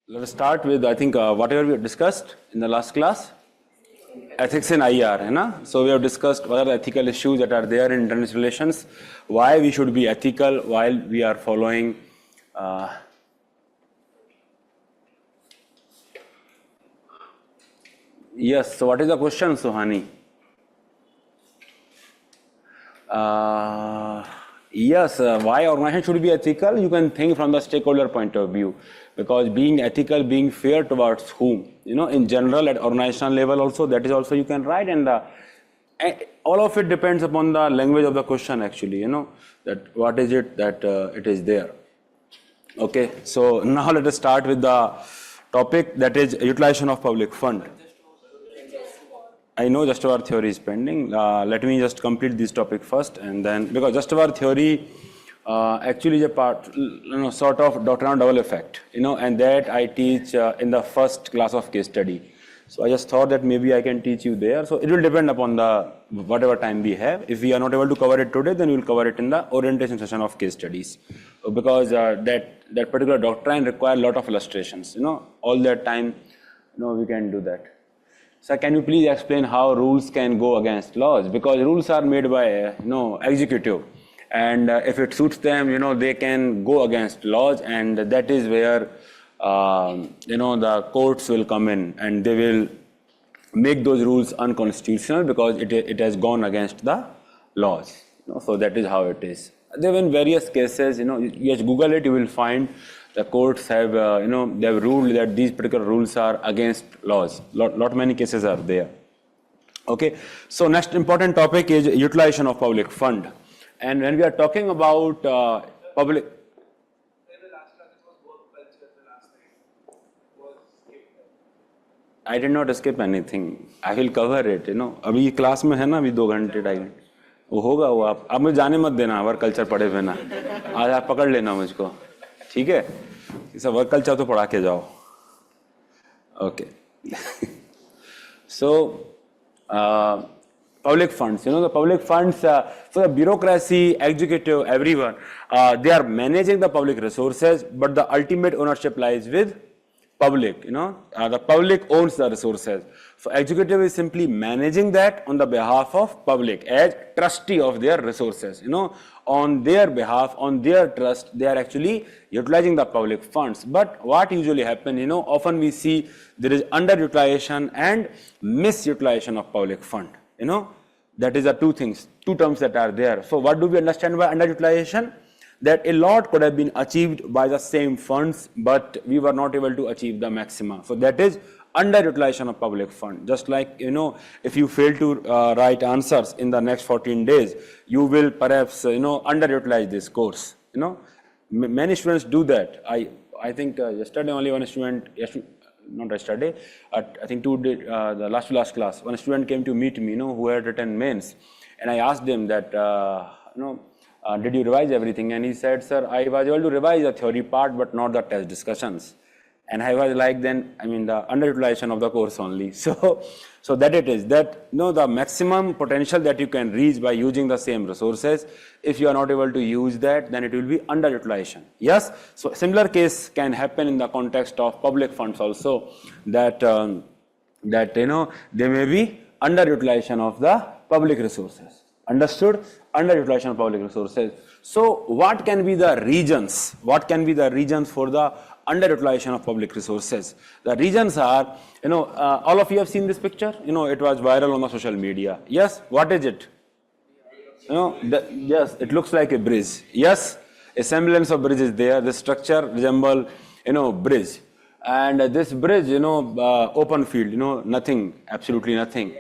Let us start with, I think, whatever we discussed in the last class. Ethics in IR, है ना? So we have discussed what are the ethical issues that are there in international relations, why we should be ethical while we are following yes, so what is the question, Suhani? Yes, why organization should be ethical? You can think from the stakeholder point of view, because being ethical, being fair towards whom, in general at organizational level also, that is also you can write, and all of it depends upon the language of the question actually, that what is it that it is there. Okay, so now let us start with the topic, that is utilization of public fund. I know just our theory is pending. Let me just complete this topic first, and then, because just our theory actually is a part, sort of doctrinal double effect, and that I teach in the first class of case study. So I just thought that maybe I can teach you there. So it will depend upon the whatever time we have. If we are not able to cover it today, then we will cover it in the orientation session of case studies, because that particular doctrine requires a lot of illustrations. All that time, we can do that. So can you please explain how rules can go against laws? Because rules are made by executive, and if it suits them, they can go against laws, and that is where the courts will come in and they will make those rules unconstitutional because it has gone against the laws. So that is how it is. There have been various cases. You just Google it, you will find the courts have, they have ruled that these particular rules are against laws. Lot many cases are there. Okay, so next important topic is utilization of public fund. And when we are talking about public... I did not skip anything. I will cover it, अभी class में है ना अभी 2 घंटे 2.5 घंटे वो होगा वो आप मुझे जाने मत देना वर्क कल्चर पढ़े हुए ना आज आप पकड़ लेना मुझको ठीक है इसे वर्क कल्चर तो पढ़ा के जाओ okay so public funds, the public funds for the bureaucracy, executive, everyone, they are managing the public resources, but the ultimate ownership lies with public, the public owns the resources. So executive is simply managing that on the behalf of public as trustee of their resources, on their behalf, on their trust, they are actually utilizing the public funds. But what usually happens, often we see there is underutilization and misutilization of public fund, that is the two terms that are there. So what do we understand by underutilization? That a lot could have been achieved by the same funds, but we were not able to achieve the maximum. So that is underutilization of public fund. Just like, if you fail to write answers in the next 14 days, you will perhaps, underutilize this course. Many students do that. I think yesterday only one student, not yesterday, I think the last class, one student came to meet me, who had written mains, and I asked him that, did you revise everything? And he said, sir, I was able to revise the theory part, but not the test discussions. And I was like, then, the underutilization of the course only. So that it is, that, the maximum potential that you can reach by using the same resources, if you are not able to use that, then it will be underutilization. Yes, so similar case can happen in the context of public funds also, that, there may be underutilization of the public resources. Understood? Underutilization of public resources. So what can be the reasons? What can be the reasons for the underutilization of public resources? The reasons are, all of you have seen this picture. It was viral on the social media. Yes, what is it? Yes, it looks like a bridge. Yes, a semblance of bridge is there. The structure resembles, bridge. And this bridge, open field, nothing, absolutely nothing.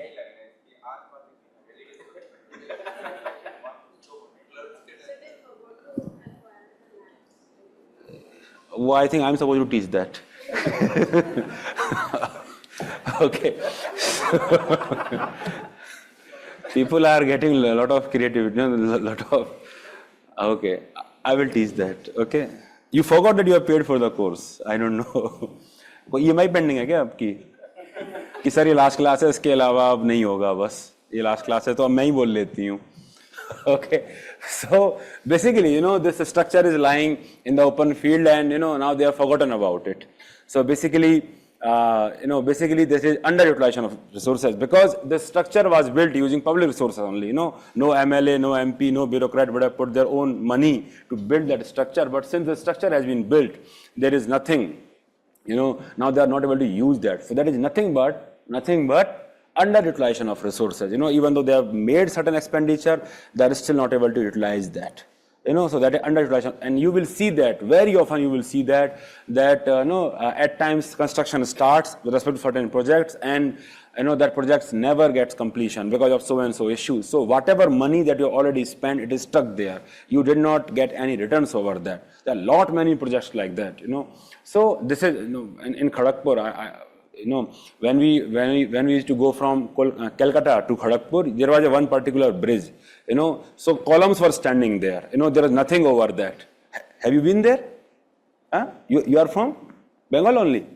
Well, I think I'm supposed to teach that. Okay. People are getting a lot of creativity, okay, I will teach that, okay. You forgot that you have paid for the course, I don't know. कोई EMI pending है क्या आपकी? कि sir ये last class है, इसके अलावा अब नहीं होगा बस, ये लास्ट क्लास है तो अब मैं ही बोल लेती हूँ. Okay, so basically, this structure is lying in the open field, and now they have forgotten about it. So basically, basically this is underutilization of resources because the structure was built using public resources only. No MLA, no MP, no bureaucrat would have put their own money to build that structure. But since the structure has been built, there is nothing. Now they are not able to use that. So that is nothing but underutilization of resources. Even though they have made certain expenditure, they are still not able to utilize that. So that is underutilization, and you will see that very often. You will see that at times construction starts with respect to certain projects, and that projects never gets completion because of so and so issues. So whatever money that you already spent, it is stuck there. You did not get any returns over that. There are many projects like that. So this is in Kharagpur. When we used to go from Calcutta to Kharagpur, there was one particular bridge. So columns were standing there. There was nothing over that. Have you been there? Huh? You are from Bengal only.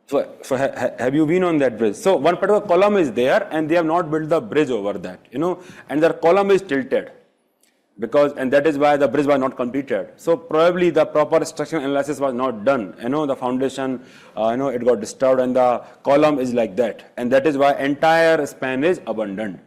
So have you been on that bridge? So one particular column is there, and they have not built the bridge over that. And their column is tilted. And that is why the bridge was not completed. So probably the proper structural analysis was not done. The foundation, it got disturbed, and the column is like that. And that is why entire span is abandoned.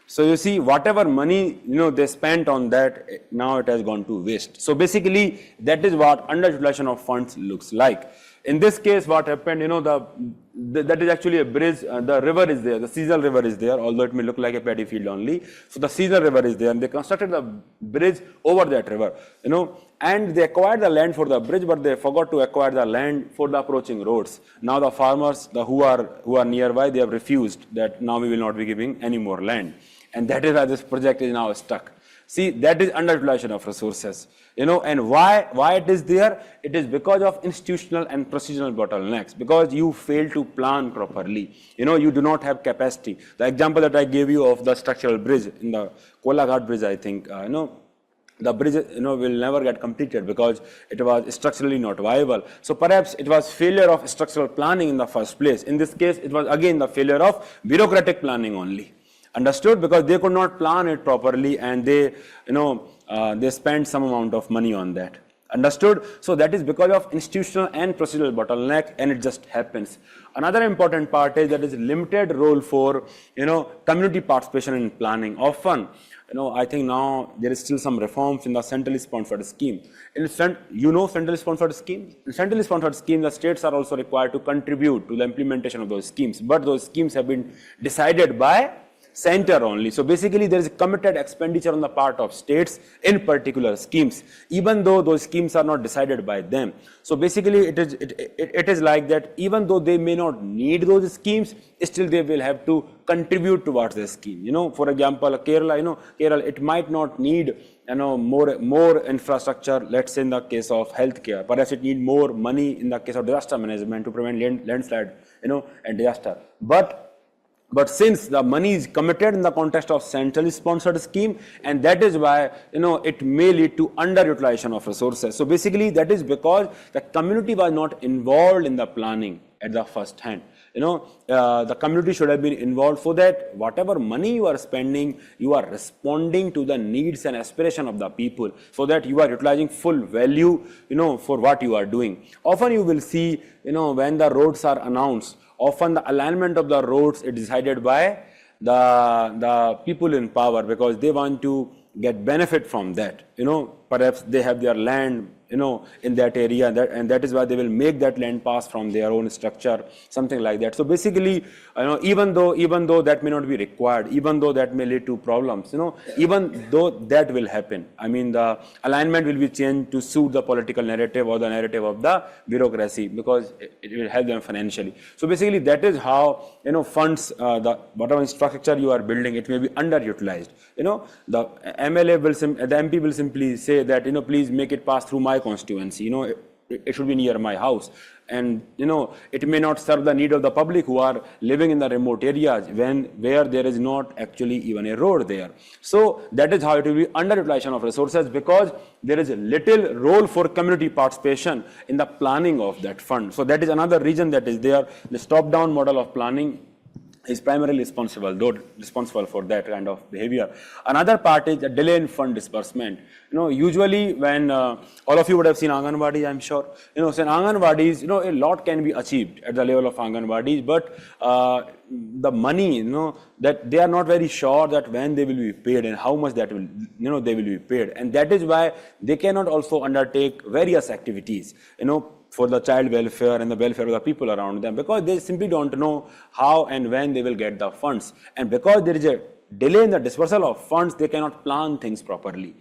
So you see, whatever money, they spent on that, now it has gone to waste. So basically, that is what underutilization of funds looks like. In this case, what happened, that is actually a bridge. The river is there, the seasonal river is there, although it may look like a paddy field only. So the seasonal river is there, and they constructed the bridge over that river, and they acquired the land for the bridge, but they forgot to acquire the land for the approaching roads. Now the farmers, who are nearby, they have refused that now we will not be giving any more land. And that is why this project is now stuck. See, that is underutilization of resources. And why it is there? It is because of institutional and procedural bottlenecks, because you fail to plan properly. You do not have capacity. The example that I gave you of the structural bridge in the Kolaghat bridge, I think, the bridge, will never get completed because it was structurally not viable. So perhaps it was failure of structural planning in the first place. In this case, it was again the failure of bureaucratic planning only. Understood? Because they could not plan it properly, and they spent some amount of money on that. Understood? So that is because of institutional and procedural bottleneck, and it just happens. Another important part is that is limited role for community participation in planning. Often, I think now there is still some reforms in the centrally sponsored scheme. Centrally sponsored schemes? In centrally sponsored schemes, the states are also required to contribute to the implementation of those schemes, but those schemes have been decided by center only. So basically, there is committed expenditure on the part of states in particular schemes, even though those schemes are not decided by them. So basically, it is like that. Even though they may not need those schemes, still they will have to contribute towards the scheme. For example, Kerala, it might not need more infrastructure. Let's say in the case of healthcare, perhaps it need more money in the case of disaster management to prevent landslide, and disaster. But since the money is committed in the context of centrally sponsored scheme, and that is why, it may lead to underutilization of resources. So basically, that is because the community was not involved in the planning at the first hand. The community should have been involved so that whatever money you are spending, you are responding to the needs and aspiration of the people, so that you are utilizing full value, for what you are doing. Often you will see, when the roads are announced, often the alignment of the roads is decided by the people in power, because they want to get benefit from that. Perhaps they have their land, in that area, and that is why they will make that land pass from their own structure, something like that. So basically, even though that may not be required, even though that may lead to problems, even though that will happen, I mean, the alignment will be changed to suit the political narrative or the narrative of the bureaucracy, because it will help them financially. So basically, that is how, funds, the whatever infrastructure you are building, it may be underutilized. The MLA the MP will simply say that, please make it pass through my constituency. It should be near my house, and it may not serve the need of the public who are living in the remote areas where there is not actually even a road there. So that is how it will be underutilization of resources, because there is a little role for community participation in the planning of that fund. So that is another reason that is there. This top-down model of planning is primarily responsible for that kind of behavior. Another part is the delay in fund disbursement. Usually when all of you would have seen Anganwadis, I'm sure. So in Anganwadis, a lot can be achieved at the level of Anganwadis, but the money, that they are not very sure that when they will be paid and how much that will, they will be paid, and that is why they cannot also undertake various activities, for the child welfare and the welfare of the people around them, because they simply don't know how and when they will get the funds. And because there is a delay in the dispersal of funds, they cannot plan things properly,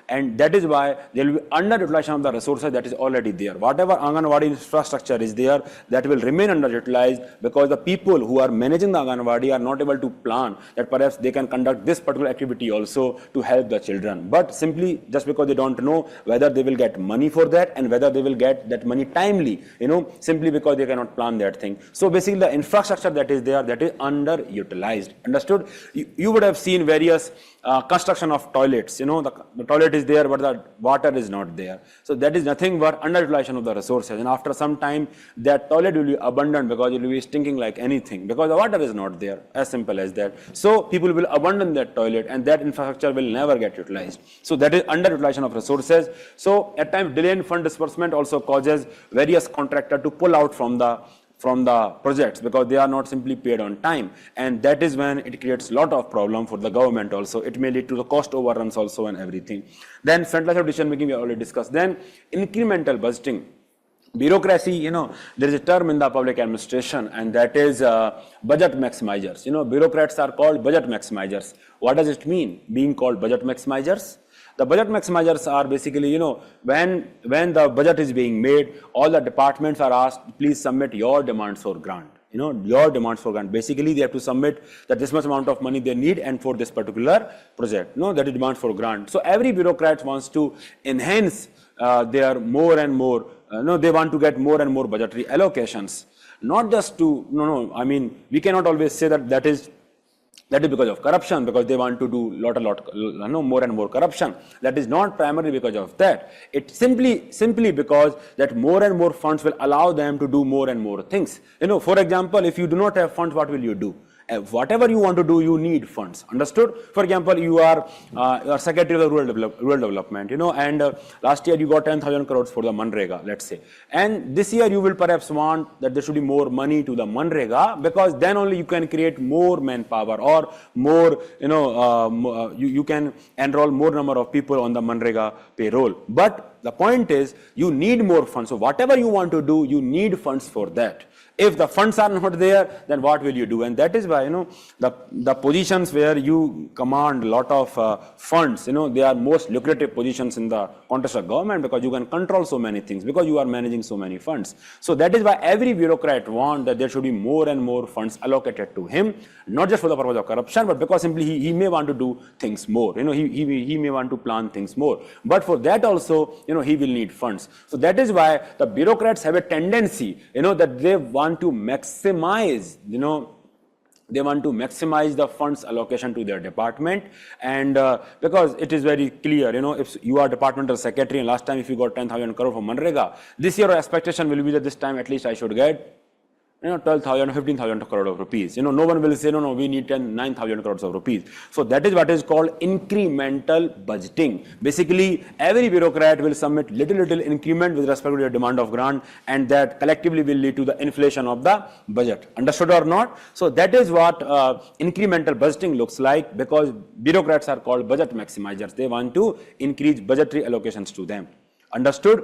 and that is why there will be underutilization of the resources that is already there. Whatever Anganwadi infrastructure is there, that will remain underutilized because the people who are managing the Anganwadi are not able to plan that perhaps they can conduct this particular activity also to help the children. But simply just because they don't know whether they will get money for that and whether they will get that money timely, simply because they cannot plan that thing. So basically the infrastructure that is there, that is underutilized. Understood? You would have seen various construction of toilets. The toilet is there, but the water is not there. So that is nothing but underutilization of the resources. And after some time, that toilet will be abandoned because it will be stinking like anything because the water is not there. As simple as that. So people will abandon that toilet, and that infrastructure will never get utilized. So that is underutilization of resources. So at times, delay in fund disbursement also causes various contractors to pull out from the projects because they are not simply paid on time, and that is when it creates a lot of problem for the government also. It may lead to the cost overruns also and everything. Then centralized decision making we already discussed. Then incremental budgeting. Bureaucracy, there is a term in the public administration, and that is budget maximizers. Bureaucrats are called budget maximizers. What does it mean, being called budget maximizers? The budget maximizers are basically, when the budget is being made, all the departments are asked, please submit your demands for grant. Your demands for grant. Basically, they have to submit that this much amount of money they need and for this particular project. That is demand for grant. So every bureaucrat wants to enhance their more and more, they want to get more and more budgetary allocations. Not just to, I mean, we cannot always say that is because of corruption, because they want to do more and more corruption. That is not primarily because of that. It's simply because that more and more funds will allow them to do more and more things. For example, if you do not have funds, what will you do? Whatever you want to do, you need funds. Understood? For example, you are Secretary of the Rural Development, and last year you got 10,000 crores for the Manrega, let's say. And this year you will perhaps want that there should be more money to the Manrega, because then only you can create more manpower or more, you can enroll more number of people on the Manrega payroll. But the point is, you need more funds. So whatever you want to do, you need funds for that. If the funds are not there, then what will you do? And that is why, the positions where you command a lot of funds, they are most lucrative positions in the context of government, because you can control so many things, because you are managing so many funds. So that is why every bureaucrat wants that there should be more and more funds allocated to him, not just for the purpose of corruption, but because simply he may want to do things more. He may want to plan things more. But for that also, he will need funds. So that is why the bureaucrats have a tendency, that they want to maximize, they want to maximize the funds allocation to their department. And because it is very clear, if you are departmental secretary and last time if you got 10,000 crore from Manrega, this year your expectation will be that this time at least I should get 12,000 or 15,000 crore of rupees. No one will say, no, we need 9,000 crores of rupees. So that is what is called incremental budgeting. Basically, every bureaucrat will submit little increment with respect to their demand of grant, and that collectively will lead to the inflation of the budget. Understood or not? So that is what incremental budgeting looks like, because bureaucrats are called budget maximizers. They want to increase budgetary allocations to them. Understood?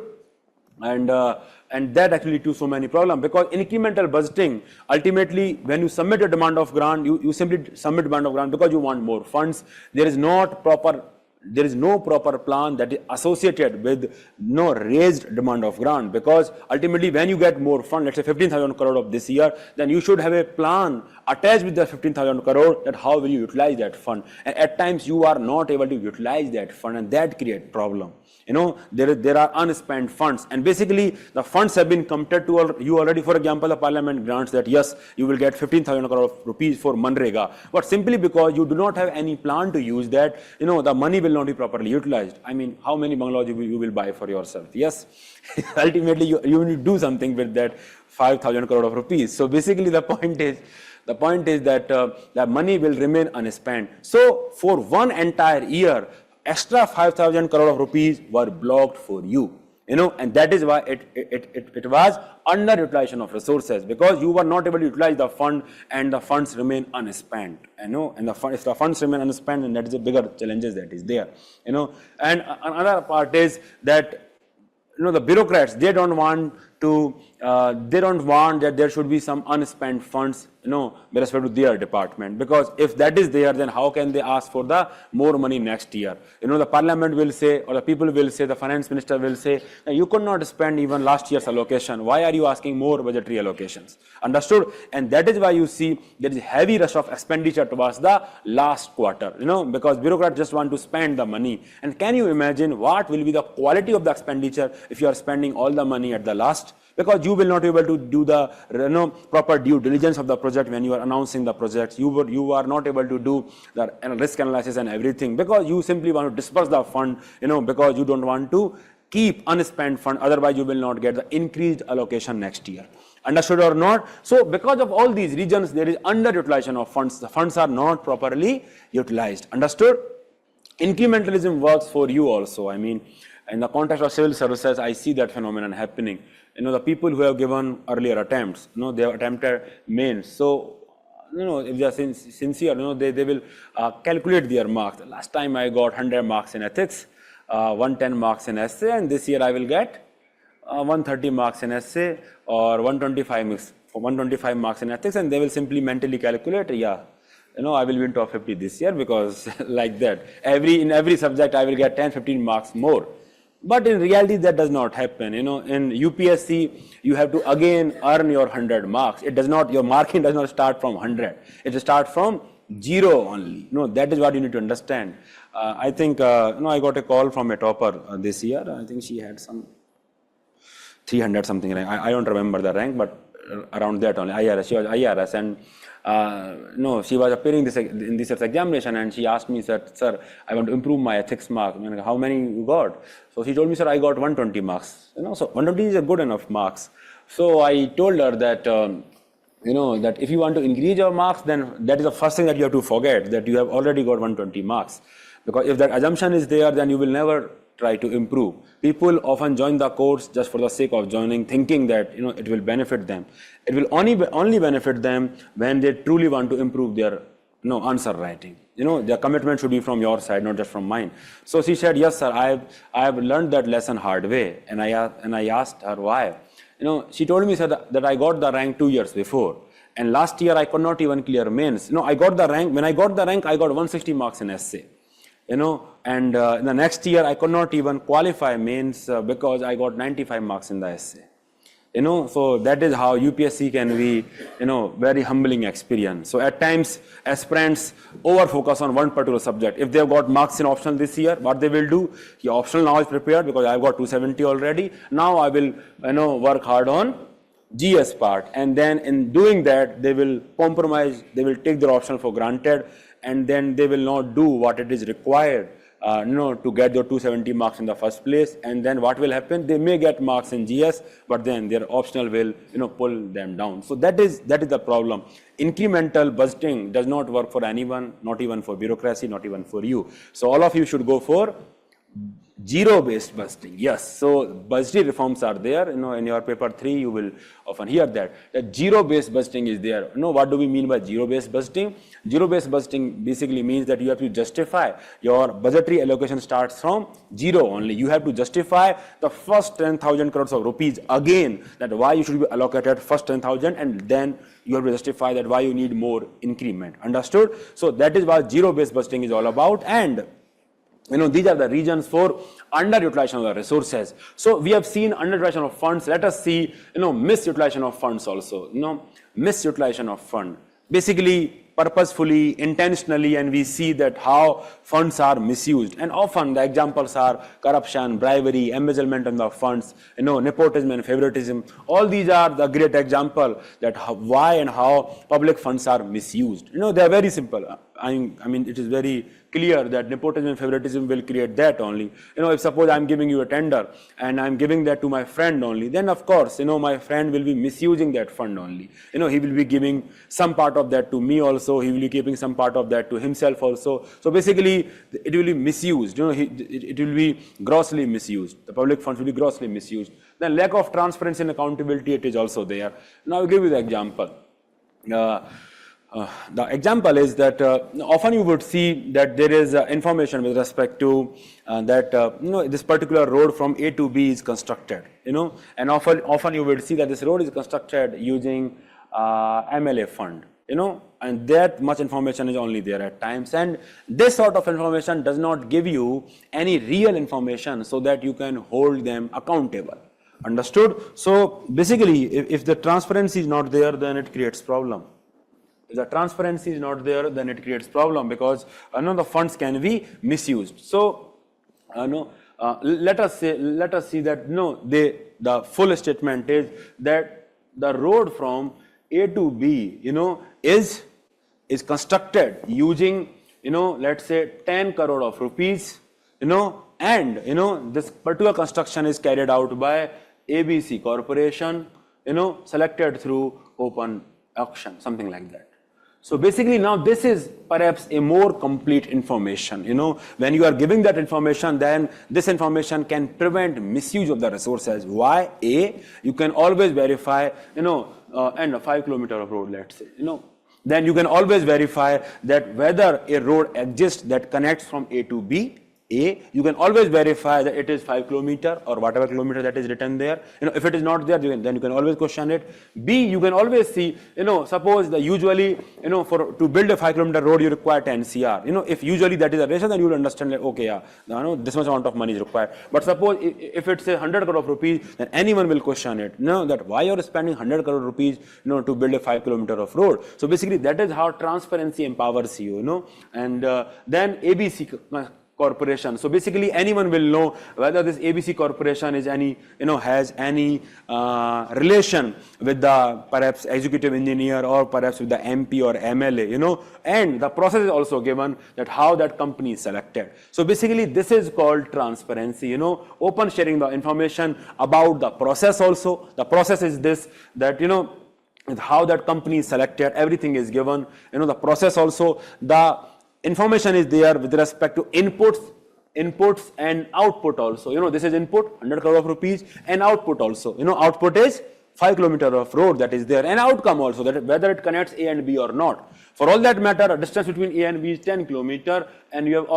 And that actually leads to so many problems, because incremental budgeting, ultimately when you submit a demand of grant, you simply submit demand of grant because you want more funds. There is no proper plan that is associated with no raised demand of grant, because ultimately when you get more funds, let's say 15,000 crore of this year, then you should have a plan attached with the 15,000 crore that how will you utilize that fund. And at times you are not able to utilize that fund, and that creates problem. There are unspent funds, and basically the funds have been committed to you already. For example, the parliament grants that yes, you will get 15,000 crore rupees for Manrega, but simply because you do not have any plan to use that, the money will not be properly utilized. I mean, how many bungalows you will buy for yourself? Yes, ultimately you need to do something with that 5,000 crore of rupees. So basically the point is The point is that the money will remain unspent. So for one entire year, extra 5,000 crore of rupees were blocked for you. And that is why it was underutilization of resources, because you were not able to utilize the fund and the funds remain unspent. And if the funds remain unspent, then that is the bigger challenges that is there. And another part is that the bureaucrats, they don't want that there should be some unspent funds, with respect to their department, because if that is there, then how can they ask for the more money next year? The parliament will say, or the people will say, the finance minister will say, you could not spend even last year's allocation. Why are you asking more budgetary allocations? Understood? And that is why you see there is heavy rush of expenditure towards the last quarter, because bureaucrats just want to spend the money. And can you imagine what will be the quality of the expenditure if you are spending all the money at the last? Because you will not be able to do the proper due diligence of the project when you are announcing the projects. You are not able to do the risk analysis and everything, because you simply want to disperse the fund, because you don't want to keep unspent fund. Otherwise, you will not get the increased allocation next year. Understood or not? So because of all these reasons, there is underutilization of funds. The funds are not properly utilized. Understood? Incrementalism works for you also. I mean, in the context of civil services, I see that phenomenon happening. The people who have given earlier attempts, they have attempted mains. So, if they are sincere, they will calculate their marks. Last time I got 100 marks in ethics, 110 marks in essay, and this year I will get 130 marks in essay or 125 marks in ethics, and they will simply mentally calculate, I will be in top 50 this year, because like that. In every subject I will get 10-15 marks more. But in reality, that does not happen. In UPSC, you have to again earn your 100 marks. Your marking does not start from 100. It starts from 0 only. That is what you need to understand. I think, I got a call from a topper this year. I think she had some 300 something. I don't remember the rank, but around that only. IRS. She was IRS, and she was appearing in this examination, and she asked me, sir, I want to improve my ethics mark. How many you got? So she told me, sir, I got 120 marks. So 120 is a good enough marks. So I told her that, that if you want to increase your marks, then that is the first thing that you have to forget, that you have already got 120 marks. Because if that assumption is there, then you will never try to improve. People often join the course just for the sake of joining, thinking that it will benefit them. It will only benefit them when they truly want to improve their answer writing. Their commitment should be from your side, not just from mine. So she said, yes, sir, I have learned that lesson hard way. And I asked her why. She told me, sir, that I got the rank 2 years before. And last year I could not even clear mains. I got the rank. When I got the rank, I got 160 marks in essay. And in the next year I could not even qualify mains because I got 95 marks in the essay. So that is how UPSC can be, very humbling experience. So at times aspirants over focus on one particular subject. If they have got marks in optional this year, what they will do, the optional now is prepared because I have got 270 already. Now I will, work hard on GS part, and then in doing that they will compromise, they will take their optional for granted, and then they will not do what it is required to get their 270 marks in the first place. And then what will happen? They may get marks in GS, but then their optional will pull them down. So that is the problem. Incremental budgeting does not work for anyone, not even for bureaucracy, not even for you. So all of you should go for zero-based budgeting. Yes, so budgetary reforms are there. In your paper 3, you will often hear that zero-based budgeting is there. What do we mean by zero-based budgeting? Zero-based budgeting basically means that you have to justify your budgetary allocation starts from 0 only. You have to justify the first 10,000 crores of rupees again, that why you should be allocated first 10,000, and then you have to justify that why you need more increment. Understood? So that is what zero-based budgeting is all about. And these are the reasons for underutilization of the resources. So we have seen underutilization of funds. Let us see, misutilization of funds also. Misutilization of fund. Basically, purposefully, intentionally, and we see that how funds are misused. And often the examples are corruption, bribery, embezzlement of the funds, nepotism and favoritism. All these are the great example that why and how public funds are misused. They are very simple. I mean, it is very clear that nepotism and favoritism will create that only. If suppose I'm giving you a tender and I'm giving that to my friend only, then of course, my friend will be misusing that fund only. He will be giving some part of that to me also, he will be keeping some part of that to himself also. So basically, it will be misused, it will be grossly misused. The public funds will be grossly misused. Then lack of transparency and accountability, it is also there. Now I'll give you the example. The example is that often you would see that there is information with respect to that this particular road from A to B is constructed, and often you would see that this road is constructed using MLA fund, and that much information is only there at times, and this sort of information does not give you any real information so that you can hold them accountable. Understood? So basically, if the transparency is not there, then it creates problem. If the transparency is not there, then it creates problem, because the funds can be misused. So let us see that the full statement is that the road from A to B is constructed using let's say 10 crore of rupees, and this particular construction is carried out by ABC Corporation, selected through open auction, something like that. So basically now this is perhaps a more complete information. When you are giving that information, then this information can prevent misuse of the resources. Why? A, you can always verify, and a 5 kilometer of road, let's say, then you can always verify that whether a road exists that connects from A to B. A, you can always verify that it is 5 kilometer or whatever kilometer that is written there. If it is not there, then you can always question it. B, you can always see, suppose that usually, to build a 5 kilometer road, you require 10 CR. If usually that is a ratio, then you will understand that, okay, yeah, this much amount of money is required. But suppose if it's a 100 crore of rupees, then anyone will question it. That why you are spending 100 crore rupees, to build a 5 kilometer of road. So basically, that is how transparency empowers you, and then ABC Corporation. So basically, anyone will know whether this ABC Corporation is has any relation with the perhaps executive engineer or perhaps with the MP or MLA, and the process is also given that how that company is selected. So basically, this is called transparency, open sharing the information about the process also. The process is this, that, how that company is selected, everything is given, the process also, the information is there with respect to inputs and output also. This is input, 100 crore of rupees, and output also. Output is 5 kilometer of road that is there, and outcome also, that whether it connects A and B or not. For all that matter, a distance between A and B is 10 kilometer, and you have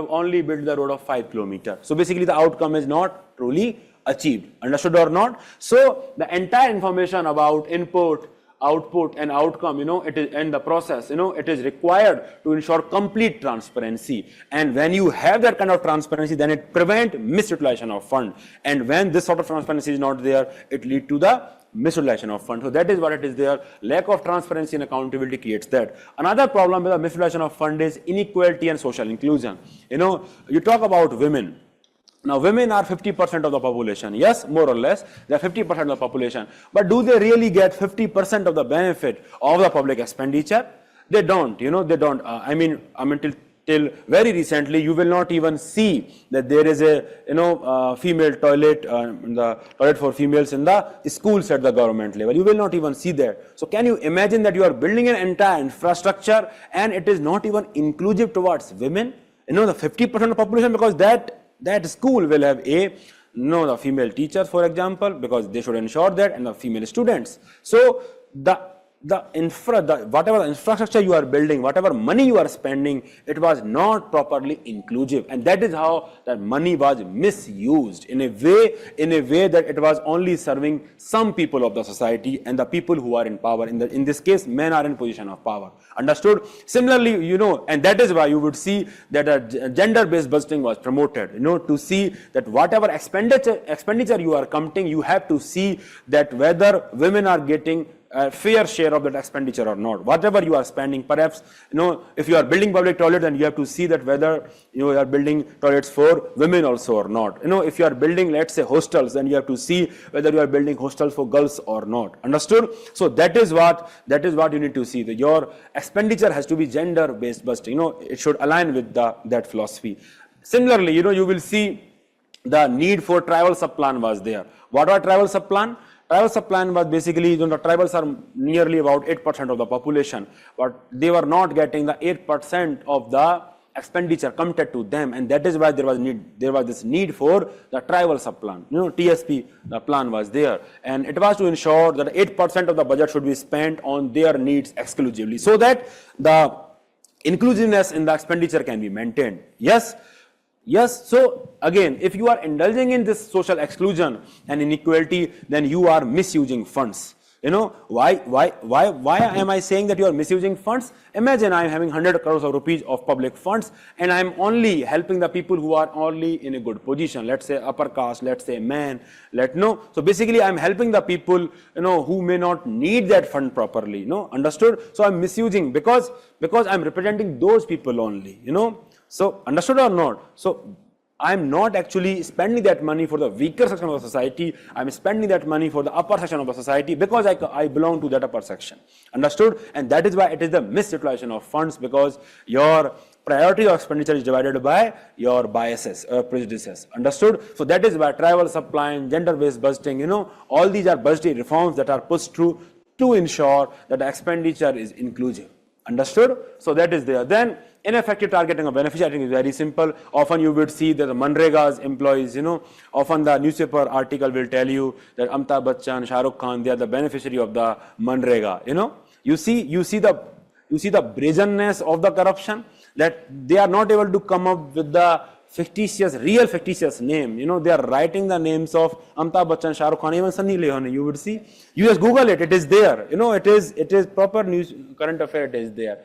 only built the road of 5 kilometer. So basically, the outcome is not truly achieved. Understood or not? So the entire information about input, output and outcome, it is, and the process, it is required to ensure complete transparency. And when you have that kind of transparency, then it prevents misutilization of fund. And when this sort of transparency is not there, it leads to the misutilization of fund. So that is what it is there. Lack of transparency and accountability creates that. Another problem with the misutilization of fund is inequality and social inclusion. You talk about women. Now, women are 50% of the population. Yes, more or less, they are 50% of the population. But do they really get 50% of the benefit of the public expenditure? They don't, they don't. Till very recently, you will not even see that there is a, female toilet, the toilet for females in the schools at the government level. You will not even see that. So can you imagine that you are building an entire infrastructure and it is not even inclusive towards women? The 50% of the population, because that school will have the female teachers, for example, because they should ensure that, and the female students. So whatever the infrastructure you are building, whatever money you are spending, it was not properly inclusive, and that is how that money was misused in a way that it was only serving some people of the society, and the people who are in power. In this case, men are in position of power. Understood? Similarly, and that is why you would see that a gender-based budgeting was promoted. To see that whatever expenditure you are counting, you have to see that whether women are getting a fair share of that expenditure or not. Whatever you are spending, perhaps, if you are building public toilets, then you have to see that whether you are building toilets for women also or not. If you are building, let's say, hostels, then you have to see whether you are building hostels for girls or not. Understood? So that is what you need to see. That your expenditure has to be gender-based busting. It should align with that philosophy. Similarly, you will see the need for tribal sub-plan was there. What are tribal sub-plan? Tribal sub-plan was basically, the tribals are nearly about 8% of the population, but they were not getting the 8% of the expenditure committed to them, and that is why there was this need for the tribal sub-plan. TSP, the plan was there, and it was to ensure that 8% of the budget should be spent on their needs exclusively, so that the inclusiveness in the expenditure can be maintained. Yes, so again, if you are indulging in this social exclusion and inequality, then you are misusing funds. Why am I saying that you are misusing funds? Imagine I am having 100 crores of rupees of public funds, and I am only helping the people who are only in a good position. Let's say upper caste, let's say man, so basically I am helping the people, who may not need that fund properly, understood? So I am misusing because I am representing those people only, So understood or not? So I'm not actually spending that money for the weaker section of the society. I'm spending that money for the upper section of the society because I belong to that upper section. Understood? And that is why it is the misutilization of funds, because your priority of expenditure is divided by your biases or prejudices. Understood? So that is why tribal sub-plan, gender-based budgeting, all these are budgetary reforms that are pushed through to ensure that the expenditure is inclusive. Understood? So that is there. Then ineffective targeting of beneficiaries, I think, is very simple. Often you would see that the Manrega's employees, often the newspaper article will tell you that Amitabh Bachchan, Shah Rukh Khan, they are the beneficiary of the Manrega. You see the brazenness of the corruption, that they are not able to come up with the real fictitious name. They are writing the names of Amitabh Bachchan, Shah Rukh Khan, even Sunny Leone. You would see. You just Google it. It is there. It is proper news, current affair. It is there.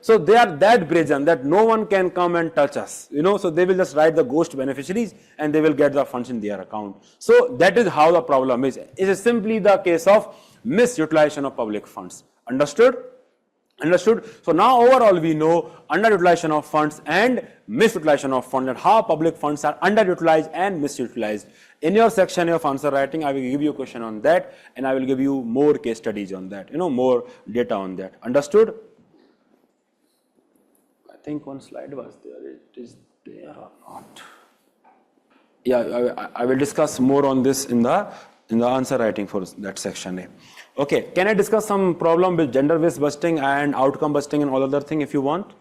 So they are that brazen that no one can come and touch us. So they will just write the ghost beneficiaries and they will get the funds in their account. So that is how the problem is. It is simply the case of misutilization of public funds. Understood? So now overall we know underutilization of funds and misutilization of funds, and how public funds are underutilized and misutilized. In your section of answer writing, I will give you a question on that, and I will give you more case studies on that, more data on that. Understood? I think one slide was there. It is there or not? Yeah, I will discuss more on this in the answer writing for that section. Okay, can I discuss some problem with gender-based busting and outcome busting and all other thing if you want?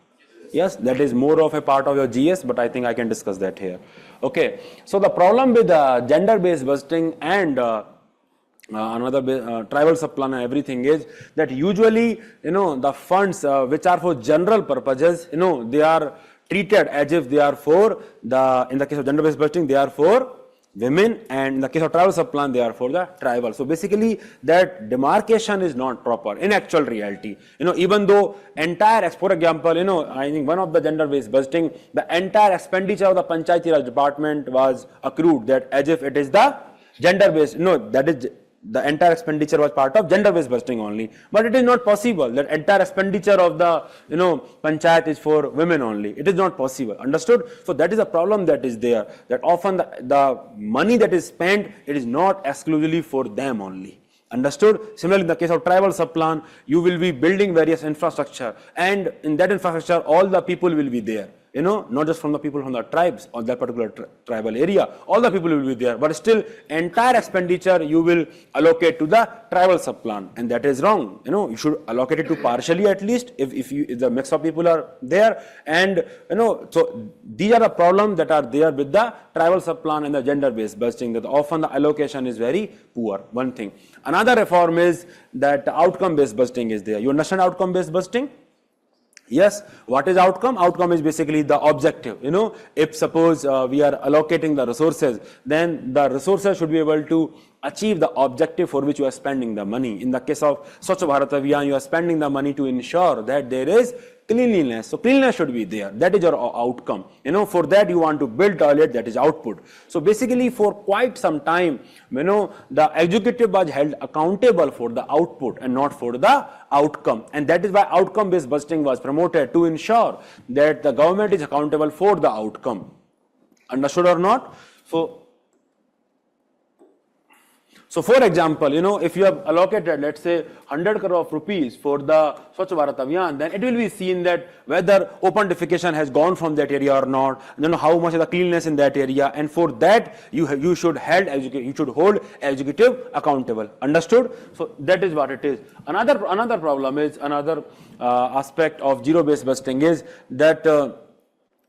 Yes, that is more of a part of your GS, but I think I can discuss that here. Okay, so the problem with gender-based busting and another tribal sub-plan and everything is that usually, the funds which are for general purposes, they are treated as if they are for in the case of gender-based busting, they are for women, and in the case of tribal sub-plan, they are for the tribal. So basically, that demarcation is not proper in actual reality. Even though entire, for example, I think one of the gender-based budgeting, the entire expenditure of the Panchayati Raj department was accrued that as if it is the gender-based. That is the entire expenditure was part of gender-based budgeting only. But it is not possible that entire expenditure of the panchayat is for women only. It is not possible. Understood? So that is a problem that is there. That often the money that is spent, it is not exclusively for them only. Understood? Similarly, in the case of tribal sub-plan, you will be building various infrastructure, and in that infrastructure, all the people will be there. Not just from the people from the tribes or that particular tribal area, all the people will be there, but still entire expenditure you will allocate to the tribal sub-plan, and that is wrong. You should allocate it to partially at least if the mix of people are there, and so these are the problems that are there with the tribal sub-plan and the gender-based budgeting, that often the allocation is very poor. One thing. Another reform is that outcome-based budgeting is there. You understand outcome-based budgeting? Yes, what is outcome? Outcome is basically the objective. If suppose we are allocating the resources, then the resources should be able to achieve the objective for which you are spending the money. In the case of Swachh Bharat Abhiyan, you are spending the money to ensure that there is cleanliness. So cleanliness should be there. That is your outcome. For that you want to build toilet, that is output. So basically for quite some time, the executive was held accountable for the output and not for the outcome. And that is why outcome-based budgeting was promoted, to ensure that the government is accountable for the outcome. Understood or not? So for example, if you have allocated, let's say, 100 crore of rupees for the Swachh Bharat Abhiyan, then it will be seen that whether open defecation has gone from that area or not, how much is the cleanliness in that area, and for that you should hold executive accountable. Understood? So that is what it is. Another problem is, another aspect of zero-based budgeting is that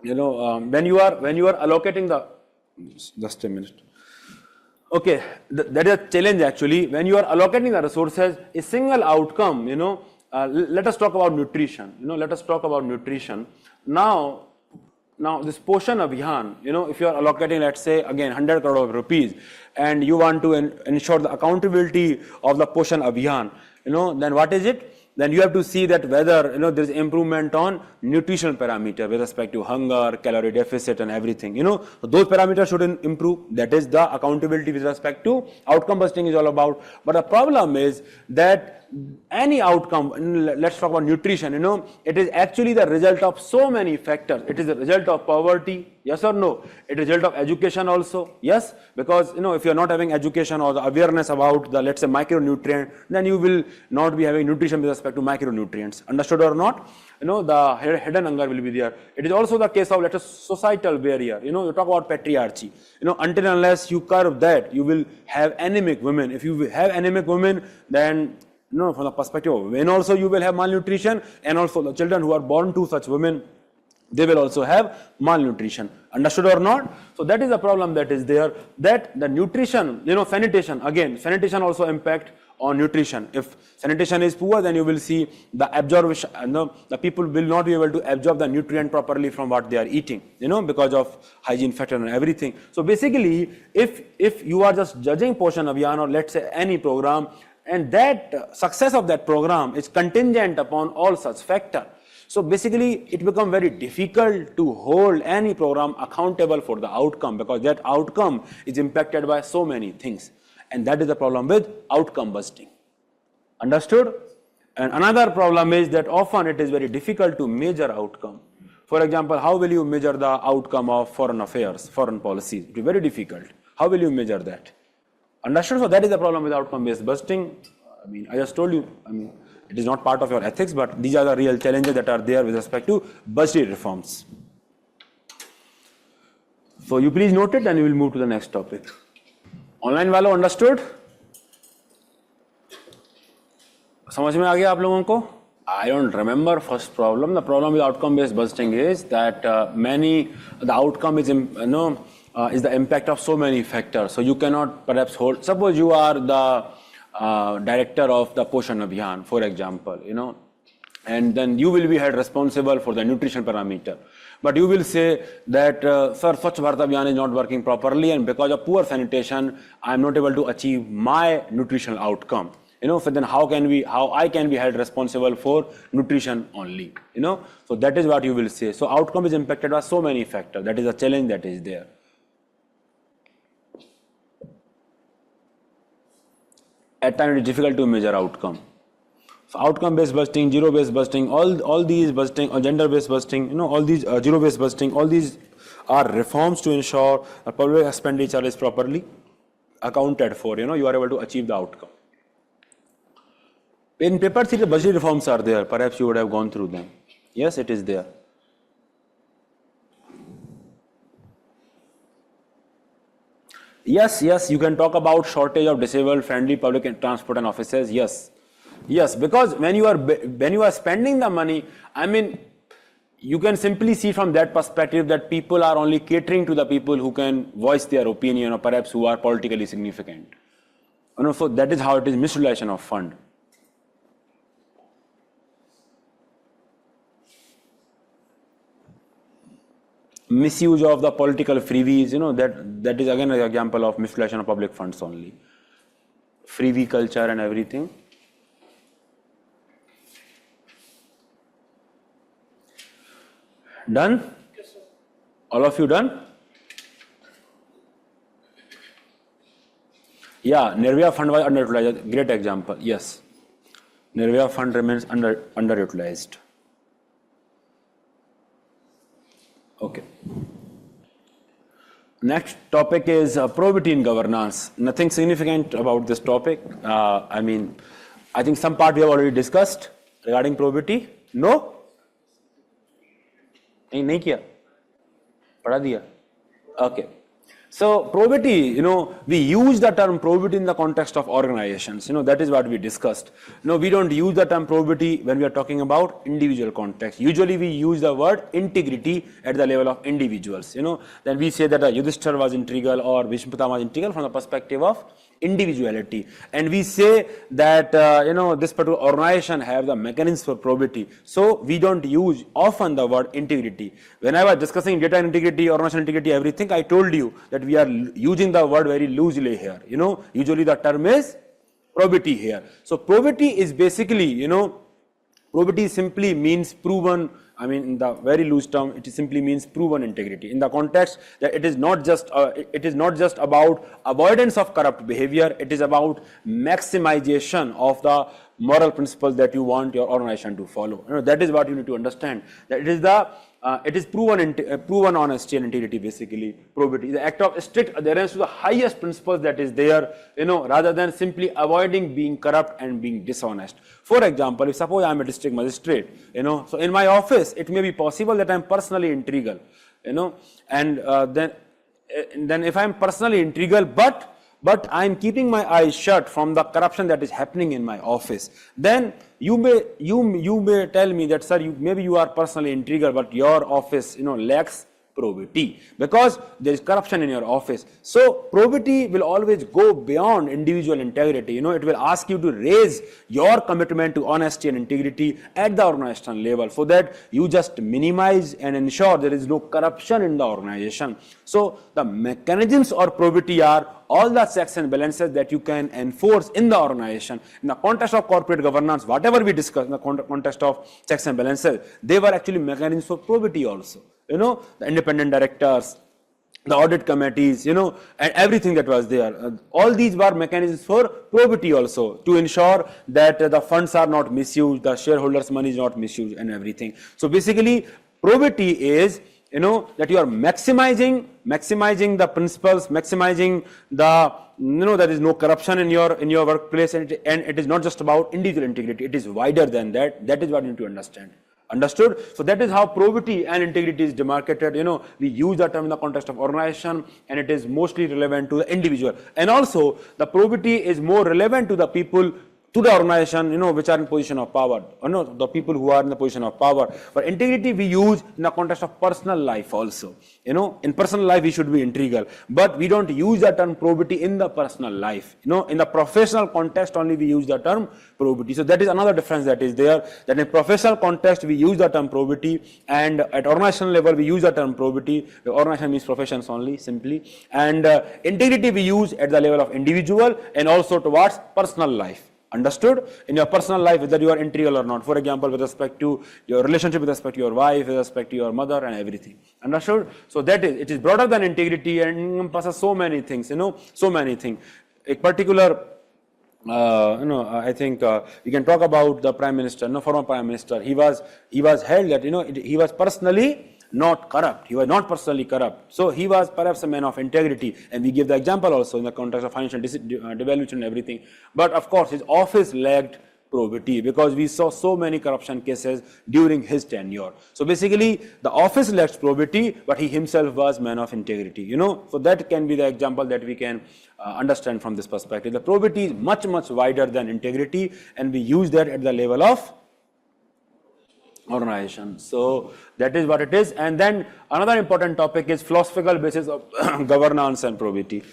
when you are allocating the, just a minute. Okay, that is a challenge actually. When you are allocating the resources, a single outcome, let us talk about nutrition. Let us talk about nutrition. Now this Poshan Abhiyan, if you are allocating, let's say, again, 100 crore of rupees, and you want to ensure the accountability of the Poshan Abhiyan, then what is it? Then you have to see that whether there is improvement on nutritional parameter with respect to hunger, calorie deficit, and everything. So those parameters should improve. That is the accountability with respect to outcome budgeting is all about. But the problem is that any outcome, let's talk about nutrition, it is actually the result of so many factors. It is the result of poverty, yes or no? It is the result of education also, yes, because if you are not having education or the awareness about the, let's say, micronutrient, then you will not be having nutrition with respect to micronutrients. Understood or not? The hidden hunger will be there. It is also the case of, let's say, societal barrier. You talk about patriarchy. Until and unless you curb that, you will have anemic women. If you have anemic women, then from the perspective of women also you will have malnutrition, and also the children who are born to such women, they will also have malnutrition. Understood or not? So that is the problem that is there, that the nutrition, sanitation, again, sanitation also impact on nutrition. If sanitation is poor, then you will see the absorption, the people will not be able to absorb the nutrient properly from what they are eating, because of hygiene factor and everything. So basically, if you are just judging Poshan Abhiyan, or let's say any program, and that success of that program is contingent upon all such factors, so basically it becomes very difficult to hold any program accountable for the outcome, because that outcome is impacted by so many things. And that is the problem with outcome budgeting. Understood? And another problem is that often it is very difficult to measure outcome. For example, how will you measure the outcome of foreign affairs, foreign policies? It is very difficult. How will you measure that? Understood? So that is the problem with outcome-based budgeting. I just told you, it is not part of your ethics, but these are the real challenges that are there with respect to budgetary reforms. So you please note it, and we will move to the next topic. Online वालों understood? समझ में आ गया आप लोगों को? I don't remember first problem. The problem with outcome-based budgeting is that the outcome is the impact of so many factors. So you cannot perhaps hold. Suppose you are the director of the Poshan Abhiyan, for example, and then you will be held responsible for the nutrition parameter. But you will say that, sir, Swachh Bharat Abhiyan is not working properly, and because of poor sanitation, I am not able to achieve my nutritional outcome. So then how I can be held responsible for nutrition only? So that is what you will say. So outcome is impacted by so many factors. That is a challenge that is there. At times it is difficult to measure outcome. So outcome-based budgeting, zero-based budgeting, all these budgeting, or gender-based budgeting, all these zero-based budgeting, all these are reforms to ensure that public expenditure is properly accounted for. You are able to achieve the outcome. In paper 3, the budget reforms are there. Perhaps you would have gone through them. Yes, it is there. Yes, you can talk about shortage of disabled-friendly public transport and offices. Yes, because when you are spending the money, you can simply see from that perspective that people are only catering to the people who can voice their opinion, or perhaps who are politically significant. So that is how it is misutilization of fund. Misuse of the political freebies, that is again an example of misutilization of public funds only. freebie culture and everything. Done? Yes, sir. All of you done? Yeah, Nirvaya fund was underutilized. Great example. Yes. Nirvaya fund remains underutilized. Okay. Next topic is probity in governance. Nothing significant about this topic. I think some part we have already discussed regarding probity. No? नहीं किया पढ़ा दिया okay. So probity, we use the term probity in the context of organizations. That is what we discussed. We don't use the term probity when we are talking about individual context. Usually we use the word integrity at the level of individuals. Then we say that Yudhishthir was integral or Bhishma was integral from the perspective of individuality, and we say that this particular organization have the mechanisms for probity, so we don't use often the word integrity. When I was discussing data integrity, organizational integrity, everything, I told you that we are using the word very loosely here. Usually the term is probity here. So probity is basically, probity simply means proven. In the very loose term, it simply means proven integrity. In the context that it is not just about avoidance of corrupt behavior. It is about maximization of the moral principles that you want your organization to follow. That is what you need to understand. That it is proven honesty and integrity, basically probity. The act of strict adherence to the highest principles that is there, rather than simply avoiding being corrupt and being dishonest. For example, if suppose I am a district magistrate, so in my office, it may be possible that I am personally integral, and then if I am personally integral, but I am keeping my eyes shut from the corruption that is happening in my office, then you may tell me that, sir, maybe you are personally integral, but your office lacks probity because there is corruption in your office. So probity will always go beyond individual integrity. It will ask you to raise your commitment to honesty and integrity at the organizational level, so that you just minimize and ensure there is no corruption in the organization. So the mechanisms or probity are all the checks and balances that you can enforce in the organization. In the context of corporate governance, whatever we discuss in the context of checks and balances, they were actually mechanisms for probity also. The independent directors, the audit committees, and everything that was there. All these were mechanisms for probity also, to ensure that the funds are not misused, the shareholders' money is not misused and everything. So basically, probity is, that you are maximizing the principles, maximizing the, there is no corruption in your workplace, and it is not just about individual integrity, it is wider than that. That is what you need to understand. Understood? So that is how probity and integrity is demarcated. We use that term in the context of organization, and it is mostly relevant to the individual. And also, the probity is more relevant to the people, to the organization, which are in position of power, the people who are in the position of power. But integrity we use in the context of personal life also. In personal life we should be integral, but we don't use the term probity in the personal life. In the professional context only we use the term probity. So that is another difference that is there, that in professional context we use the term probity, and at organizational level we use the term probity. The organization means professions only, simply. And integrity we use at the level of individual and also towards personal life. Understood? In your personal life, whether you are integral or not. For example, with respect to your relationship, with respect to your wife, with respect to your mother and everything. Understood? So that is, it is broader than integrity and encompasses so many things, so many things. A particular, I think we can talk about the Prime Minister, former Prime Minister. He was held that, he was personally not corrupt. He was not personally corrupt. So he was perhaps a man of integrity. And we give the example also in the context of financial devaluation and everything. But of course, his office lacked probity because we saw so many corruption cases during his tenure. So basically, the office lacked probity, but he himself was man of integrity. So that can be the example that we can understand from this perspective. The probity is much, much wider than integrity, and we use that at the level of organization. So that is what it is. And then another important topic is philosophical basis of governance and probity.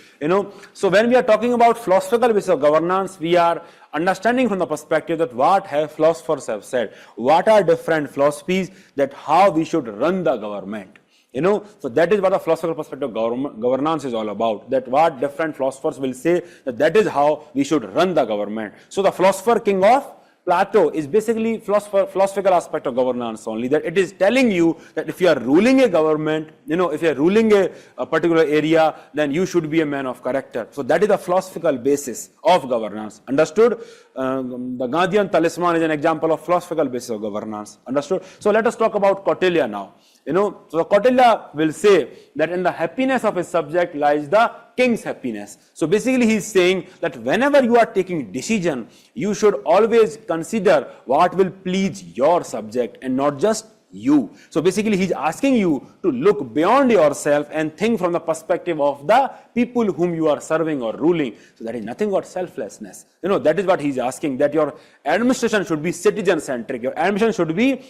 So when we are talking about philosophical basis of governance, we are understanding from the perspective that what have philosophers have said, what are different philosophies, that how we should run the government. So that is what the philosophical perspective of governance is all about. That what different philosophers will say that is how we should run the government. So the philosopher king of Plato is basically philosophical aspect of governance only. That it is telling you that if you are ruling a government, if you are ruling a particular area, then you should be a man of character. So that is the philosophical basis of governance. Understood? The Gandhian talisman is an example of philosophical basis of governance. Understood? So let us talk about Kautilya now. So Kautilya will say that in the happiness of his subject lies the king's happiness. So basically he is saying that whenever you are taking decision, you should always consider what will please your subject and not just you. So basically he is asking you to look beyond yourself and think from the perspective of the people whom you are serving or ruling. So that is nothing but selflessness. That is what he is asking, that your administration should be citizen-centric. Your administration should be,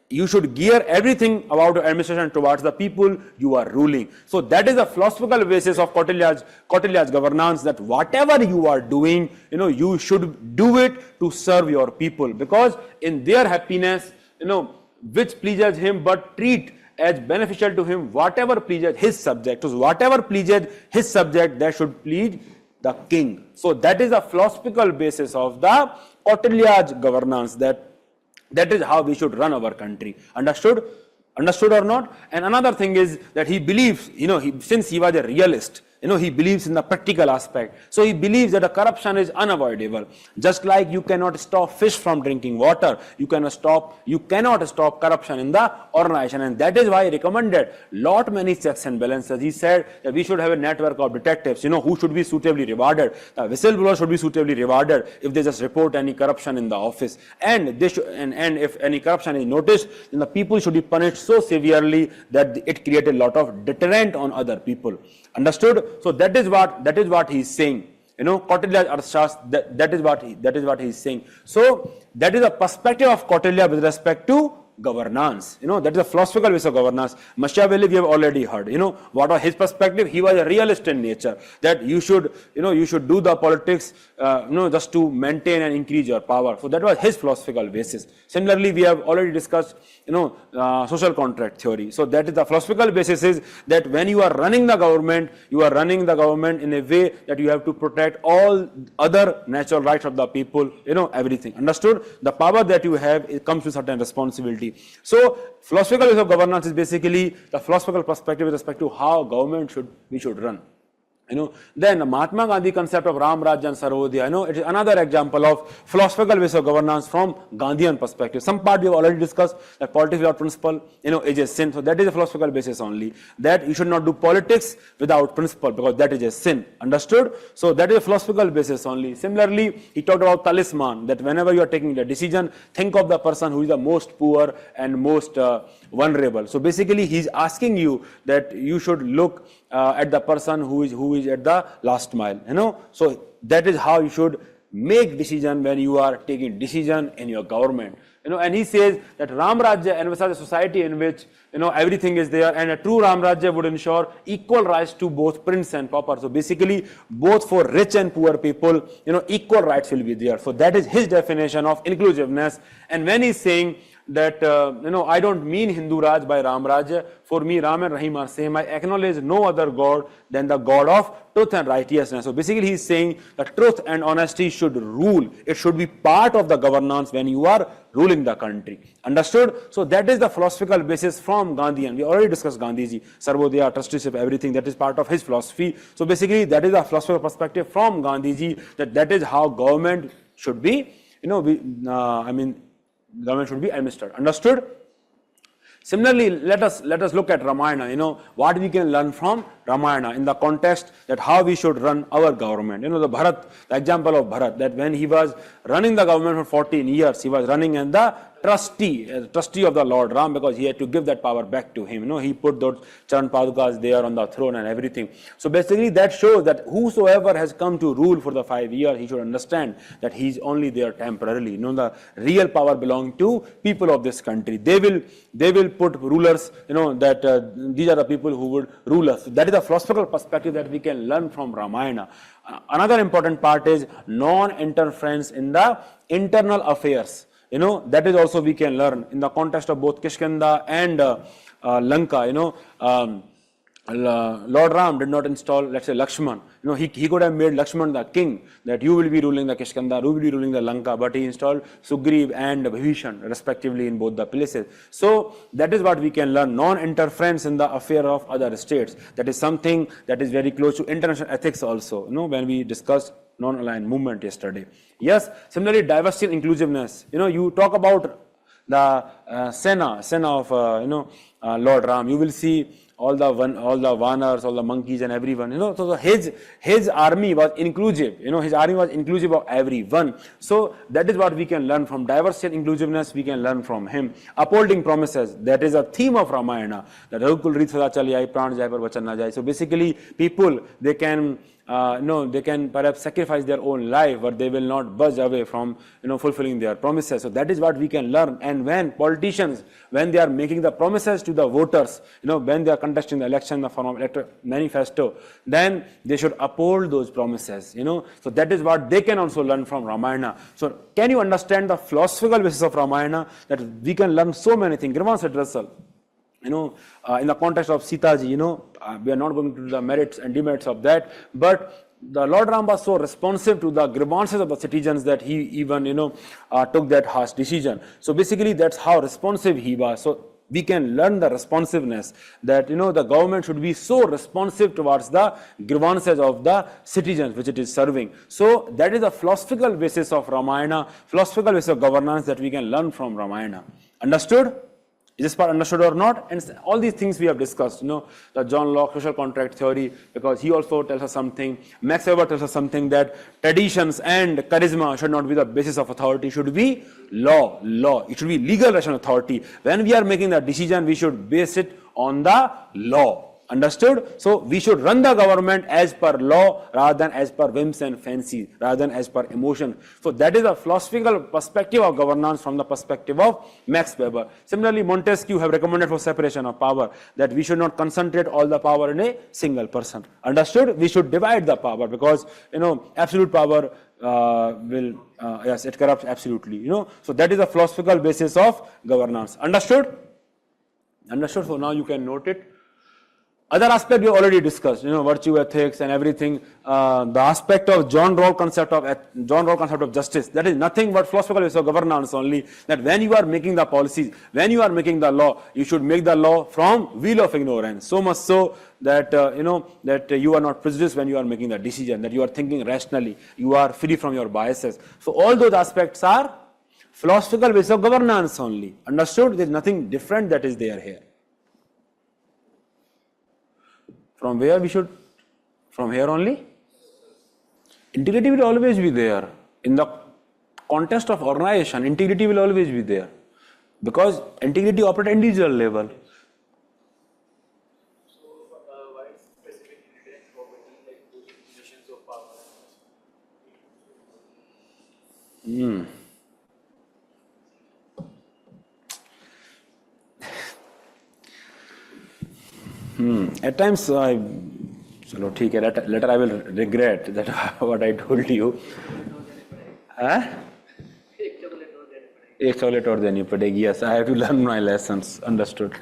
you should gear everything about your administration towards the people you are ruling. So that is the philosophical basis of Kautilya's governance, that whatever you are doing, you should do it to serve your people, because in their happiness, which pleases him, but treat as beneficial to him whatever pleases his subject. So whatever pleases his subject, that should please the king. So that is the philosophical basis of the Kautilya's governance, that is how we should run our country. Understood? Understood or not? And another thing is that he believes, since he was a realist, he believes in the practical aspect. So he believes that a corruption is unavoidable. Just like you cannot stop fish from drinking water, you cannot stop corruption in the organization. And that is why he recommended many checks and balances. He said that we should have a network of detectives, who should be suitably rewarded. The whistleblower should be suitably rewarded if they just report any corruption in the office. And and if any corruption is noticed, then the people should be punished so severely that it creates a lot of deterrent on other people. Understood? So that is what he is saying. Kautilya's Arthashastra, that is what he is saying. So that is the perspective of Kautilya with respect to governance. That is a philosophical basis of governance. Machiavelli we have already heard. What was his perspective? He was a realist in nature. That you should do the politics, just to maintain and increase your power. So that was his philosophical basis. Similarly, we have already discussed, social contract theory. So that is the philosophical basis, is that when you are running the government, in a way that you have to protect all other natural rights of the people, everything. Understood? The power that you have, it comes with certain responsibility. So philosophical basis of governance is basically the philosophical perspective with respect to how government we should run. Then the Mahatma Gandhi concept of Ram Rajya and Sarvodaya, it is another example of philosophical basis of governance from Gandhian perspective. Some part we have already discussed, that politics without principle, is a sin. So that is a philosophical basis only, that you should not do politics without principle, because that is a sin. Understood? So that is a philosophical basis only. Similarly, he talked about talisman, that whenever you are taking the decision, think of the person who is the most poor and most vulnerable. So basically, he is asking you that you should look at the person who is at the last mile. So that is how you should make decision when you are taking decision in your government. And he says that Ram Rajya envisages a society in which everything is there, and a true Ram Rajya would ensure equal rights to both prince and pauper. So basically, both for rich and poor people, equal rights will be there. So that is his definition of inclusiveness. And when he's saying that I don't mean Hindu Raj by Ram Rajya. For me, Ram and Rahim are same. I acknowledge no other God than the God of truth and righteousness. So basically, he is saying that truth and honesty should rule. It should be part of the governance when you are ruling the country. Understood? So that is the philosophical basis from Gandhi, and we already discussed Gandhiji, Sarvodaya, trusteeship, everything. That is part of his philosophy. So basically, that is the philosophical perspective from Gandhiji, that is how government should be. Government should be administered. Understood? Similarly, let us look at Ramayana. What we can learn from Ramayana in the context that how we should run our government. The example of Bharat, that when he was running the government for 14 years, he was running in the trustee of the Lord Ram, because he had to give that power back to him. He put those Charan Padukas there on the throne and everything. So basically that shows that whosoever has come to rule for the 5 years, he should understand that he is only there temporarily. The real power belongs to people of this country. They will put rulers, that these are the people who would rule us. So that is the philosophical perspective that we can learn from Ramayana. Another important part is non-interference in the internal affairs that is also we can learn in the context of both Kishkinda and Lanka. Lord Ram did not install, let's say, Lakshman. He could have made Lakshman the king, that you will be ruling the Kishkinda, you will be ruling the Lanka, but he installed Sugriv and Vibhishan respectively in both the places. So that is what we can learn, non-interference in the affair of other states. That is something that is very close to international ethics also, when we discussed non-aligned movement yesterday. Yes, similarly, diversity and inclusiveness. You talk about the Sena of Lord Ram. You will see all the Vanars, all the monkeys and everyone. So his army was inclusive. His army was inclusive of everyone. So that is what we can learn from diversity and inclusiveness. We can learn from him. Upholding promises. That is a theme of Ramayana. That Raghukul Reet Sada Chal Aai, Pran Jai Par Vachan Na Jai. So basically, people they can perhaps sacrifice their own life, but they will not budge away from fulfilling their promises. So that is what we can learn. And when politicians, when they are making the promises to the voters, when they are contesting the election in the form of electoral manifesto, then they should uphold those promises. So that is what they can also learn from Ramayana. So can you understand the philosophical basis of Ramayana, that we can learn so many things? Gurvan said, Russell, in the context of Sita ji, we are not going to do the merits and demerits of that, but the Lord Ram was so responsive to the grievances of the citizens that he even, took that harsh decision. So basically, that's how responsive he was. So we can learn the responsiveness, that, the government should be so responsive towards the grievances of the citizens which it is serving. So that is the philosophical basis of Ramayana, philosophical basis of governance that we can learn from Ramayana. Understood? Is this part understood or not? And all these things we have discussed, the John Locke social contract theory, because he also tells us something. Max Weber tells us something, that traditions and charisma should not be the basis of authority, should be law. It should be legal rational authority. When we are making the decision, we should base it on the law. Understood? So we should run the government as per law rather than as per whims and fancies, rather than as per emotion. So that is a philosophical perspective of governance from the perspective of Max Weber. Similarly, Montesquieu have recommended for separation of power, that we should not concentrate all the power in a single person. Understood? We should divide the power, because absolute power it corrupts absolutely. So that is a philosophical basis of governance. Understood? Understood. So now you can note it. Other aspect we already discussed, virtue ethics and everything. The aspect of John Rawls concept of justice, that is nothing but philosophical basis of governance only. That when you are making the policies, when you are making the law, you should make the law from wheel of ignorance. So much so that that you are not prejudiced when you are making the decision, that you are thinking rationally, you are free from your biases. So all those aspects are philosophical basis of governance only. Understood? There is nothing different that is there here. From where we should? From here only? Integrity will always be there. In the context of organization, integrity will always be there. Because integrity operates at individual level. So, why specific intellectual property, like positions of power? At times, later I will regret that what I told you. Yes, I have to learn my lessons. Understood.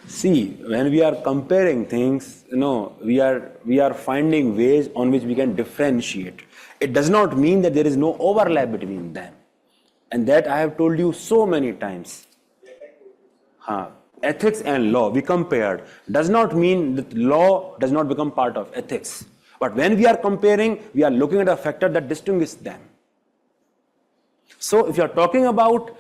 See, when we are comparing things, we are finding ways on which we can differentiate. It does not mean that there is no overlap between them. And that I have told you so many times. Ethics and law, we compared, does not mean that law does not become part of ethics. But when we are comparing, we are looking at a factor that distinguishes them. So if you are talking about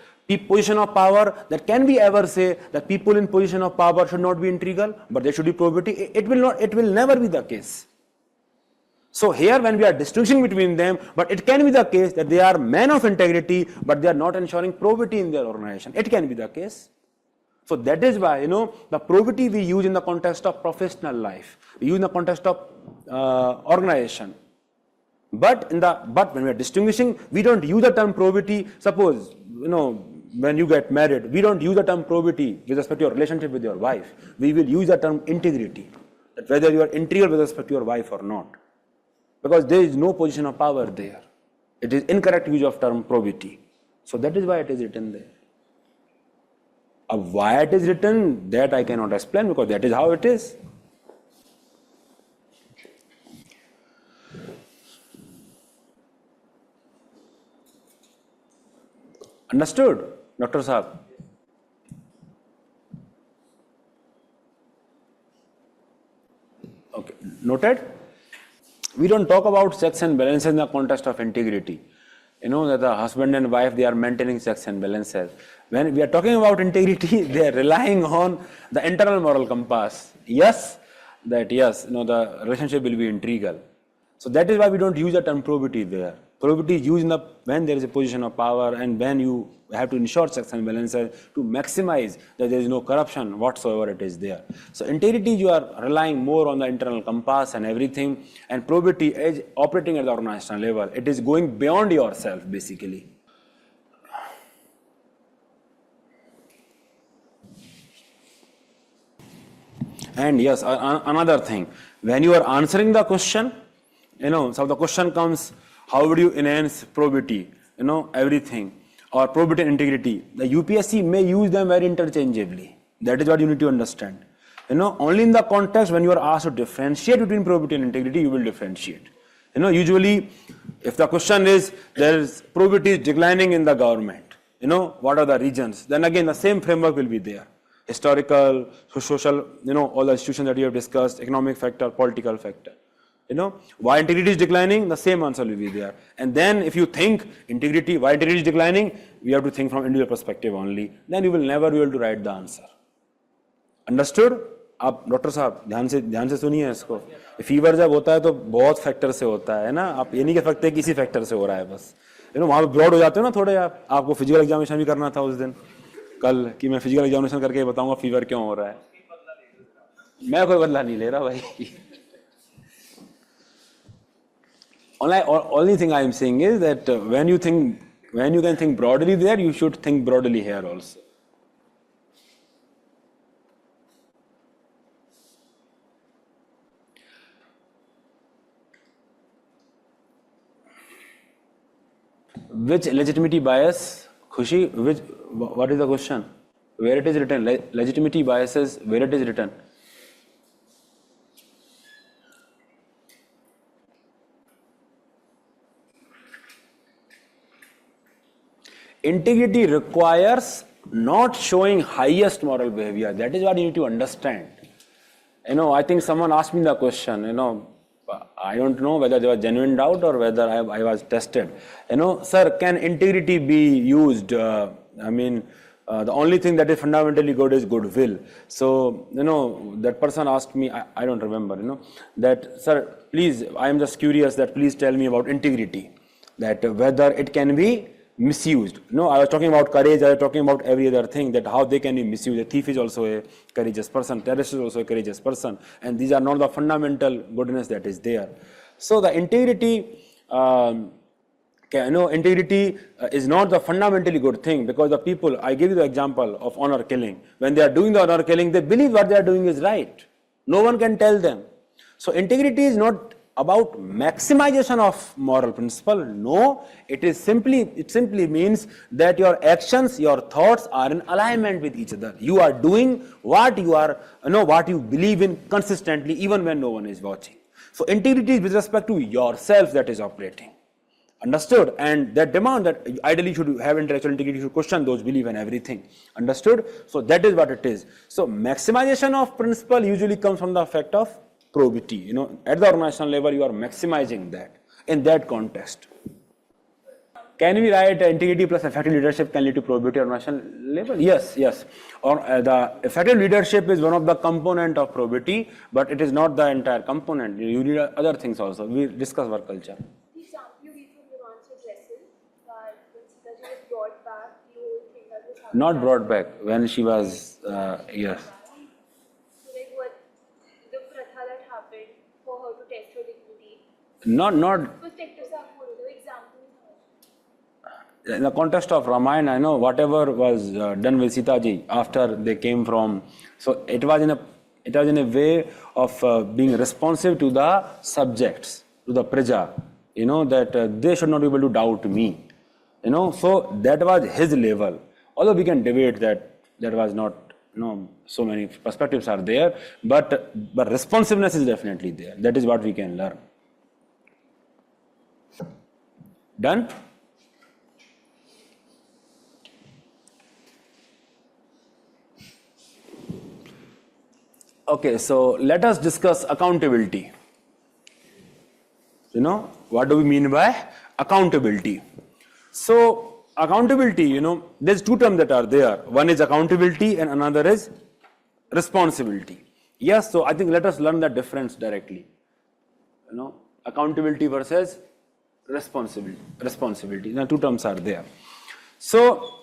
position of power, that can we ever say that people in position of power should not be integral, but they should be probity? It will never be the case. So here when we are distinguishing between them, but it can be the case that they are men of integrity, but they are not ensuring probity in their organization. It can be the case. So that is why, the probity we use in the context of professional life, we use in the context of organization. But when we are distinguishing, we don't use the term probity. Suppose, when you get married, we don't use the term probity with respect to your relationship with your wife. We will use the term integrity, that whether you are integral with respect to your wife or not. Because there is no position of power there. It is incorrect use of term probity. So that is why it is written there. Why it is written, that I cannot explain, because that is how it is. Understood, Dr. Saab? Okay, noted? We don't talk about checks and balances in the context of integrity. You know that the husband and wife, they are maintaining checks and balances. When we are talking about integrity, they are relying on the internal moral compass. Yes, the relationship will be integral. So that is why we don't use the term probity there. Probity is used when there is a position of power and when you have to ensure checks and balances to maximize that there is no corruption whatsoever it is there. So integrity, you are relying more on the internal compass and everything, and probity is operating at the organizational level. It is going beyond yourself basically. And yes, another thing, when you are answering the question, so the question comes, how would you enhance probity, everything, or probity and integrity. The UPSC may use them very interchangeably. That is what you need to understand. Only in the context when you are asked to differentiate between probity and integrity, you will differentiate. Usually, if the question is, there is probity is declining in the government, what are the reasons? Then again, the same framework will be there. Historical, social, all the institutions that you have discussed, economic factor, political factor. Why integrity is declining, the same answer will be there. And then if you think integrity, why integrity is declining, we have to think from individual perspective only. Then you will never be able to write the answer. Understood? आप doctor साहब ध्यान से सुनिए इसको. Fever जब होता है तो बहुत फैक्टर से होता है ना, आप ये नहीं कह सकते किसी फैक्टर से हो रहा है बस. वहाँ पे ब्रॉड हो जाते हो ना थोड़े आप. आपको फिजिकल एग्जामिनेशन भी करना था उस दिन कल कि मैं फिजिकल एग्जामिनेशन करके बताऊंगा फीवर क्यों हो रहा है. मैं कोई बदला नहीं ले रहा भाई. Only thing I am saying is that when you can think broadly there, you should think broadly here also. Which legitimacy bias, Khushi, what is the question? Where it is written? Legitimacy biases, where it is written? Integrity requires not showing highest moral behavior. That is what you need to understand. I think someone asked me the question, I don't know whether there was genuine doubt or whether I was tested. Sir, can integrity be used? The only thing that is fundamentally good is goodwill. So, that person asked me, I don't remember, that, sir, please, I am just curious that please tell me about integrity, that whether it can be misused. No, I was talking about courage, I was talking about every other thing, that how they can be misused. A thief is also a courageous person, terrorist is also a courageous person, and these are not the fundamental goodness that is there. So the integrity, integrity is not the fundamentally good thing, because the people, I give you the example of honor killing. When they are doing the honor killing, they believe what they are doing is right. No one can tell them. So integrity is not about maximization of moral principle. No, it simply means that your actions, your thoughts are in alignment with each other. You are doing what you believe in consistently, even when no one is watching. So integrity is with respect to yourself that is operating. Understood? And that demand that ideally should have intellectual integrity, should question those beliefs and everything. Understood? So that is what it is. So maximization of principle usually comes from the fact of probity. At the organizational level, you are maximizing that in that context. Can we write integrity plus effective leadership can lead to probity at organizational level? Yes. Or the effective leadership is one of the component of probity, but it is not the entire component. You need other things also. We discuss work culture. The example you gave from Devanshu's lesson, that when Sitaji was brought back, the whole thing that was happening. Not brought back, when she was, yes. Not in the context of Ramayana, I know whatever was done with Sitaji after they came from, so it was in a way of being responsive to the subjects, to the praja, that they should not be able to doubt me. You know, so that was his level. Although we can debate that was not, so many perspectives are there, but responsiveness is definitely there. That is what we can learn. Done? Okay, so let us discuss accountability. You know, what do we mean by accountability? So, accountability, there's two terms that are there. One is accountability and another is responsibility. Yes, so I think let us learn the difference directly. Accountability versus responsibility. Now, two terms are there. So,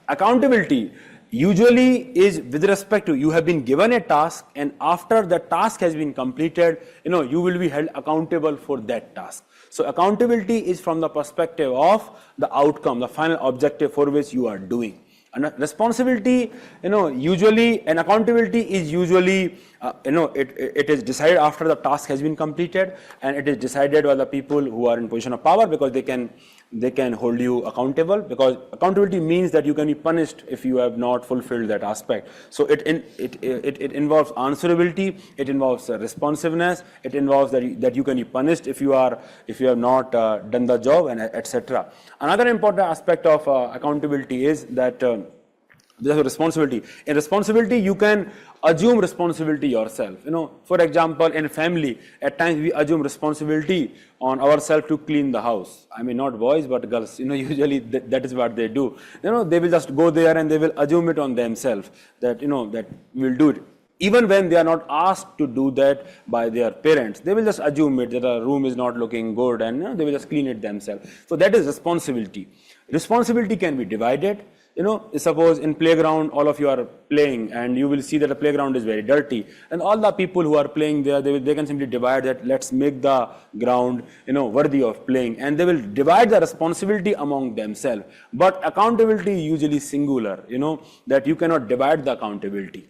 accountability usually is with respect to you have been given a task, and after the task has been completed, you will be held accountable for that task. So accountability is from the perspective of the outcome, the final objective for which you are doing. And responsibility, usually, and accountability is usually, it is decided after the task has been completed, and it is decided by the people who are in position of power, because they can hold you accountable, because accountability means that you can be punished if you have not fulfilled that aspect. So it involves answerability, it involves responsiveness, it involves that you can be punished if you have not done the job, and etc. Another important aspect of accountability is that there's a responsibility. In responsibility, you can assume responsibility yourself. For example, in family, at times we assume responsibility on ourselves to clean the house. I mean, not boys, but girls. Usually that is what they do. They will just go there and they will assume it on themselves that, that we'll do it. Even when they are not asked to do that by their parents, they will just assume it, that a room is not looking good, and they will just clean it themselves. So that is responsibility. Responsibility can be divided. Suppose in playground, all of you are playing, and you will see that the playground is very dirty, and all the people who are playing there, they can simply divide that, let's make the ground, worthy of playing, and they will divide the responsibility among themselves. But accountability is usually singular, that you cannot divide the accountability.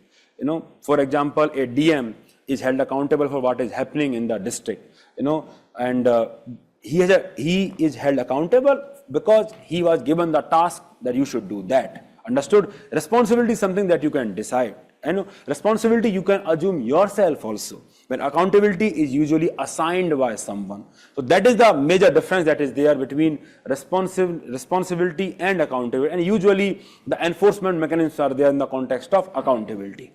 For example, a DM is held accountable for what is happening in the district, and he is held accountable because he was given the task that you should do that. Understood? Responsibility is something that you can decide. Responsibility you can assume yourself also, when accountability is usually assigned by someone. So that is the major difference that is there between responsibility and accountability, and usually the enforcement mechanisms are there in the context of accountability.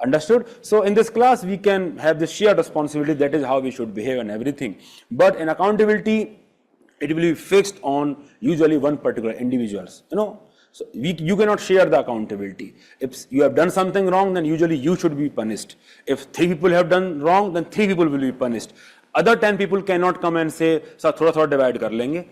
Understood? So in this class we can have this shared responsibility, that is how we should behave and everything. But in accountability, it will be fixed on usually one particular individuals. So you cannot share the accountability. If you have done something wrong, then usually you should be punished. If 3 people have done wrong, then 3 people will be punished. Other 10 people cannot come and say, "Sir, thoda divide kar lenge."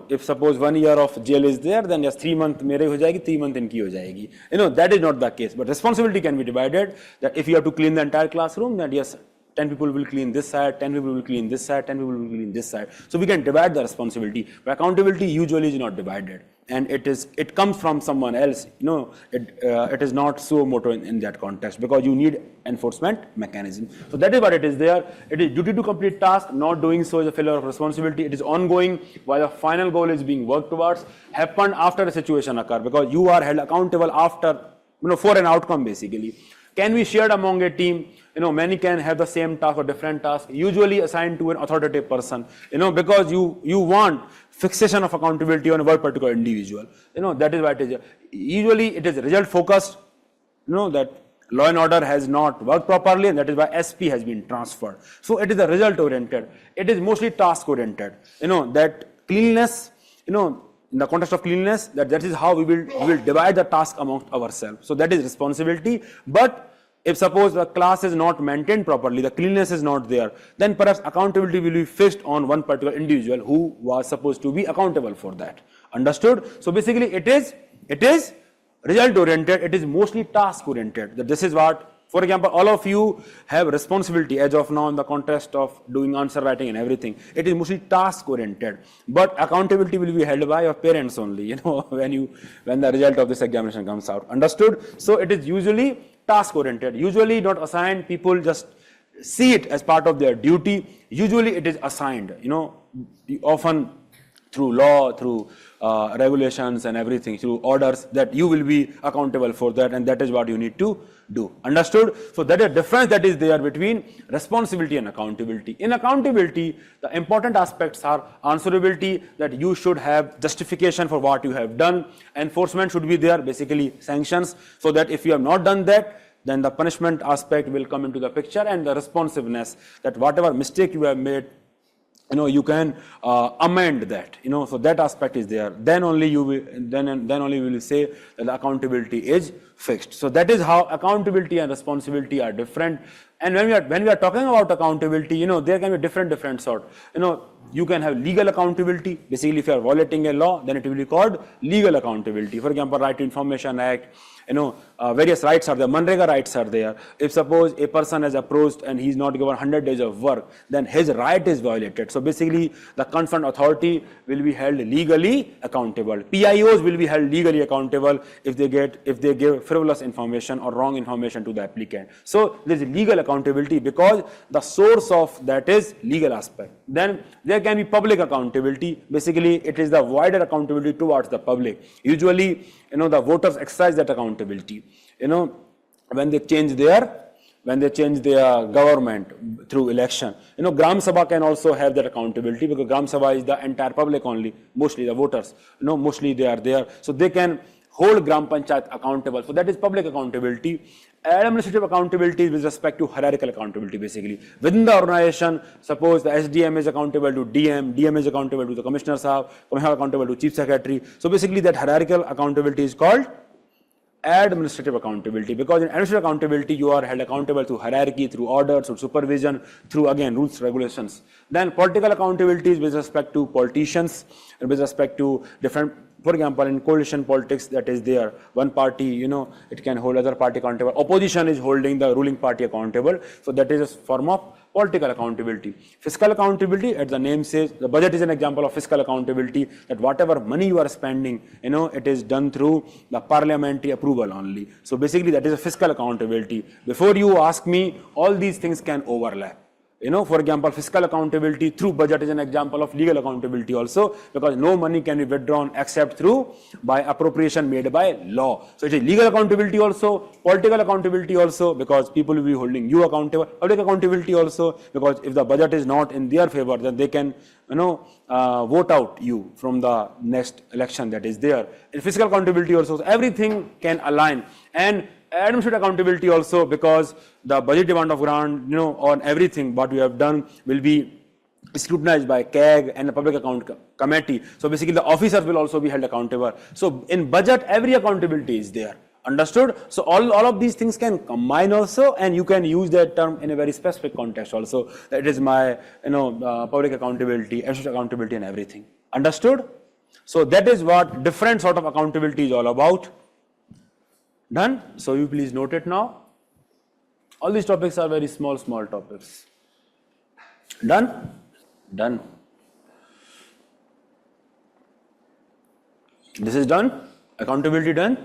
If suppose 1 year of jail is there, then just 3 months mere ho jayegi, 3 months inki ho jayegi. That is not the case. But responsibility can be divided. That if you have to clean the entire classroom, then yes, 10 people will clean this side, 10 people will clean this side, 10 people will clean this side. So we can divide the responsibility. But accountability usually is not divided, and it comes from someone else. It is not suo motu in that context, because you need enforcement mechanism. So that is what it is there. It is duty to complete task. Not doing so is a failure of responsibility. It is ongoing while the final goal is being worked towards. Happened after a situation occur, because you are held accountable after, for an outcome basically. Can be shared among a team. Many can have the same task or different task, usually assigned to an authoritative person, because you want fixation of accountability on one particular individual. That is why it is. Usually it is result focused, that law and order has not worked properly, and that is why SP has been transferred. So it is a result oriented. It is mostly task oriented. That cleanliness, in the context of cleanliness, that is how we will divide the task amongst ourselves. So that is responsibility. But if suppose the class is not maintained properly, the cleanliness is not there, then perhaps accountability will be fixed on one particular individual who was supposed to be accountable for that. Understood? So basically it is result oriented, it is mostly task oriented. This is what, for example, all of you have responsibility as of now in the context of doing answer writing and everything. It is mostly task oriented, but accountability will be held by your parents only, when the result of this examination comes out. Understood? So it is usually task oriented, usually not assigned. People just see it as part of their duty. Usually it is assigned. Often through law, through regulations and everything, through orders, that you will be accountable for that, and that is what you need to do. Understood? So that is a difference that is there between responsibility and accountability. In accountability, the important aspects are answerability, that you should have justification for what you have done. Enforcement should be there, basically sanctions, so that if you have not done that, then the punishment aspect will come into the picture, and the responsiveness, that whatever mistake you have made, you can amend that, so that aspect is there. Then only you will, then only we will say that the accountability is fixed. So that is how accountability and responsibility are different. And when we are talking about accountability, there can be different sort. You can have legal accountability. Basically, if you are violating a law, then it will be called legal accountability. For example, Right to Information Act, various rights are there, Manrega rights are there. If suppose a person is approached and he is not given 100 days of work, then his right is violated. So basically, the concerned authority will be held legally accountable. PIOs will be held legally accountable if they give frivolous information or wrong information to the applicant. So there is legal accountability because the source of that is legal aspect. Then there can be public accountability. Basically, it is the wider accountability towards the public. Usually, the voters exercise that accountability. When they change their government through election. Gram Sabha can also have that accountability, because Gram Sabha is the entire public only, mostly the voters. Mostly they are there, so they can hold Gram Panchayat accountable. So that is public accountability. Administrative accountability is with respect to hierarchical accountability. Basically, within the organization, suppose the SDM is accountable to DM is accountable to the Commissioner Sahab, Commissioner accountable to Chief Secretary. So basically, that hierarchical accountability is called administrative accountability, because in administrative accountability you are held accountable through hierarchy, through orders, through supervision, through again rules, regulations. Then political accountability is with respect to politicians and with respect to different. For example, in coalition politics, that is there, one party, it can hold other party accountable. Opposition is holding the ruling party accountable. So that is a form of political accountability. Fiscal accountability, as the name says, the budget is an example of fiscal accountability, that whatever money you are spending, it is done through the parliamentary approval only. So basically, that is a fiscal accountability. Before you ask me, all these things can overlap. For example, fiscal accountability through budget is an example of legal accountability also, because no money can be withdrawn except by appropriation made by law. So it is legal accountability also, political accountability also, because people will be holding you accountable, public accountability also, because if the budget is not in their favor, then they can vote out you from the next election that is there. In fiscal accountability also, so everything can align. And administrative accountability also, because the budget demand of grant, on everything what we have done will be scrutinized by CAG and the Public Account Committee. So basically, the officers will also be held accountable. So in budget, every accountability is there. Understood? So all of these things can combine also, and you can use that term in a very specific context also. That is my, public accountability, administrative accountability, and everything. Understood? So that is what different sort of accountability is all about. Done? So you please note it now. All these topics are very small topics. Done? Done. This is done? Accountability done?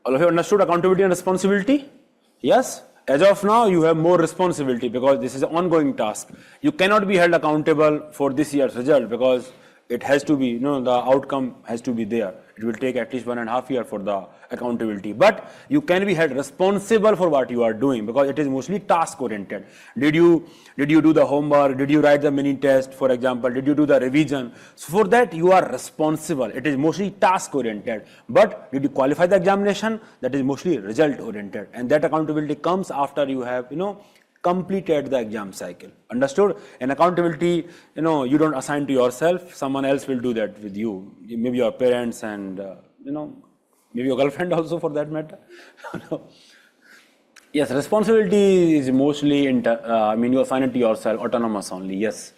All of you understood accountability and responsibility? Yes? As of now, you have more responsibility, because this is an ongoing task. You cannot be held accountable for this year's result, because it has to be, the outcome has to be there. It will take at least 1.5 years for the accountability. But you can be held responsible for what you are doing, because it is mostly task oriented. Did you do the homework? Did you write the mini test, for example? Did you do the revision? So for that, you are responsible. It is mostly task oriented. But did you qualify the examination? That is mostly result oriented. And that accountability comes after you have, completed the exam cycle. Understood? And accountability, you don't assign to yourself. Someone else will do that with you. Maybe your parents and, maybe your girlfriend also, for that matter. Yes, responsibility is mostly, you assign it to yourself, autonomous only, yes.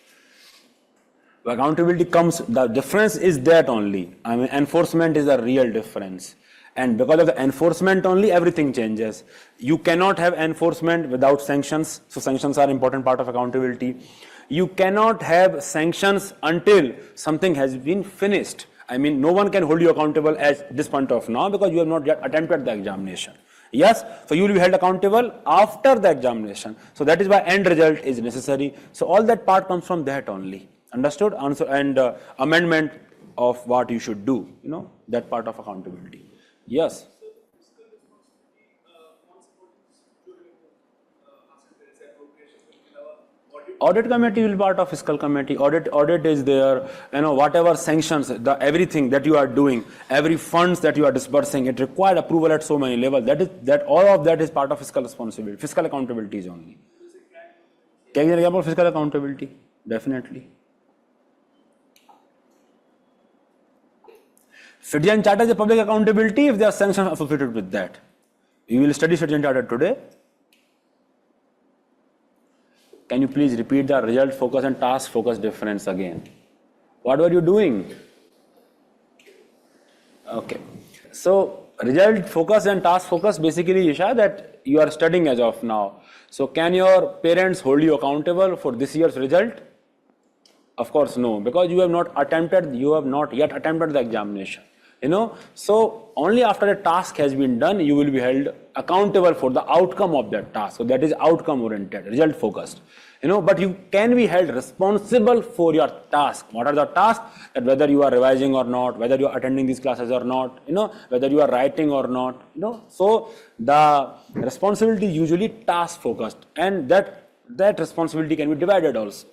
Accountability comes, the difference is that only. Enforcement is the real difference. And because of the enforcement only, everything changes. You cannot have enforcement without sanctions. So sanctions are an important part of accountability. You cannot have sanctions until something has been finished. No one can hold you accountable at this point of now, because you have not yet attempted the examination. Yes, so you will be held accountable after the examination. So that is why end result is necessary. So all that part comes from that only. Understood? Answer and amendment of what you should do. That part of accountability. Yes. Audit committee will be part of fiscal committee. Audit is there. Whatever sanctions, everything that you are doing, every funds that you are disbursing, it required approval at so many levels. That all of that is part of fiscal responsibility. Fiscal accountability is only. Can you give an example of fiscal accountability? Definitely. Citizen charter is a public accountability if there are sanctions associated with that. We will study citizen charter today. Can you please repeat the result focus and task focus difference again? What were you doing? Okay. So result focus and task focus basically, Isha, that you are studying as of now. So can your parents hold you accountable for this year's result? Of course, no, because you have not yet attempted the examination. So only after a task has been done, you will be held accountable for the outcome of that task. So that is outcome oriented, result focused. But you can be held responsible for your task. What are the tasks? That whether you are revising or not, whether you are attending these classes or not, whether you are writing or not, So the responsibility usually task focused, and that responsibility can be divided also.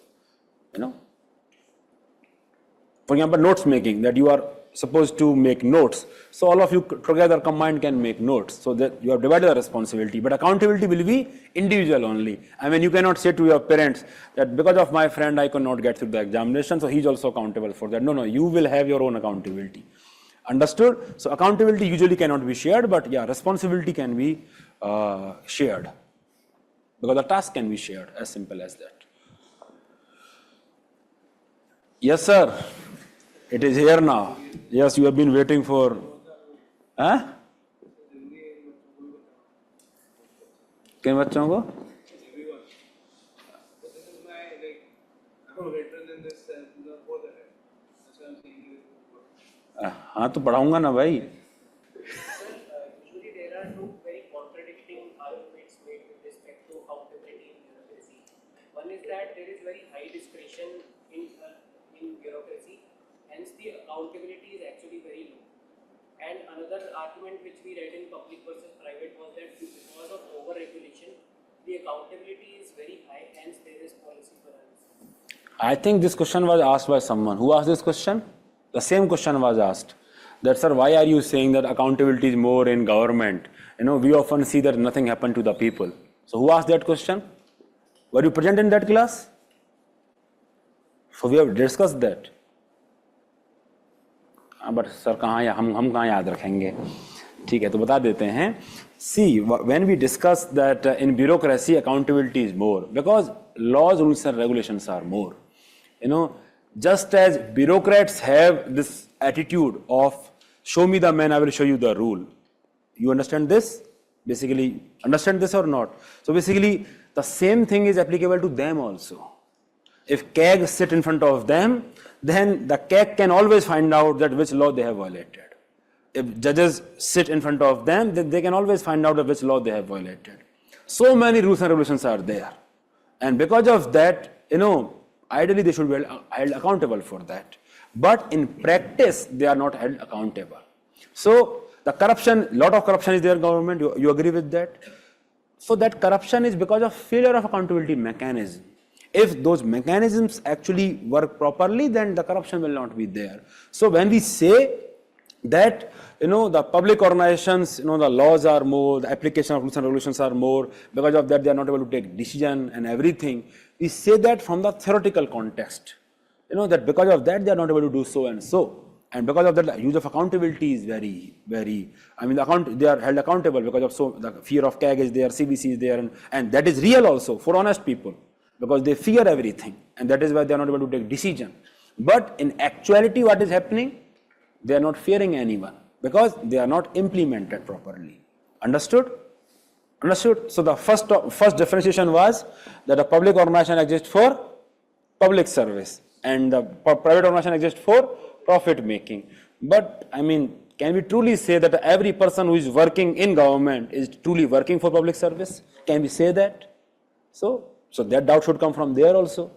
For example, notes making, that you are supposed to make notes. So all of you together combined can make notes. So that you have divided the responsibility. But accountability will be individual only. I mean, you cannot say to your parents that because of my friend I could not get through the examination, so he's also accountable for that. No, you will have your own accountability. Understood? So accountability usually cannot be shared, but yeah, responsibility can be shared. Because the task can be shared, as simple as that. Yes, sir. It is here now. Yes, you have been waiting for. Huh? किन बच्चों को? हाँ तो पढ़ाऊंगा ना भाई. Usually there are two very contradicting arguments made with respect to accountability in bureaucracy. One is that there is very high discretion in bureaucracy, hence the accountability is actually very low. And another argument which we read in Public versus Private was that because of over-regulation, the accountability is very high, hence there is policy paralysis. I think this question was asked by someone. Who asked this question? The same question was asked. That, sir, why are you saying that accountability is more in government? We often see that nothing happened to the people. So who asked that question? Were you present in that class? So we have discussed that. But sir, हम कहाँ याद रखेंगे? ठीक है, तो बता देते हैं. See, when we discuss that in bureaucracy, accountability is more because laws, rules, and regulations are more. Just as bureaucrats have this attitude of show me the man, I will show you the rule. You understand this? Basically, understand this or not? So basically, the same thing is applicable to them also. If CAG sit in front of them, then the CAG can always find out that which law they have violated. If judges sit in front of them, then they can always find out which law they have violated. So many rules and regulations are there. And because of that, ideally they should be held accountable for that. But in practice, they are not held accountable. So the corruption, lot of corruption is there in government. You agree with that? So that corruption is because of failure of accountability mechanism. If those mechanisms actually work properly, then the corruption will not be there. So when we say that, the public organizations, the laws are more, the application of rules and regulations are more, because of that they are not able to take decision and everything. We say that from the theoretical context, that because of that they are not able to do so and so. And because of that, the use of accountability is very, very, they are held accountable because of the fear of CAG is there, CBC is there, and that is real also for honest people. Because they fear everything, and that is why they are not able to take decision. But in actuality, what is happening? They are not fearing anyone because they are not implemented properly. Understood? Understood? So the first differentiation was that a public organization exists for public service, and the private organization exists for profit making. But Can we truly say that every person who is working in government is truly working for public service? Can we say that? So that doubt should come from there also.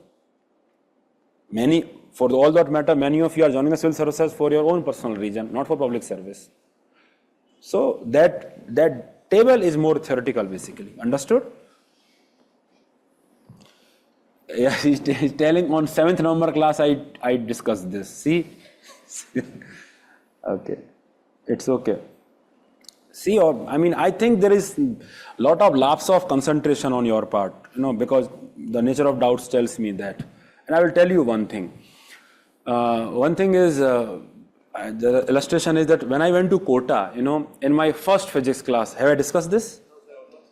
For all that matter, many of you are joining the civil services for your own personal reason, not for public service. So that table is more theoretical basically. Understood? Yeah, he's telling on 7th November class I discussed this. See? Okay. It's okay. See, I think there is a lot of lapse of concentration on your part, because the nature of doubts tells me that. And I will tell you one thing. One thing is, the illustration is that when I went to Kota, in my first physics class, have I discussed this?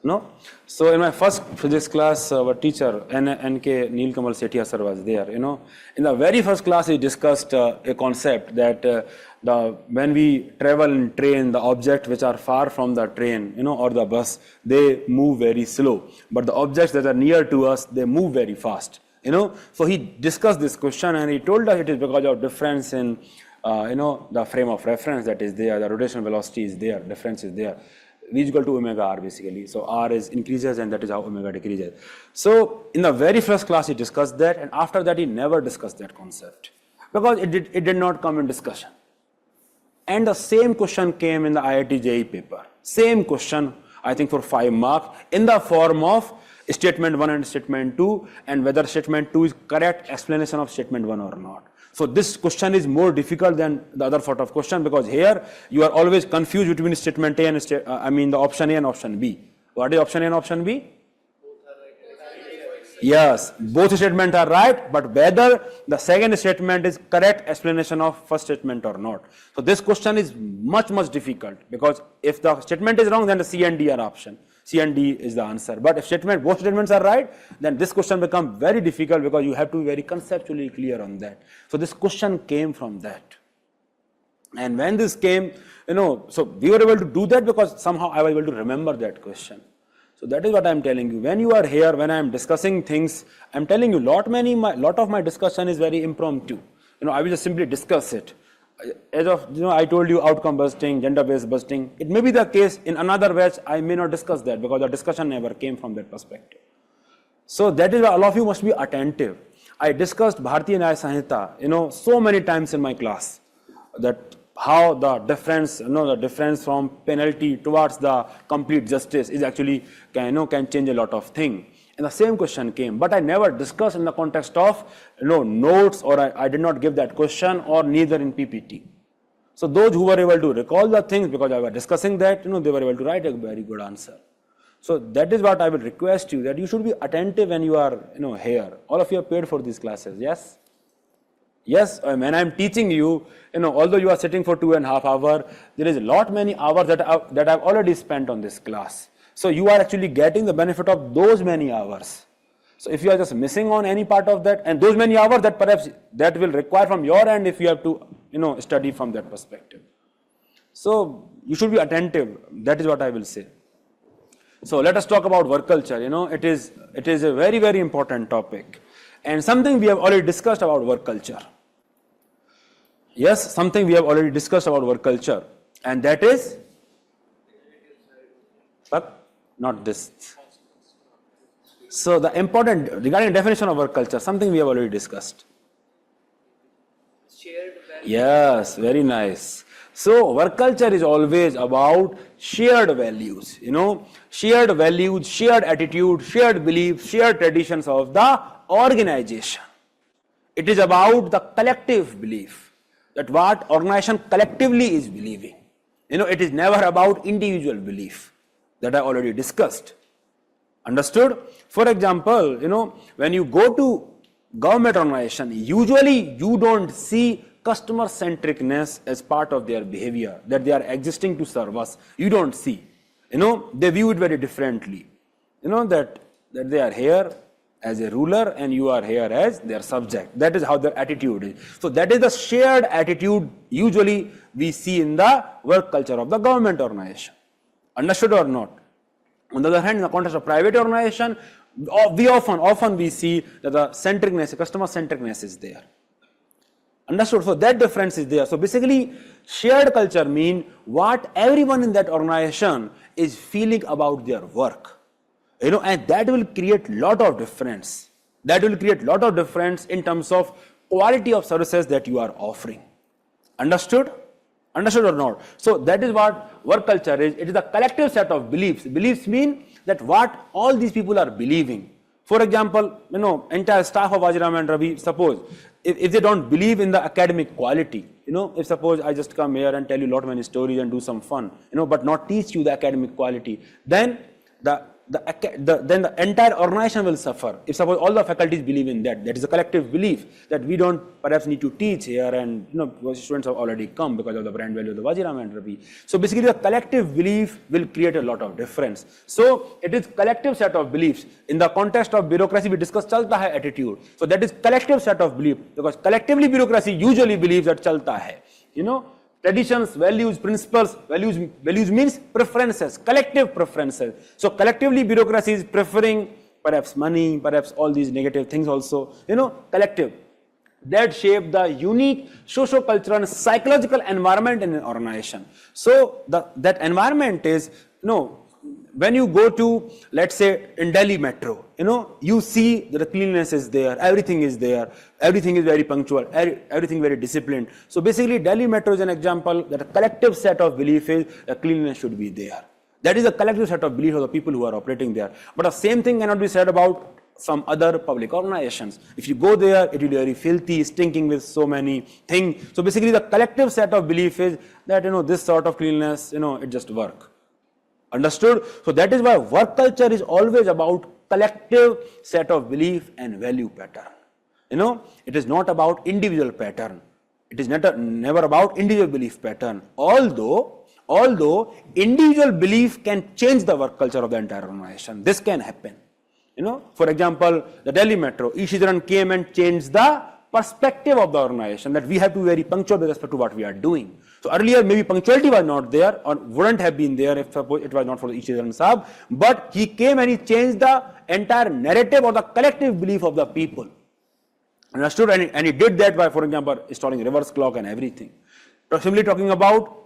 No? So in my first physics class, our teacher, N.K. Neelkamal Sethia sir was there, In the very first class, he discussed a concept that when we travel in train, the objects which are far from the train, or the bus, they move very slow. But the objects that are near to us, they move very fast, So he discussed this question and he told us it is because of difference in, the frame of reference that is there, the rotational velocity is there, difference is there. V is equal to omega r basically. So r is increases and that is how omega decreases. So in the very first class he discussed that, and after that he never discussed that concept because it did not come in discussion. And the same question came in the IIT JEE paper. Same question, I think for 5 marks in the form of statement 1 and statement 2 and whether statement 2 is correct explanation of statement 1 or not. So this question is more difficult than the other sort of question because here you are always confused between statement A and the option A and option B. What is option A and option B? Yes, both statements are right, but whether the second statement is correct explanation of first statement or not. So this question is much difficult because if the statement is wrong, then the C and D are option. C and D is the answer. But if both statements are right, then this question becomes very difficult because you have to be very conceptually clear on that. So this question came from that. And when this came, so we were able to do that because somehow I was able to remember that question. So that is what I am telling you. When you are here, when I am discussing things, I am telling you lot of my discussion is very impromptu. I will just simply discuss it. As of, I told you outcome busting, gender-based busting. It may be the case in another batch, I may not discuss that because the discussion never came from that perspective. So that is why all of you must be attentive. I discussed Bharatiya Nyaya Sanhita, so many times in my class that how the difference from penalty towards the complete justice is actually can change a lot of things. And the same question came, but I never discussed in the context of notes, or I did not give that question, or neither in PPT. So those who were able to recall the things because I was discussing that, they were able to write a very good answer. So that is what I will request you, that you should be attentive when you are here. All of you are paid for these classes, yes? Yes, when I am teaching you, although you are sitting for 2.5 hours, there is many hours that I've already spent on this class. So you are actually getting the benefit of those many hours. So if you are just missing on any part of that, and those many hours that perhaps that will require from your end if you have to, study from that perspective. So you should be attentive. That is what I will say. So let us talk about work culture. It is a very, very important topic. And something we have already discussed about work culture. Yes, something we have already discussed about work culture. And that is? Not this. So the important, regarding definition of work culture, something we have already discussed. Shared values. Yes, very nice. So work culture is always about shared values, shared values, shared attitude, shared beliefs, shared traditions of the organization. It is about the collective belief, that what organization collectively is believing. It is never about individual belief. That I already discussed. Understood? For example, when you go to government organization, usually you don't see customer centricness as part of their behavior, that they are existing to serve us. You don't see. They view it very differently. That they are here as a ruler and you are here as their subject. That is how their attitude is. So that is the shared attitude usually we see in the work culture of the government organization. Understood or not? On the other hand, in the context of private organization, we often we see that the centricness, customer centricness is there. Understood? So that difference is there. So basically, shared culture mean what everyone in that organization is feeling about their work. And that will create lot of difference. That will create lot of difference in terms of quality of services that you are offering. Understood? Understood or not? So that is what work culture is. It is a collective set of beliefs. Beliefs mean that what all these people are believing. For example, entire staff of Vajiram and Ravi, suppose, if they don't believe in the academic quality, if suppose I just come here and tell you lot many stories and do some fun, but not teach you the academic quality, then the entire organization will suffer. If suppose all the faculties believe in that is a collective belief that we don't perhaps need to teach here, and because students have already come because of the brand value of the Vajiram and Ravi. So basically, the collective belief will create a lot of difference. So it is collective set of beliefs. In the context of bureaucracy, we discuss chalta hai attitude. So that is collective set of belief, because collectively bureaucracy usually believes that chalta hai. Traditions, values, principles, values means preferences, collective preferences. So collectively bureaucracy is preferring perhaps money, perhaps all these negative things also, collective. That shape the unique socio-cultural and psychological environment in an organization. So that environment is, when you go to, let's say, in Delhi metro, you see that the cleanliness is there, everything is there, everything is very punctual, everything very disciplined. So basically, Delhi metro is an example that a collective set of belief is that cleanliness should be there. That is a collective set of belief of the people who are operating there. But the same thing cannot be said about some other public organizations. If you go there, it will be very filthy, stinking with so many things. So basically, the collective set of belief is that, this sort of cleanliness, it just work. Understood? So that is why work culture is always about collective set of belief and value pattern. It is not about individual pattern. It is never about individual belief pattern. Although individual belief can change the work culture of the entire organization. This can happen. For example, the Delhi metro, Ishidran came and changed the perspective of the organization, that we have to be very punctual with respect to what we are doing. So earlier maybe punctuality was not there or wouldn't have been there if suppose it was not for the Ishidran Saab, but he came and he changed the entire narrative or the collective belief of the people. Understood? And he did that by, for example, installing reverse clock and everything. Similarly, talking about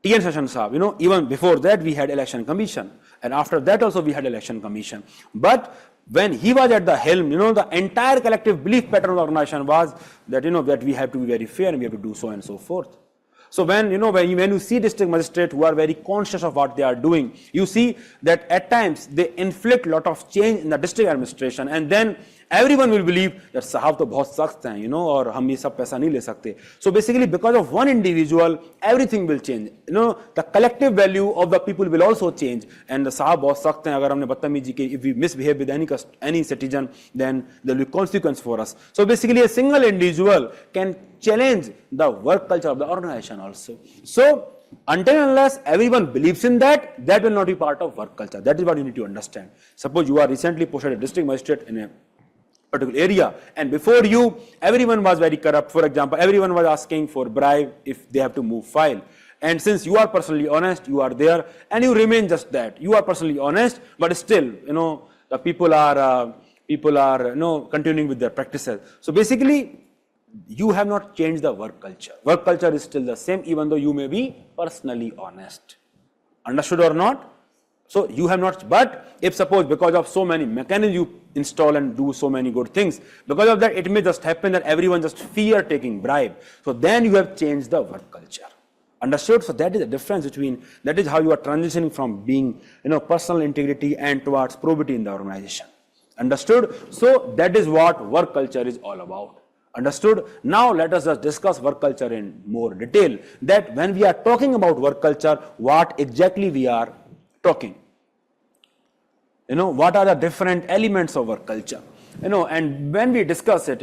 T.N. Session Saab, even before that we had election commission, and after that also we had election commission. But when he was at the helm, the entire collective belief pattern of the organization was that, that we have to be very fair and we have to do so and so forth. So when you see district magistrates who are very conscious of what they are doing, you see that at times they inflict a lot of change in the district administration, and then everyone will believe that साहब तो बहुत सख्त हैं, और हम ये सब पैसा नहीं ले सकते. So basically, because of one individual, everything will change. The collective value of the people will also change. And the साहब बहुत सख्त हैं, अगर हमने बदतमीजी की, if we misbehave with any citizen, then there will be consequence for us. So basically, a single individual can challenge the work culture of the organization also. So until and unless everyone believes in that, that will not be part of work culture. That is what you need to understand. Suppose you are recently posted a district magistrate in a particular area, and before you, everyone was very corrupt. For example, everyone was asking for bribe if they have to move file. And since you are personally honest, you are there, and you remain just that. You are personally honest, but still, the people are continuing with their practices. So basically, you have not changed the work culture. Work culture is still the same, even though you may be personally honest. Understood or not? So you have not, but if suppose because of so many mechanisms you install and do so many good things, because of that it may just happen that everyone just fear taking bribe. So then you have changed the work culture. Understood? So that is the difference between, that is how you are transitioning from being, personal integrity and towards probity in the organization. Understood? So that is what work culture is all about. Understood? Now let us just discuss work culture in more detail, that when we are talking about work culture, what exactly we are talking. What are the different elements of work culture? And when we discuss it,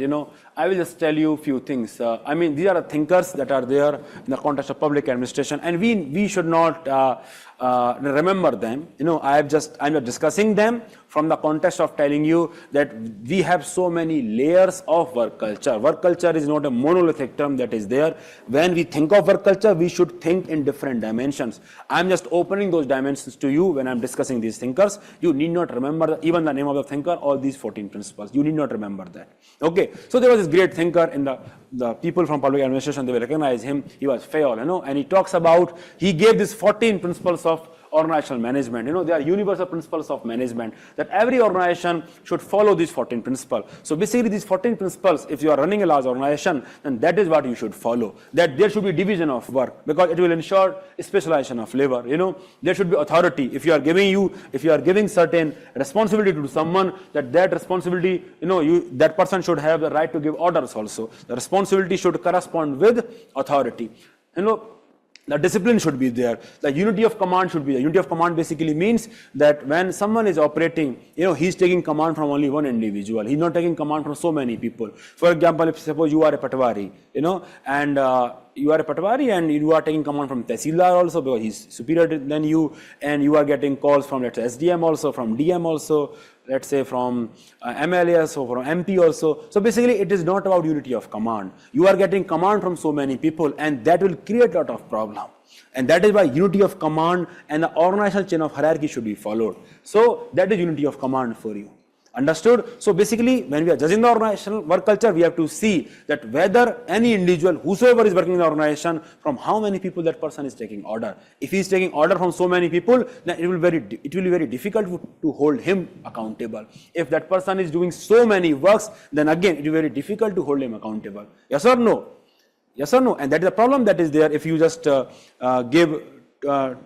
I will just tell you a few things. These are the thinkers that are there in the context of public administration, and we should not remember them. I'm just discussing them from the context of telling you that we have so many layers of work culture. Work culture is not a monolithic term that is there. When we think of work culture, we should think in different dimensions. I'm just opening those dimensions to you when I'm discussing these thinkers. You need not remember even the name of the thinker or these 14 principles. You need not remember that. Okay. So there was this great thinker in the people from public administration, they will recognize him. He was Fayol, and he talks about, he gave these 14 principles of organizational management. They are universal principles of management that every organization should follow these 14 principles. So basically these 14 principles, if you are running a large organization, then that is what you should follow. That there should be division of work because it will ensure specialization of labor. There should be authority. If you are giving certain responsibility to someone, that responsibility, that person should have the right to give orders also. The responsibility should correspond with authority. The discipline should be there. The unity of command should be there. Unity of command basically means that when someone is operating, he's taking command from only one individual. He's not taking command from so many people. For example, if suppose you are a patwari, and you are a patwari and you are taking command from Tehsildar also because he's superior than you, and you are getting calls from, let's say, SDM also, from DM also, let's say from MLA, so from MP also. So basically it is not about unity of command. You are getting command from so many people and that will create a lot of problem. And that is why unity of command and the organizational chain of hierarchy should be followed. So that is unity of command for you. Understood? So basically, when we are judging the organizational work culture, we have to see that whether any individual, whosoever is working in the organization, from how many people that person is taking order. If he is taking order from so many people, then it will be very difficult to hold him accountable. If that person is doing so many works, then again it will be very difficult to hold him accountable. Yes or no? Yes or no? And that is the problem that is there if you just give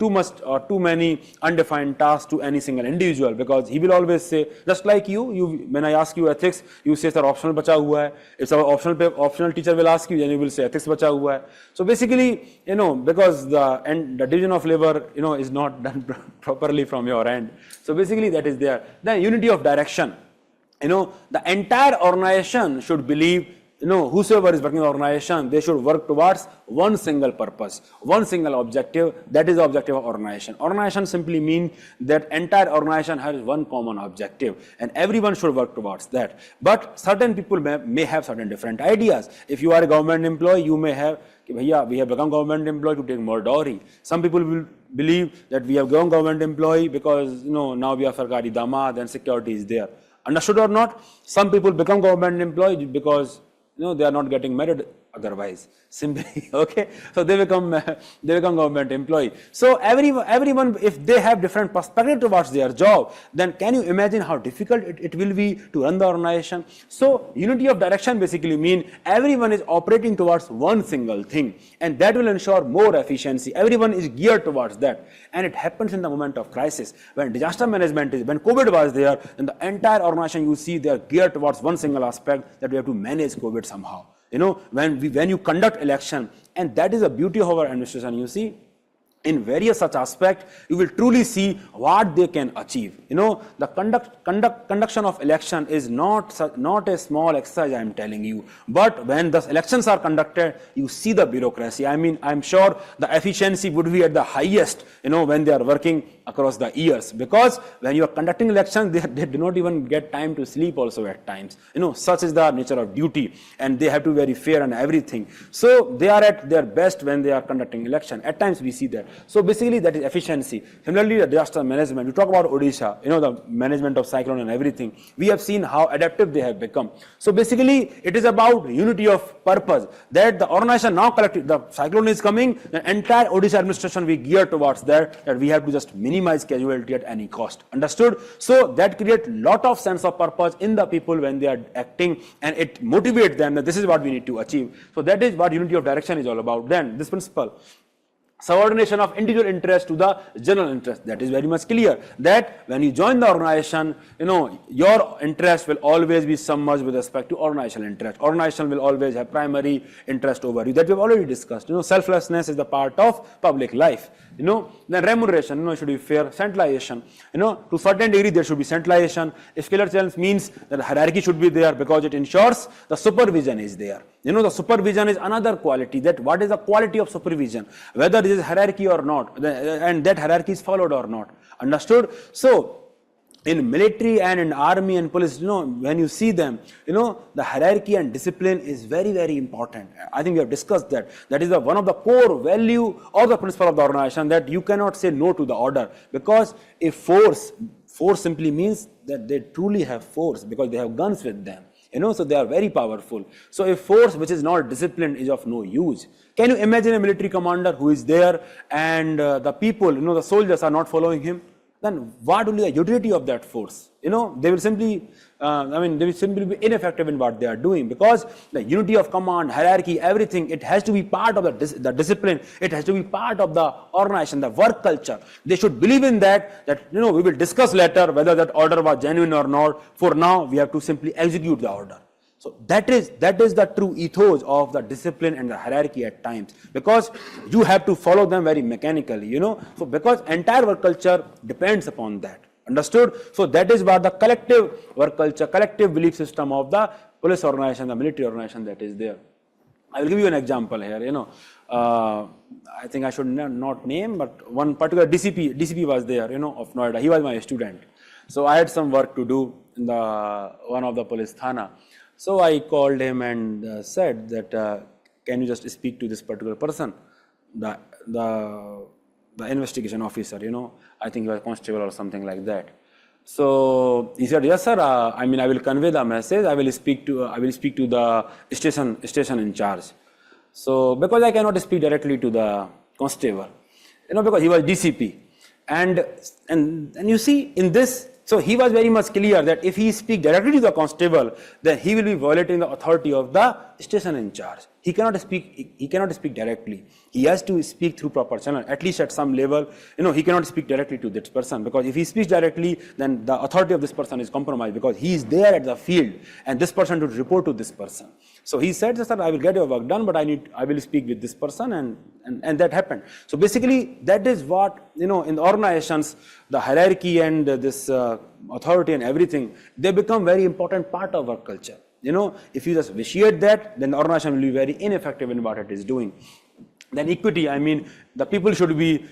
too much or too many undefined tasks to any single individual, because he will always say, just like you when I ask you ethics, you say sir optional bacha hua hai. If our optional teacher will ask you, then you will say ethics bacha hua hai. So basically, because the division of labor is not done properly from your end. So basically that is there. Then unity of direction. The entire organization should believe, whosoever is working in the organization, they should work towards one single purpose, one single objective. That is the objective of organization. Organization simply means that entire organization has one common objective and everyone should work towards that. But certain people may have certain different ideas. If you are a government employee, you may have, we have become government employee to take more dowry. Some people will believe that we have become government employee because, now we are Sarkari Damad and security is there. Understood or not? Some people become government employee because they are not getting married otherwise, simply, okay? So they become government employee. So everyone, if they have different perspective towards their job, then can you imagine how difficult it will be to run the organization? So unity of direction basically means everyone is operating towards one single thing, and that will ensure more efficiency. Everyone is geared towards that, and it happens in the moment of crisis. When disaster management when COVID was there, then the entire organization, you see, they are geared towards one single aspect, that we have to manage COVID somehow. When you conduct election, and that is the beauty of our administration, you see, in various such aspects, you will truly see what they can achieve. The conduction of election is not a small exercise, I am telling you. But when the elections are conducted, you see the bureaucracy. I mean, I'm sure the efficiency would be at the highest, when they are working across the years. Because when you are conducting elections, they do not even get time to sleep also at times. Such is the nature of duty, and they have to be very fair and everything. So they are at their best when they are conducting election. At times we see that. So basically that is efficiency. Similarly, the disaster management. You talk about Odisha, the management of cyclone and everything. We have seen how adaptive they have become. So basically it is about unity of purpose, that the organization now collected, the cyclone is coming, the entire Odisha administration we gear towards that we have to just minimize casualty at any cost. Understood? So that creates lot of sense of purpose in the people when they are acting, and it motivates them that this is what we need to achieve. So that is what unity of direction is all about. Then this principle, subordination of individual interest to the general interest. That is very much clear, that when you join the organization, your interest will always be submerged with respect to organizational interest. Organization will always have primary interest over you. That we have already discussed. Selflessness is the part of public life. Then remuneration, should be fair. Centralization, to certain degree there should be centralization. Scalar challenge means that hierarchy should be there because it ensures the supervision is there. The supervision is another quality. That what is the quality of supervision? Whether it is hierarchy or not, and that hierarchy is followed or not. Understood? So in military and in army and police, when you see them, the hierarchy and discipline is very, very important. I think we have discussed that. That is one of the core value or the principle of the organization, that you cannot say no to the order, because a force simply means that they truly have force because they have guns with them. So they are very powerful. So a force which is not disciplined is of no use. Can you imagine a military commander who is there and the people, the soldiers are not following him? Then what will be the utility of that force? They will simply, they will simply be ineffective in what they are doing, because the unity of command, hierarchy, everything, it has to be part of the discipline. It has to be part of the organization, the work culture. They should believe in that we will discuss later whether that order was genuine or not. For now, we have to simply execute the order. So that is the true ethos of the discipline and the hierarchy at times, because you have to follow them very mechanically, So because entire work culture depends upon that. Understood? So that is what the collective work culture, collective belief system of the police organization, the military organization that is there. I will give you an example here, I think I should not name, but one particular DCP was there, of Noida. He was my student. So I had some work to do in one of the police thana. So I called him and said that, can you just speak to this particular person, the investigation officer, I think he was constable or something like that. So he said, yes sir, I will convey the message. I will speak to the station in charge. So because I cannot speak directly to the constable, because he was DCP, and you see in this. So he was very much clear that if he speaks directly to the constable, then he will be violating the authority of the station in charge. He cannot speak directly. He has to speak through proper channel, at least at some level. He cannot speak directly to this person, because if he speaks directly, then the authority of this person is compromised, because he is there at the field and this person should report to this person. So he said, sir, I will get your work done, but I will speak with this person, and that happened. So basically that is what, in the organizations, the hierarchy and this authority and everything, they become very important part of our culture. If you just vitiate that, then the organization will be very ineffective in what it is doing. Then equity, the people should be,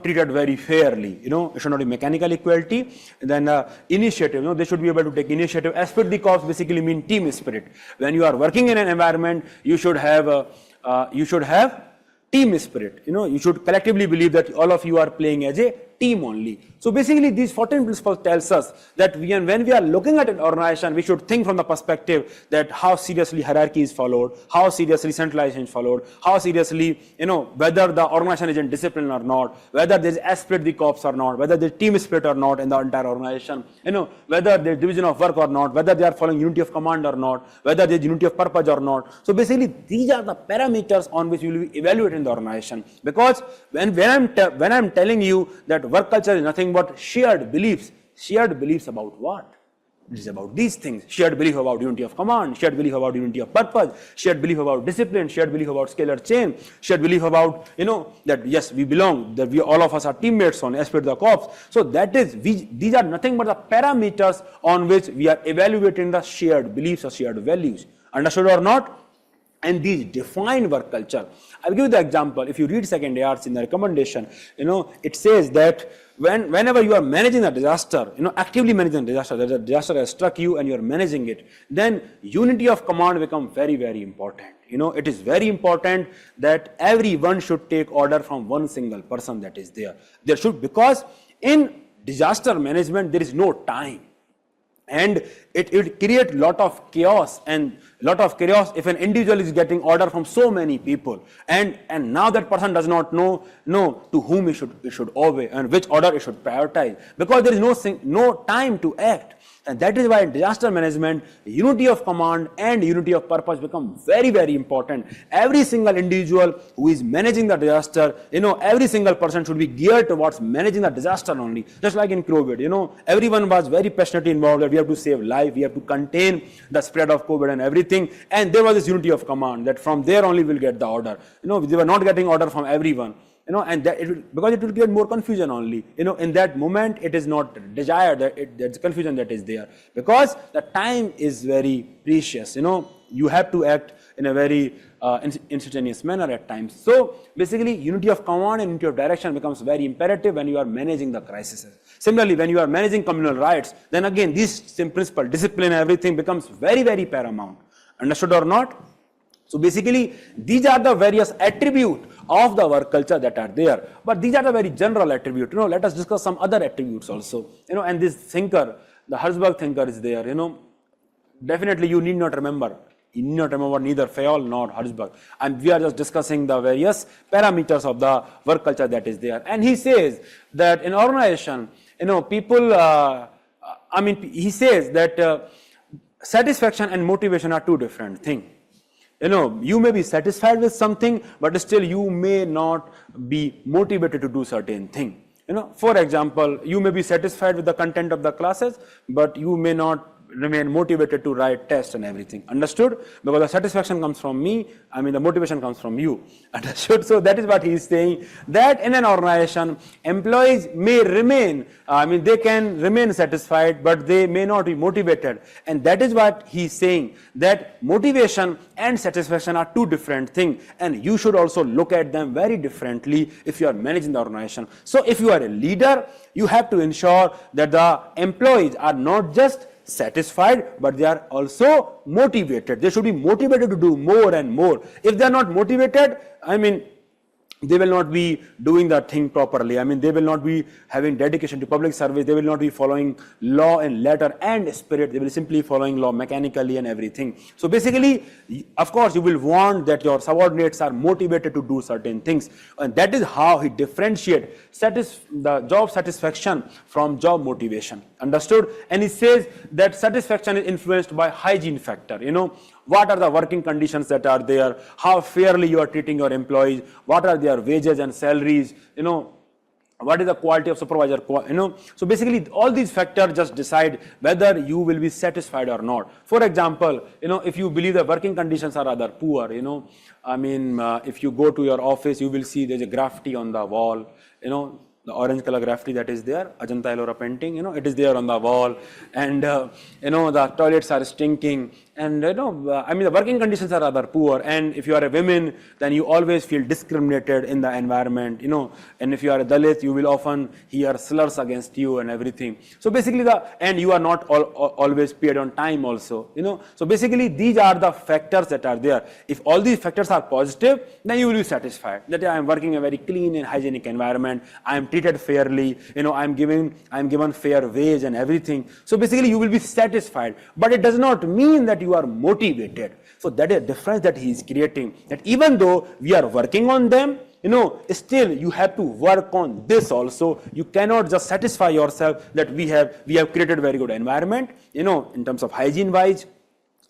treated very fairly. It should not be mechanical equality. Then initiative, they should be able to take initiative. Esprit de corps basically mean team spirit. When you are working in an environment, you should have team spirit. You should collectively believe that all of you are playing as a team only. So basically these 14 principles tells us that when we are looking at an organization, we should think from the perspective that how seriously hierarchy is followed, how seriously centralization is followed, how seriously, whether the organization is in discipline or not, whether there is esprit de corps or not, whether there is team spirit or not in the entire organization, whether there is division of work or not, whether they are following unity of command or not, whether there is unity of purpose or not. So basically these are the parameters on which we will be evaluating the organization. Because when I'm telling you that work culture is nothing but shared beliefs about what? It is about these things. Shared belief about unity of command, shared belief about unity of purpose, shared belief about discipline, shared belief about scalar chain, shared belief about, that yes, we belong, that all of us are teammates on esprit de corps. So that is, these are nothing but the parameters on which we are evaluating the shared beliefs or shared values. Understood or not? And these define work culture. I'll give you the example. If you read second ARs in the recommendation, it says that whenever you are managing a disaster, actively managing a disaster, that a disaster has struck you and you are managing it, then unity of command becomes very, very important. It is very important that everyone should take order from one single person that is there. Because in disaster management, there is no time. And it creates lot of chaos if an individual is getting order from so many people, and now that person does not know to whom he should obey and which order he should prioritize, because there is no time to act. And that is why in disaster management, unity of command and unity of purpose become very, very important. Every single individual who is managing the disaster, every single person should be geared towards managing the disaster only. Just like in COVID, everyone was very passionately involved that we have to save life, we have to contain the spread of COVID and everything. And there was this unity of command that from there only we'll get the order. They were not getting order from everyone. And that because it will create more confusion only. In that moment, it is not desired that there's confusion that is there, because the time is very precious. You have to act in a very instantaneous manner at times. So basically, unity of command and unity of direction becomes very imperative when you are managing the crises. Similarly, when you are managing communal rights, then again, these same principle, discipline, everything becomes very, very paramount. Understood or not? So basically, these are the various attributes of the work culture that are there. But these are the very general attributes. Let us discuss some other attributes also. And this thinker, the Herzberg thinker is there. definitely you need not remember. You need not remember neither Fayol nor Herzberg. And we are just discussing the various parameters of the work culture that is there. And he says that in organization, people, he says that satisfaction and motivation are two different things. You may be satisfied with something, but still you may not be motivated to do certain thing. For example, you may be satisfied with the content of the classes, but you may not remain motivated to write tests and everything. Understood? Because the satisfaction comes from me, the motivation comes from you. Understood? So that is what he is saying, that in an organization, employees may remain, they can remain satisfied, but they may not be motivated. And that is what he is saying, that motivation and satisfaction are two different things, and you should also look at them very differently if you are managing the organization. So if you are a leader, you have to ensure that the employees are not just satisfied, but they are also motivated. They should be motivated to do more and more. If they are not motivated, they will not be doing that thing properly. They will not be having dedication to public service. They will not be following law in letter and spirit. They will simply following law mechanically and everything. So basically, of course, you will want that your subordinates are motivated to do certain things. And that is how he differentiates the job satisfaction from job motivation. Understood? And he says that satisfaction is influenced by hygiene factor. What are the working conditions that are there? How fairly you are treating your employees? What are their wages and salaries? What is the quality of supervisor? So basically, all these factors just decide whether you will be satisfied or not. For example, if you believe the working conditions are rather poor, if you go to your office, you will see there's a graffiti on the wall, the orange color graffiti that is there, Ajanta Ellora painting, it is there on the wall, and the toilets are stinking, and the working conditions are rather poor. And if you are a woman, then you always feel discriminated in the environment, and if you are a Dalit, you will often hear slurs against you and everything. So basically, and you are not always paid on time also, So basically, these are the factors that are there. If all these factors are positive, then you will be satisfied that I am working in a very clean and hygienic environment. I am treated fairly, I am given fair wage and everything. So basically, you will be satisfied. But it does not mean that you are motivated. So that is a difference that he is creating. That even though we are working on them, still you have to work on this also. You cannot just satisfy yourself that we have created very good environment, in terms of hygiene wise,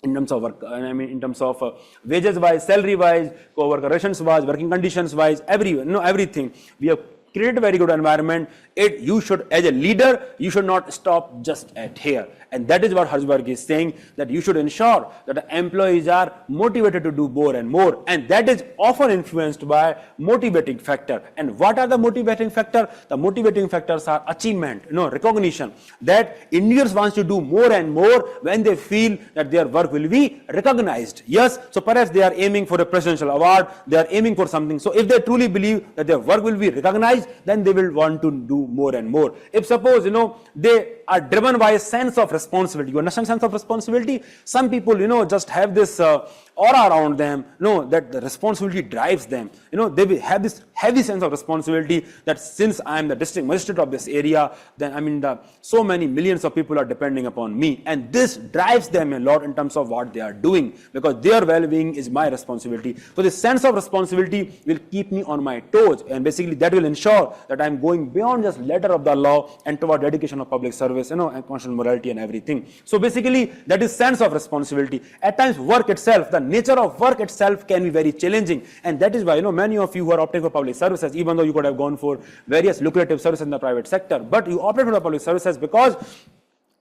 in terms of work, in terms of wages wise, salary wise, co-worker relations wise, working conditions wise, everything. We have created a very good environment. You should, as a leader, you should not stop just at here. And that is what Herzberg is saying, that you should ensure that the employees are motivated to do more and more. And that is often influenced by motivating factor. And what are the motivating factors? The motivating factors are achievement, recognition. That individuals want to do more and more when they feel that their work will be recognized. Yes, so perhaps they are aiming for a presidential award, they are aiming for something. So if they truly believe that their work will be recognized, then they will want to do more and more. If suppose, they are driven by a sense of responsibility. You understand sense of responsibility? Some people, just have this aura around them, that the responsibility drives them. They will have this heavy sense of responsibility that since I am the district magistrate of this area, then so many millions of people are depending upon me. And this drives them a lot in terms of what they are doing, because their well-being is my responsibility. So this sense of responsibility will keep me on my toes, and basically that will ensure that I am going beyond just letter of the law and toward dedication of public service, and constitutional morality and everything. So basically that is sense of responsibility. At times work itself, the nature of work itself can be very challenging, and that is why many of you who are opting for public services, even though you could have gone for various lucrative services in the private sector, but you opted for the public services because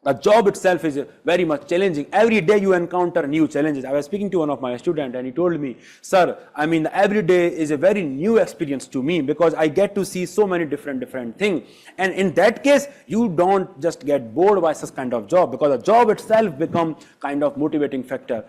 the job itself is very much challenging. Every day you encounter new challenges. I was speaking to one of my students and he told me, sir, every day is a very new experience to me because I get to see so many different things. And in that case, you don't just get bored by such kind of job, because the job itself becomes kind of motivating factor.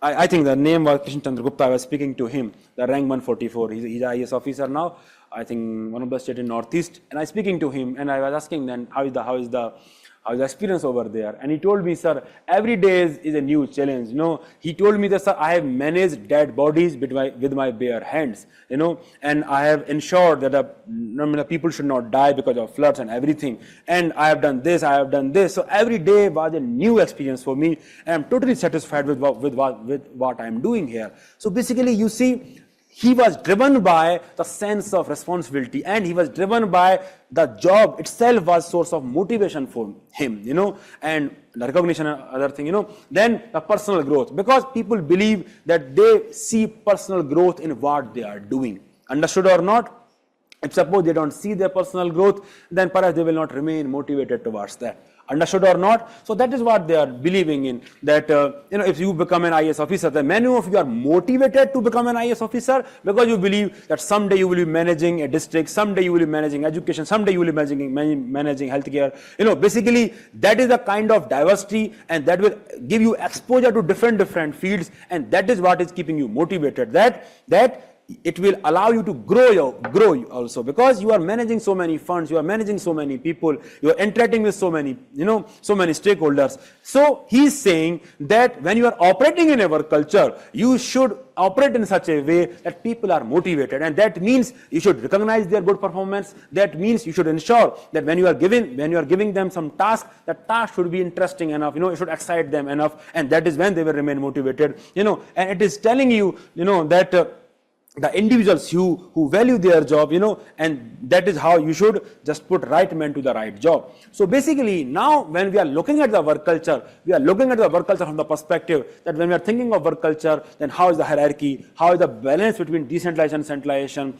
I think the name was Krishna Chandra Gupta. I was speaking to him, the rank 144. He's an IAS officer now, I think one of the state in Northeast. And I was speaking to him and I was asking then how is the How's the experience over there? And he told me, sir, every day is a new challenge. He told me that, sir, I have managed dead bodies with my bare hands, and I have ensured that the people should not die because of floods and everything. And I have done this, I have done this. So every day was a new experience for me, and I'm totally satisfied with what I'm doing here. So basically, you see, he was driven by the sense of responsibility, and he was driven by the job itself was source of motivation for him, and the recognition and other thing, then the personal growth, because people believe that they see personal growth in what they are doing. Understood or not? If suppose they don't see their personal growth, then perhaps they will not remain motivated towards that. Understood or not? So that is what they are believing in, that if you become an IAS officer, then many of you are motivated to become an IAS officer because you believe that someday you will be managing a district, someday you will be managing education, someday you will be managing healthcare. Basically that is the kind of diversity, and that will give you exposure to different fields, and that is what is keeping you motivated. That it will allow you to grow also, because you are managing so many funds, you are managing so many people, you are interacting with so many stakeholders. So he is saying that when you are operating in a work culture, you should operate in such a way that people are motivated, and that means you should recognize their good performance. That means you should ensure that when you are giving them some task, that task should be interesting enough, it should excite them enough, and that is when they will remain motivated, and it is telling you, that the individuals who value their job, and that is how you should just put right man to the right job. So basically, now when we are looking at the work culture, we are looking at the work culture from the perspective that when we are thinking of work culture, then how is the hierarchy, how is the balance between decentralization and centralization,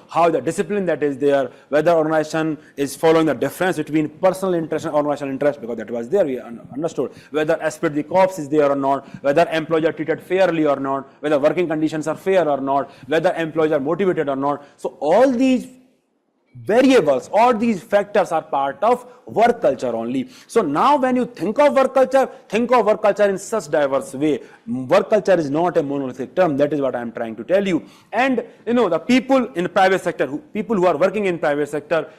how is the discipline that is there, whether organization is following the difference between personal interest and organizational interest, because that was there, we understood, whether esprit de corps is there or not, whether employees are treated fairly or not, whether working conditions are fair or not, whether employees are motivated or not. So all these variables, all these factors are part of work culture only. So now when you think of work culture in such diverse way. Work culture is not a monolithic term. That is what I am trying to tell you. And the people in private sector, people who are working in private sector,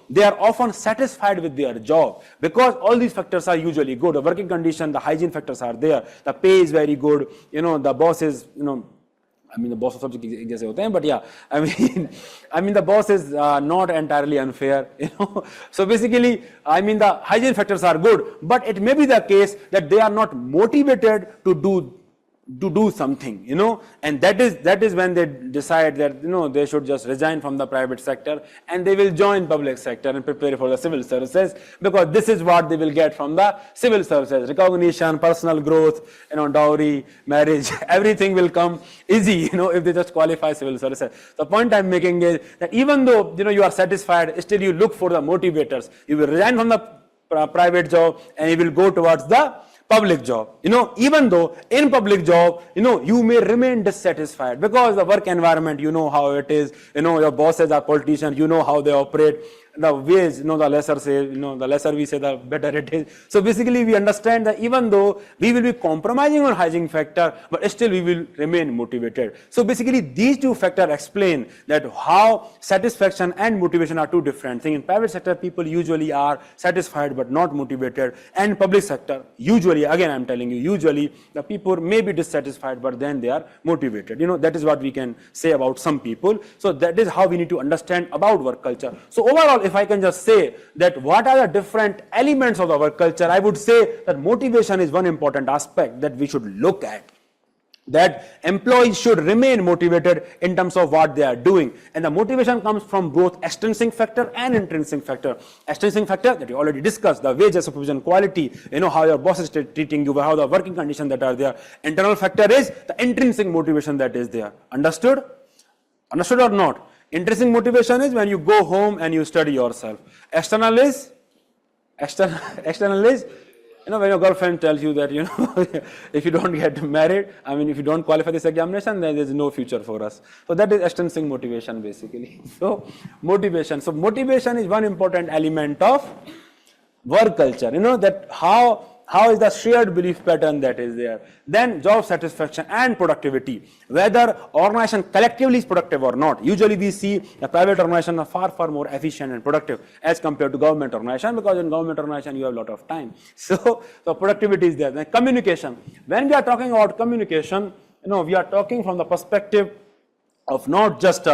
they are often satisfied with their job because all these factors are usually good. The working condition, the hygiene factors are there. The pay is very good. The boss is, the boss of subject jaise hote hain, but yeah, the boss is not entirely unfair, So basically, the hygiene factors are good, but it may be the case that they are not motivated to do something, and that is when they decide that, they should just resign from the private sector and they will join public sector and prepare for the civil services, because this is what they will get from the civil services: recognition, personal growth, dowry, marriage, everything will come easy, if they just qualify civil services. The point I'm making is that even though, you are satisfied, still you look for the motivators. You will resign from the private job and you will go towards the public job, even though in public job, you may remain dissatisfied because the work environment, how it is, your bosses are politicians, how they operate, the ways, the lesser say, the lesser we say, the better it is. So basically we understand that even though we will be compromising on hygiene factor, but still we will remain motivated. So basically these two factors explain that how satisfaction and motivation are two different things. In private sector, people usually are satisfied but not motivated, and public sector, usually, again I'm telling you, usually the people may be dissatisfied but then they are motivated. That is what we can say about some people. So that is how we need to understand about work culture. So overall, if I can just say that what are the different elements of the work culture, I would say that motivation is one important aspect that we should look at. That employees should remain motivated in terms of what they are doing, and the motivation comes from both extrinsic factor and intrinsic factor. Extrinsic factor that you already discussed, the wages, supervision, quality, how your boss is treating you, how the working conditions that are there. Internal factor is the intrinsic motivation that is there. Understood? Understood or not? Intrinsic motivation is when you go home and you study yourself. External is when your girlfriend tells you that, if you don't get married, if you don't qualify this examination, then there's no future for us. So that is extrinsic motivation basically. So motivation is one important element of work culture. That how How is the shared belief pattern that is there? Then job satisfaction and productivity. Whether organization collectively is productive or not. Usually we see the private organization are far more efficient and productive as compared to government organization, because in government organization you have a lot of time. So productivity is there. Then communication. When we are talking about communication, we are talking from the perspective of not just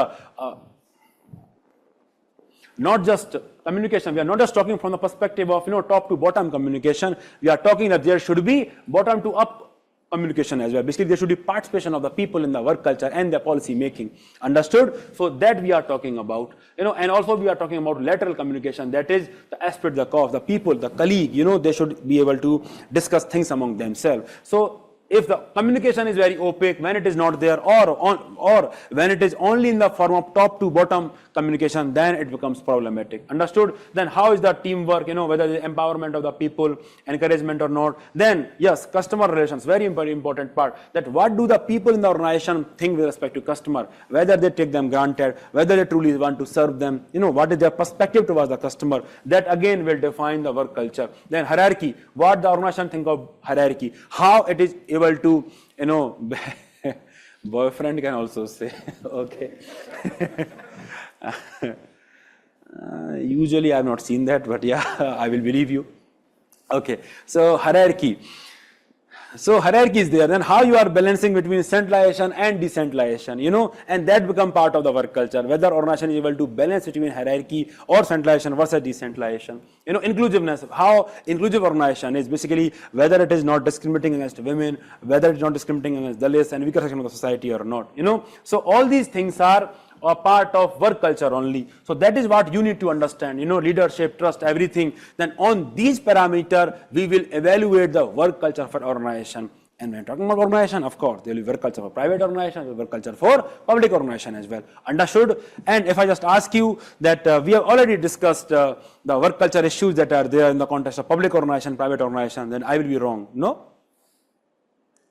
communication. We are not just talking from the perspective of top to bottom communication. We are talking that there should be bottom to up communication as well. Basically, there should be participation of the people in the work culture and the policy making. Understood? So that we are talking about. And also we are talking about lateral communication. That is the aspect, the cause, the people, the colleague. They should be able to discuss things among themselves. So if the communication is very opaque, when it is not there, or when it is only in the form of top to bottom communication, then it becomes problematic. Understood? Then how is the teamwork, whether the empowerment of the people, encouragement or not. Then yes, customer relations, very important part. That what do the people in the organization think with respect to customer, whether they take them granted, whether they truly want to serve them, what is their perspective towards the customer. That again will define the work culture. Then hierarchy, what the organization think of hierarchy, how it is able to, boyfriend can also say, okay. Usually I have not seen that, but yeah, I will believe you. Okay, so hierarchy. So hierarchy is there. Then how you are balancing between centralization and decentralization, and that become part of the work culture. Whether organization is able to balance between hierarchy or centralization versus decentralization. Inclusiveness. How inclusive organization is basically whether it is not discriminating against women, whether it is not discriminating against Dalits and weaker section of the society or not. So all these things are a part of work culture only. So that is what you need to understand, leadership, trust, everything. Then on these parameters, we will evaluate the work culture for organization. And when talking about organization, of course, there will be work culture for private organization, there will be work culture for public organization as well. Understood? And if I just ask you that we have already discussed the work culture issues that are there in the context of public organization, private organization, then I will be wrong. No?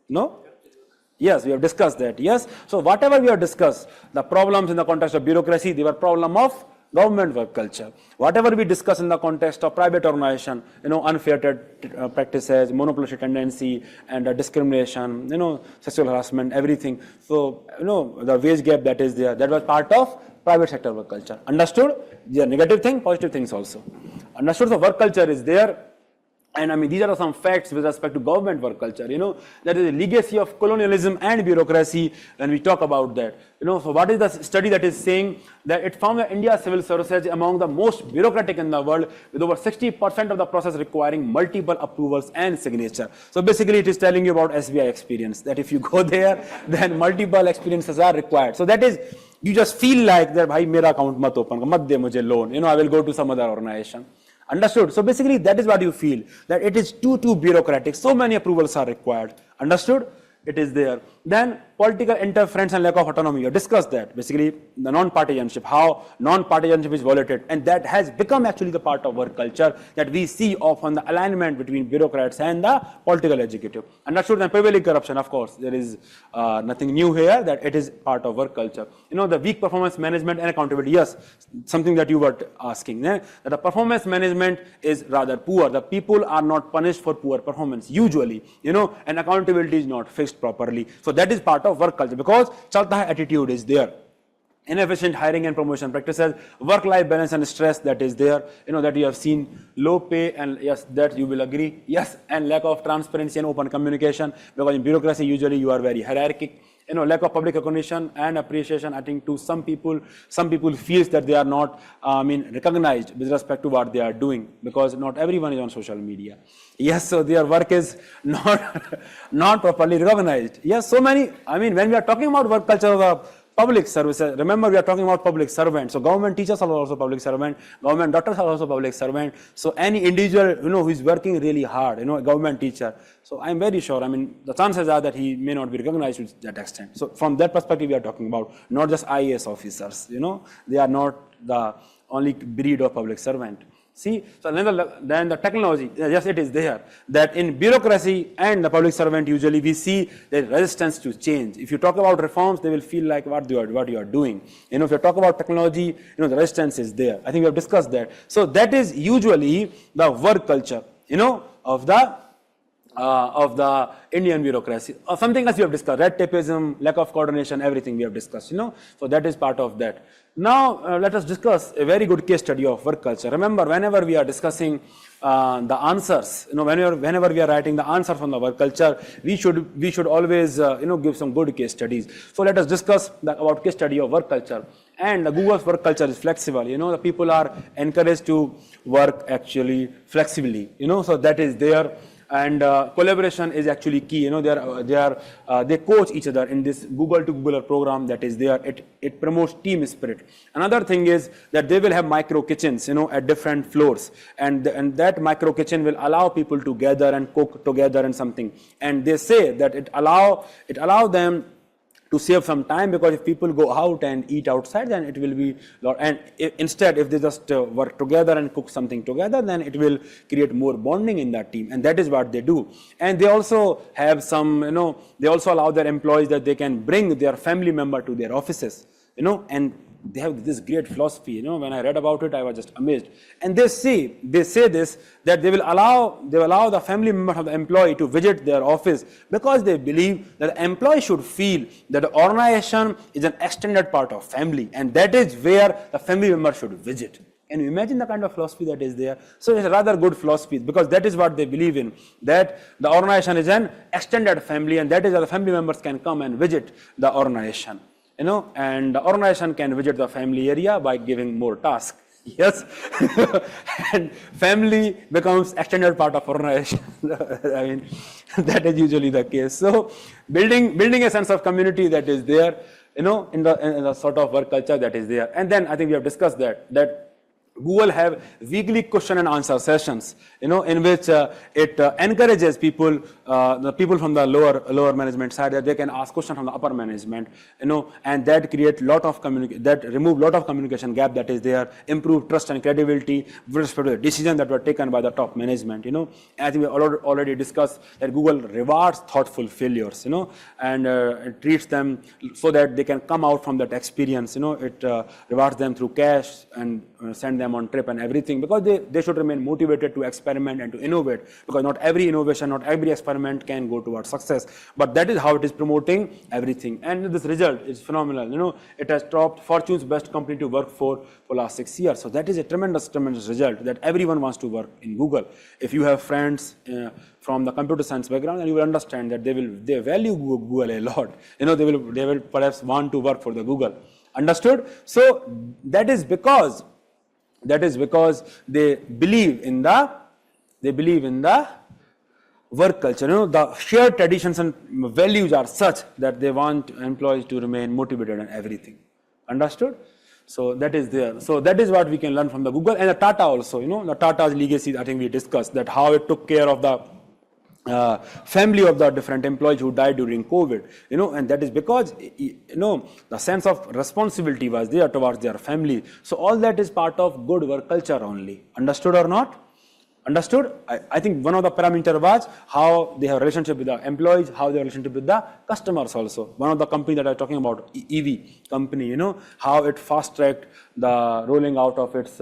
No? Yes, we have discussed that. Yes. So whatever we have discussed, the problems in the context of bureaucracy, they were problem of government work culture. Whatever we discuss in the context of private organization, unfair practices, monopolistic tendency, and discrimination, sexual harassment, everything. So, the wage gap that is there, that was part of private sector work culture. Understood? Yeah, negative thing, positive things also. Understood? So work culture is there. And these are some facts with respect to government work culture. That is a legacy of colonialism and bureaucracy when we talk about that. So what is the study that is saying that it found that India's civil services among the most bureaucratic in the world, with over 60% of the process requiring multiple approvals and signature. So basically it is telling you about SBI experience, that if you go there, then multiple experiences are required. So that is, you just feel like that, bhai, mera account mat open, mat de mujhe loan, I will go to some other organization. Understood? So basically that is what you feel, that it is too bureaucratic. So many approvals are required. Understood? It is there. Then political interference and lack of autonomy. You discussed that. Basically the non-partisanship, how non-partisanship is violated. And that has become actually the part of work culture that we see often, the alignment between bureaucrats and the political executive. Understood? Then prevailing corruption, of course, there is nothing new here, that it is part of work culture. The weak performance management and accountability. Yes, something that you were asking. That the performance management is rather poor. The people are not punished for poor performance, usually, and accountability is not fixed properly. So that is part of work culture, because chalta hai attitude is there. Inefficient hiring and promotion practices, work-life balance and stress that is there, that you have seen, low pay, and yes, that you will agree. Yes, and lack of transparency and open communication, because in bureaucracy usually you are very hierarchic. Lack of public recognition and appreciation. I think to some people feels that they are not, recognized with respect to what they are doing, because not everyone is on social media. Yes, so their work is not properly recognized. Yes, so many. When we are talking about work culture of the public services, remember we are talking about public servants. So government teachers are also public servant, government doctors are also public servant. So any individual who is working really hard, a government teacher. So I'm very sure, the chances are that he may not be recognized to that extent. So from that perspective we are talking about, not just IAS officers, they are not the only breed of public servant. See, so then the technology, yes, it is there, that in bureaucracy and the public servant usually we see the resistance to change. If you talk about reforms, they will feel like what you are doing. If you talk about technology, the resistance is there. I think we have discussed that. So that is usually the work culture, of the of the Indian bureaucracy. Or something else we have discussed, red tapeism, lack of coordination, everything we have discussed, So that is part of that. Now, let us discuss a very good case study of work culture. Remember, whenever we are discussing the answers, whenever we are writing the answers from the work culture, we should always, give some good case studies. So let us discuss about case study of work culture. And the Google's work culture is flexible. The people are encouraged to work actually flexibly. So that is there. And collaboration is actually key. They coach each other in this Google to Googler program that is there. It promotes team spirit. Another thing is that they will have micro kitchens, at different floors, and that micro kitchen will allow people to gather and cook together and something. And they say that it allow them to save some time, because if people go out and eat outside, then it will be lot. And instead, if they just work together and cook something together, then it will create more bonding in that team. And that is what they do. And they also have some, they also allow their employees that they can bring their family member to their offices, and they have this great philosophy. When I read about it, I was just amazed. And they say this, that they will allow the family member of the employee to visit their office, because they believe that the employee should feel that the organization is an extended part of family, and that is where the family member should visit. Can you imagine the kind of philosophy that is there? So it's a rather good philosophy, because that is what they believe in, that the organization is an extended family, and that is why the family members can come and visit the organization. And the organization can visit the family area by giving more tasks. Yes, and family becomes extended part of organization. I mean, that is usually the case. So, building a sense of community that is there, in the sort of work culture that is there. And then I think we have discussed that Google have weekly question and answer sessions, in which it encourages people, the people from the lower management side, that they can ask questions from the upper management, and that create remove lot of communication gap that is there, improve trust and credibility with respect to the decision that were taken by the top management, And I think we already discussed that Google rewards thoughtful failures, and it treats them so that they can come out from that experience, It rewards them through cash and send them on trip and everything, because they should remain motivated to experiment and to innovate, because not every innovation, not every experiment can go towards success, but that is how it is promoting everything. And this result is phenomenal. It has topped Fortune's best company to work for last 6 years. So that is a tremendous result, that everyone wants to work in Google. If you have friends from the computer science background, then you will understand that they value Google a lot. They will perhaps want to work for the Google. Understood? So that is because they believe in the work culture. The shared traditions and values are such that they want employees to remain motivated and everything. Understood? So that is there. So that is what we can learn from the Google. And the Tata also, the Tata's legacy, I think we discussed that how it took care of the family of the different employees who died during COVID, and that is because, the sense of responsibility was there towards their family. So all that is part of good work culture only. Understood or not? Understood? I think one of the parameters was how they have relationship with the employees, how they have relationship with the customers also. One of the company that I'm talking about, EV company, how it fast-tracked the rolling out of its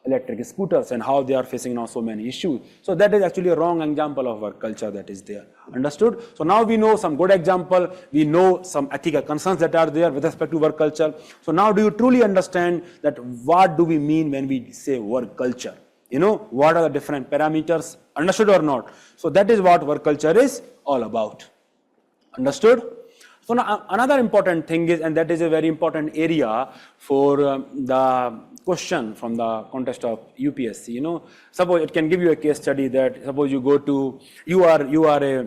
electric scooters, and how they are facing now so many issues. So that is actually a wrong example of work culture that is there. Understood? So now we know some good example, we know some ethical concerns that are there with respect to work culture. So now do you truly understand that what do we mean when we say work culture? What are the different parameters? Understood or not? So that is what work culture is all about. Understood? So now another important thing is, and that is a very important area for the question from the context of UPSC. Suppose it can give you a case study that suppose you are a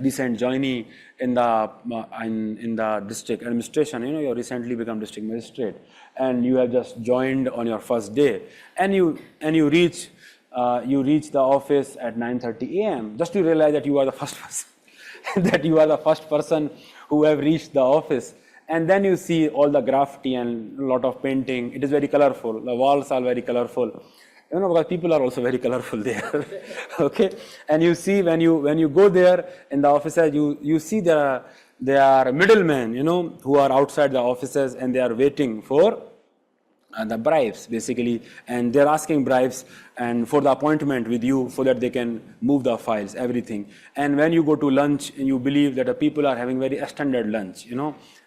recent joinee in the district administration. You recently become district magistrate, and you have just joined on your first day, and you reach the office at 9:30 a.m. just to realize that you are the first person who have reached the office. And then you see all the graffiti and a lot of painting. It is very colorful. The walls are very colorful. Because people are also very colorful there. Okay, and you see when you go there in the offices, you see there are middlemen, who are outside the offices, and they are waiting for the bribes basically, and they're asking bribes and for the appointment with you so that they can move the files, everything. And when you go to lunch and you believe that the people are having very extended lunch,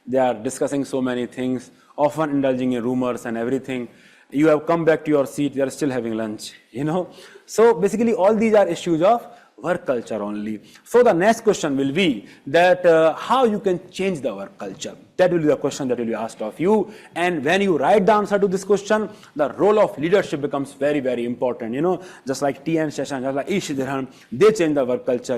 they are discussing so many things, often indulging in rumors and everything. You have come back to your seat, they are still having lunch, So basically all these are issues of work culture only. So the next question will be that how you can change the work culture. That will be the question that will be asked of you. And when you write the answer to this question, the role of leadership becomes very, very important. Just like T.N. Seshan, just like Ishidharan, they change the work culture,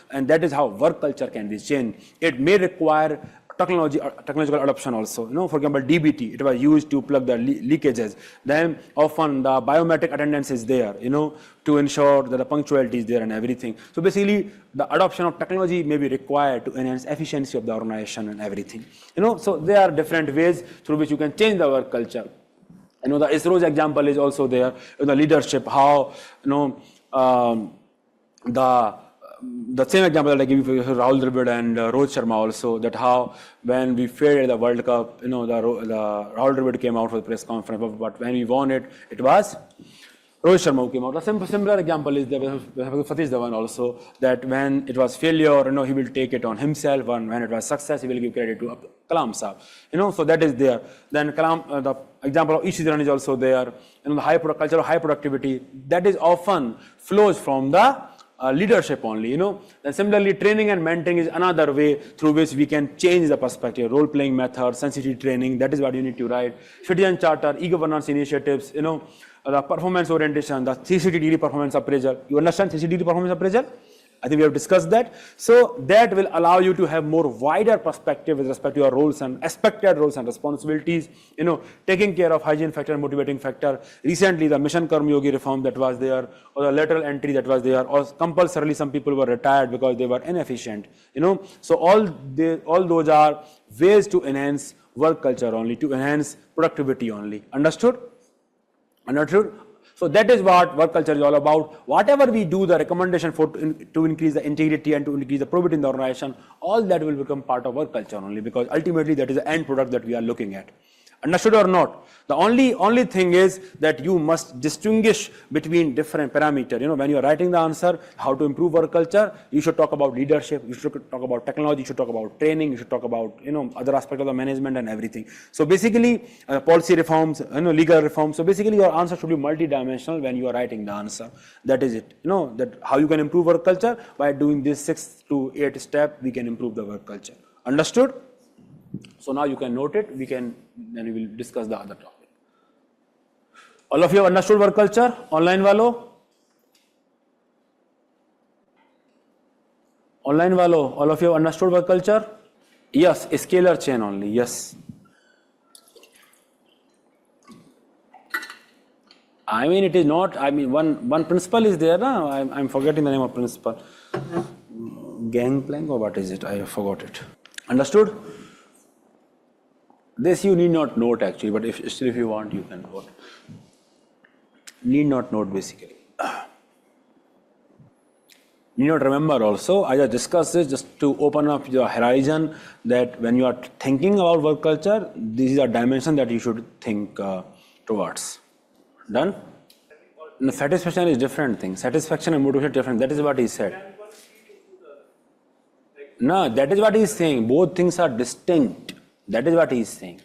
and that is how work culture can be changed. It may require technological adoption also. For example, DBT, it was used to plug the leakages. Then often the biometric attendance is there, to ensure that the punctuality is there and everything. So basically, the adoption of technology may be required to enhance efficiency of the organization and everything. So there are different ways through which you can change the work culture. The ISRO's example is also there. The leadership, how the same example that I give you, Rahul Dravid and Rohit Sharma also, that how when we failed at the World Cup, the Rahul Dravid came out for the press conference, but when we won it, it was Rohit Sharma who came out. A similar example is there with Satish Dhawan also, that when it was failure, he will take it on himself, and when it was success, he will give credit to Kalam Saab. So that is there. Then Kalam, the example of Ishidharan is also there. The culture of high productivity, that is often flows from the leadership only, Then similarly, training and mentoring is another way through which we can change the perspective. Role-playing method, sensitivity training, that is what you need to write. Citizen charter, e-governance initiatives, the performance orientation, the 360-degree performance appraisal. You understand 360-degree performance appraisal? I think we have discussed that. So that will allow you to have more wider perspective with respect to your roles and expected roles and responsibilities, taking care of hygiene factor and motivating factor. Recently, the Mission Karma Yogi reform that was there, or the lateral entry that was there, or compulsorily some people were retired because they were inefficient, So all those are ways to enhance work culture only, to enhance productivity only. Understood? Understood? So that is what work culture is all about. Whatever we do, the recommendation to increase the integrity and to increase the probity in the organization, all that will become part of work culture only, because ultimately that is the end product that we are looking at. Understood or not? The only thing is that you must distinguish between different parameters. When you are writing the answer, how to improve work culture, you should talk about leadership, you should talk about technology, you should talk about training, you should talk about other aspects of the management and everything. So basically, policy reforms, legal reforms. So basically, your answer should be multidimensional when you are writing the answer. That is it. That how you can improve work culture by doing this 6 to 8 step, we can improve the work culture. Understood? So now you can note it. Then we will discuss the other topic. All of you have understood work culture? Online walo? Online walo, all of you have understood work culture? Yes, scalar chain only, yes. I mean, it is not, one principle is there, no? I'm forgetting the name of principle. Gangplank or what is it? I forgot it. Understood? This you need not note actually, but if you want, you can note. Need not note basically. Need not remember also. I just discussed this just to open up your horizon, that when you are thinking about work culture, this is a dimension that you should think towards. Done? No, satisfaction is different thing. Satisfaction and motivation is different. That is what he said. No, that is what he is saying. Both things are distinct. That is what he is saying.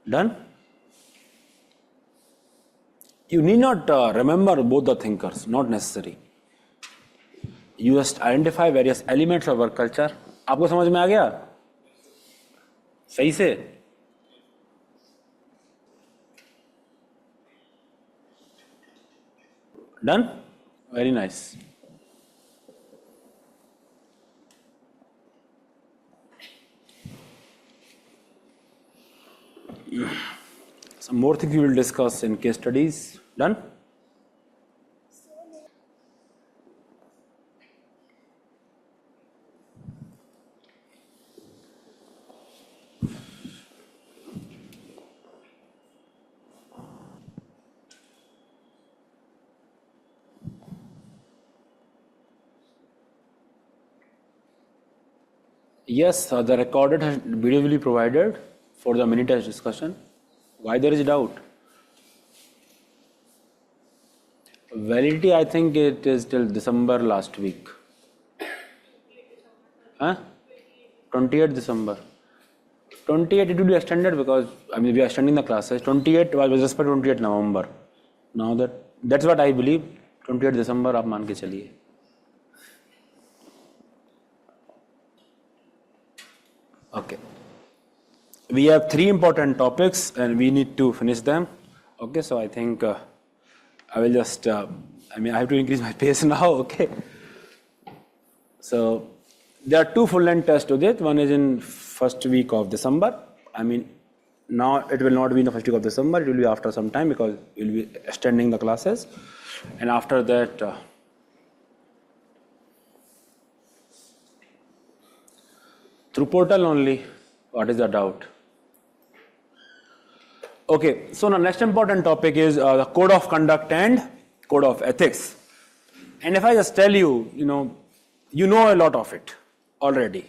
Done? You need not remember both the thinkers, not necessary. You just identify various elements of work culture. आपको समझ में आ गया? सही से? Done? Very nice. Some more things we will discuss in case studies. Done? Yes, the recorded has video will be provided for the mini test discussion. Why there is doubt? Validity, I think it is till December last week. Huh? 28th December. 28 it will be extended because we are extending the classes. 28 was with respect to 28 November. Now that's what I believe. 28 December आप मान के चलिए. Okay. We have 3 important topics and we need to finish them. Okay, so I think I will just, I have to increase my pace now, okay. So there are 2 full-length tests to this. One is in first week of December. Now it will not be in the first week of December, it will be after some time because we will be extending the classes. And after that, through portal only, what is the doubt? Okay, so the next important topic is the code of conduct and code of ethics. And if I just tell you, you know a lot of it already.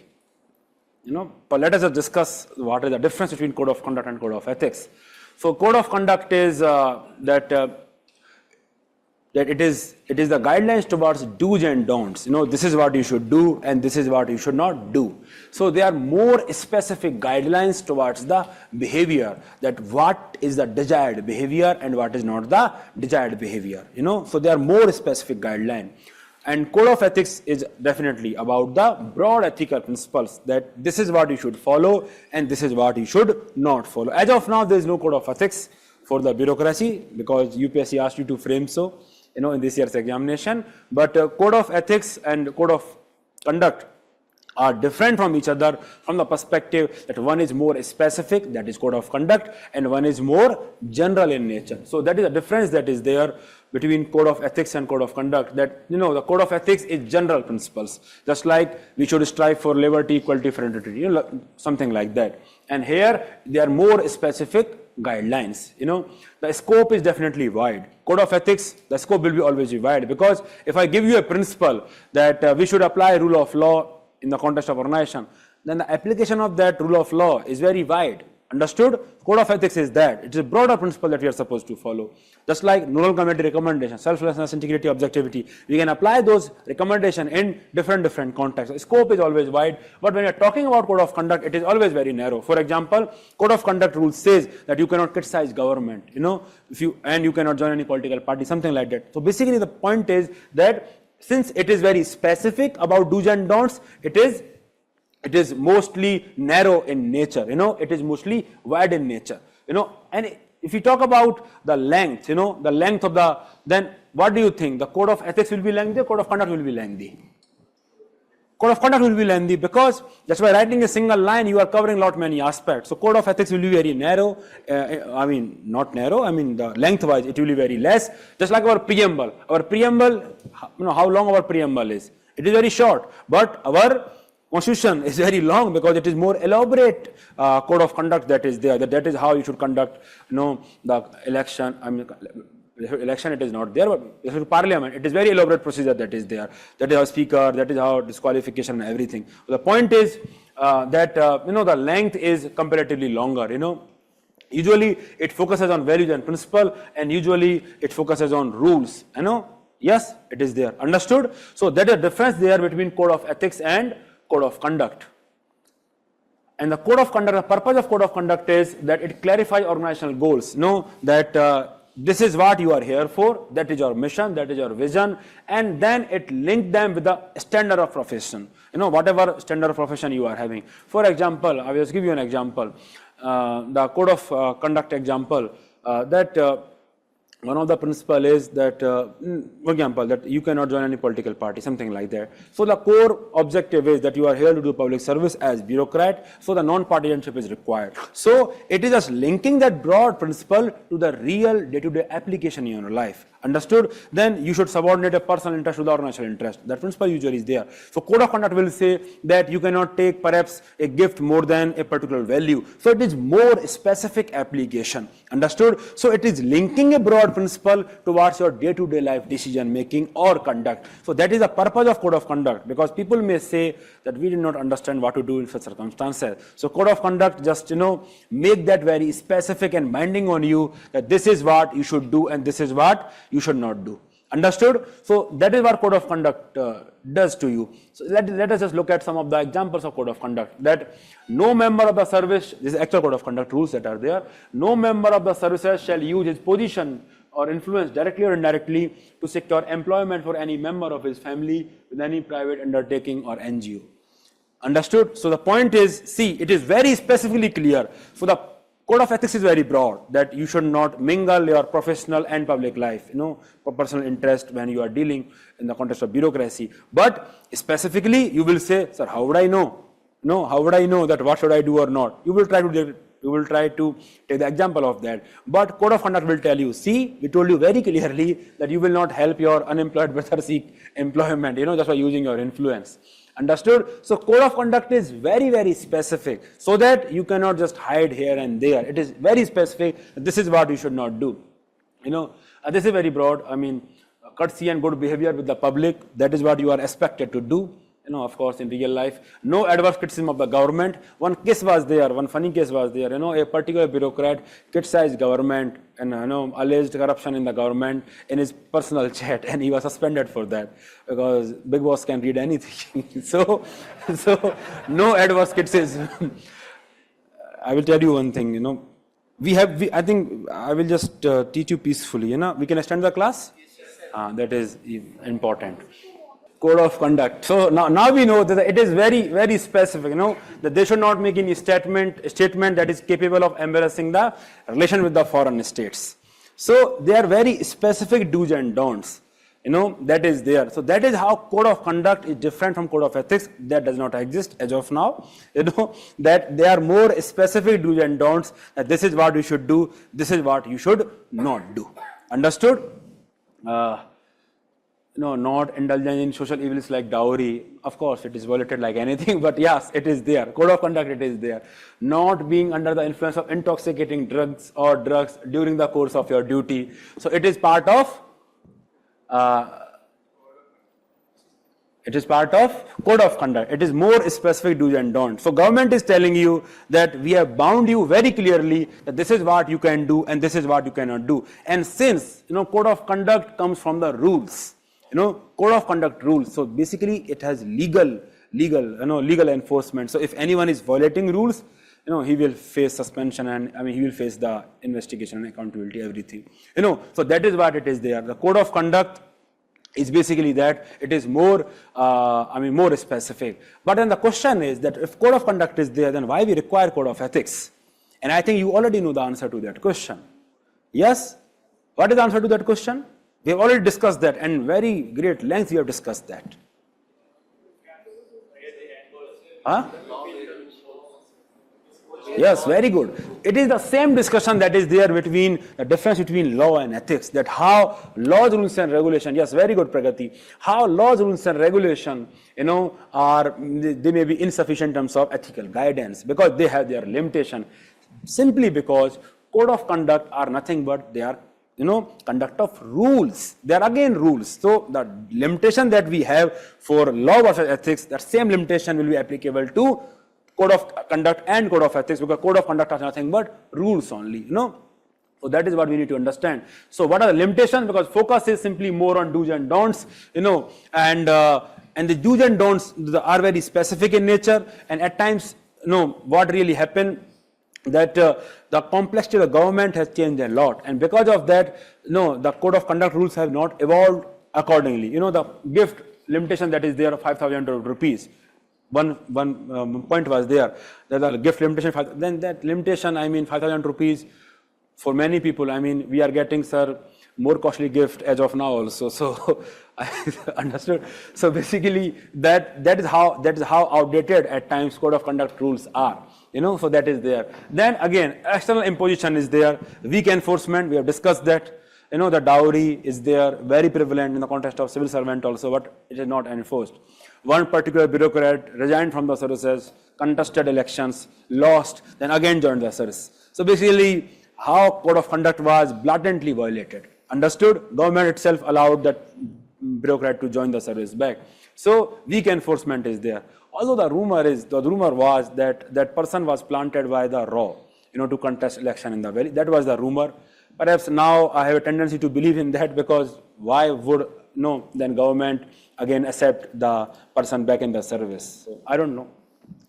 But let us just discuss what is the difference between code of conduct and code of ethics. So code of conduct is that it is the guidelines towards do's and don'ts. This is what you should do and this is what you should not do. So they are more specific guidelines towards the behavior, that what is the desired behavior and what is not the desired behavior. So they are more specific guidelines. And code of ethics is definitely about the broad ethical principles, that this is what you should follow and this is what you should not follow. As of now, there is no code of ethics for the bureaucracy because UPSC asked you to frame so, in this year's examination. But code of ethics and code of conduct are different from each other from the perspective that one is more specific, that is code of conduct, and one is more general in nature. So that is a difference that is there between code of ethics and code of conduct, that the code of ethics is general principles, just like we should strive for liberty, equality, fraternity, something like that. And here they are more specific guidelines. The scope is definitely wide. Code of ethics, the scope will be always wide, because if I give you a principle that we should apply rule of law in the context of organization, then the application of that rule of law is very wide. Understood? Code of ethics is that. It is a broader principle that we are supposed to follow. Just like non-community recommendation, selflessness, integrity, objectivity, we can apply those recommendations in different contexts. The scope is always wide, but when you are talking about code of conduct, it is always very narrow. For example, code of conduct rule says that you cannot criticize government, and you cannot join any political party, something like that. So basically the point is that since it is very specific about do's and don'ts, it is mostly narrow in nature, it is mostly wide in nature, and if you talk about the length, the length of then what do you think? The code of ethics will be lengthy, code of conduct will be lengthy? Code of conduct will be lengthy because that's why writing a single line, you are covering many aspects. So code of ethics will be very narrow, not narrow, the lengthwise it will be very less, just like our preamble. Our preamble, how long our preamble is? It is very short, but our Constitution is very long because it is more elaborate code of conduct that is there. That is how you should conduct, the election. Election it is not there, but parliament, it is very elaborate procedure that is there. That is how speaker, that is how disqualification and everything. So the point is that the length is comparatively longer. Usually it focuses on values and principle, and usually it focuses on rules. Yes, it is there. Understood? So that is the difference there between code of ethics and code of conduct. And the code of conduct, the purpose of code of conduct is that it clarifies organizational goals. That this is what you are here for, that is your mission, that is your vision, and then it links them with the standard of profession. Whatever standard of profession you are having. For example, I will just give you an example. The code of conduct example, that one of the principle is that, for example, that you cannot join any political party, something like that. So the core objective is that you are here to do public service as bureaucrat, so the non-partisanship is required. So it is just linking that broad principle to the real day-to-day application in your life. Understood? Then you should subordinate a personal interest to the organizational interest. That principle usually is there. So code of conduct will say that you cannot take perhaps a gift more than a particular value. So it is more specific application. Understood? So it is linking a broad principle towards your day-to-day life decision making or conduct. So that is the purpose of code of conduct, because people may say that we did not understand what to do in such circumstances. So code of conduct just make that very specific and binding on you, that this is what you should do and this is what you should not do. Understood? So that is what code of conduct does to you. So let us just look at some of the examples of code of conduct. That no member of the service, this is actual code of conduct rules that are there, no member of the services shall use his position or influence directly or indirectly to secure employment for any member of his family with any private undertaking or NGO. Understood? So the point is, see, it is very specifically clear. So the code of ethics is very broad, that you should not mingle your professional and public life, for personal interest when you are dealing in the context of bureaucracy. But specifically, you will say, sir, how would I know? How would I know that what should I do or not? You will try to take the example of that. But code of conduct will tell you, see, we told you very clearly that you will not help your unemployed brother seek employment, just by using your influence. Understood? So code of conduct is very, very specific, so that you cannot just hide here and there. It is very specific. This is what you should not do. This is very broad. Courtesy and good behavior with the public, that is what you are expected to do. Of course, in real life, no adverse criticism of the government. One case was there, one funny case was there. A particular bureaucrat criticized government and alleged corruption in the government in his personal chat, and he was suspended for that, because big boss can read anything. so no adverse criticism. I will tell you one thing. I think I will just teach you peacefully. We can extend the class. That is important. Code of conduct. So now we know that it is very, very specific, that they should not make any statement that is capable of embarrassing the relation with the foreign states. So they are very specific do's and don'ts, that is there. So that is how code of conduct is different from code of ethics. That does not exist as of now, that they are more specific do's and don'ts, that this is what you should do, this is what you should not do. Understood? Not indulging in social evils like dowry. Of course, it is violated like anything, but yes, it is there. Code of conduct, it is there. Not being under the influence of intoxicating drugs during the course of your duty. So it is part of code of conduct. It is more specific do's and don'ts. So government is telling you that we have bound you very clearly, that this is what you can do and this is what you cannot do. And since code of conduct comes from the rules, code of conduct rules. So basically, it has legal enforcement. So if anyone is violating rules, he will face suspension, and he will face the investigation and accountability, everything. So that is what it is there. The code of conduct is basically that it is more, more specific. But then the question is that if code of conduct is there, then why we require code of ethics? And I think you already know the answer to that question. Yes? What is the answer to that question? We have already discussed that, and very great length we have discussed that. Yes, very good. It is the same discussion that is there between the difference between law and ethics, that how laws, rules and regulation, yes, very good Pragati, how laws, rules and regulation, they may be insufficient in terms of ethical guidance, because they have their limitation, simply because code of conduct are nothing but they are conduct of rules. They are again rules. So the limitation that we have for law versus ethics, that same limitation will be applicable to code of conduct and code of ethics, because code of conduct are nothing but rules only, So that is what we need to understand. So what are the limitations? Because focus is simply more on do's and don'ts, and the do's and don'ts are very specific in nature, and at times, what really happened, that the complexity of the government has changed a lot, and because of that, the code of conduct rules have not evolved accordingly. The gift limitation that is there of 5,000 rupees. One point was there, that the gift limitation, then that limitation, 5,000 rupees, for many people, we are getting, sir, more costly gift as of now also. So I understood. So basically, that is how outdated at times code of conduct rules are. So that is there. Then again, external imposition is there, weak enforcement, we have discussed that. the dowry is there, very prevalent in the context of civil servant also, but it is not enforced. One particular bureaucrat resigned from the services, contested elections, lost, then again joined the service. So basically, how code of conduct was blatantly violated. Understood? Government itself allowed that bureaucrat to join the service back. So weak enforcement is there. Although the rumor was that that person was planted by the RAW, to contest election in the valley. That was the rumor. Perhaps now I have a tendency to believe in that, because why would then government again accept the person back in the service? So I don't know.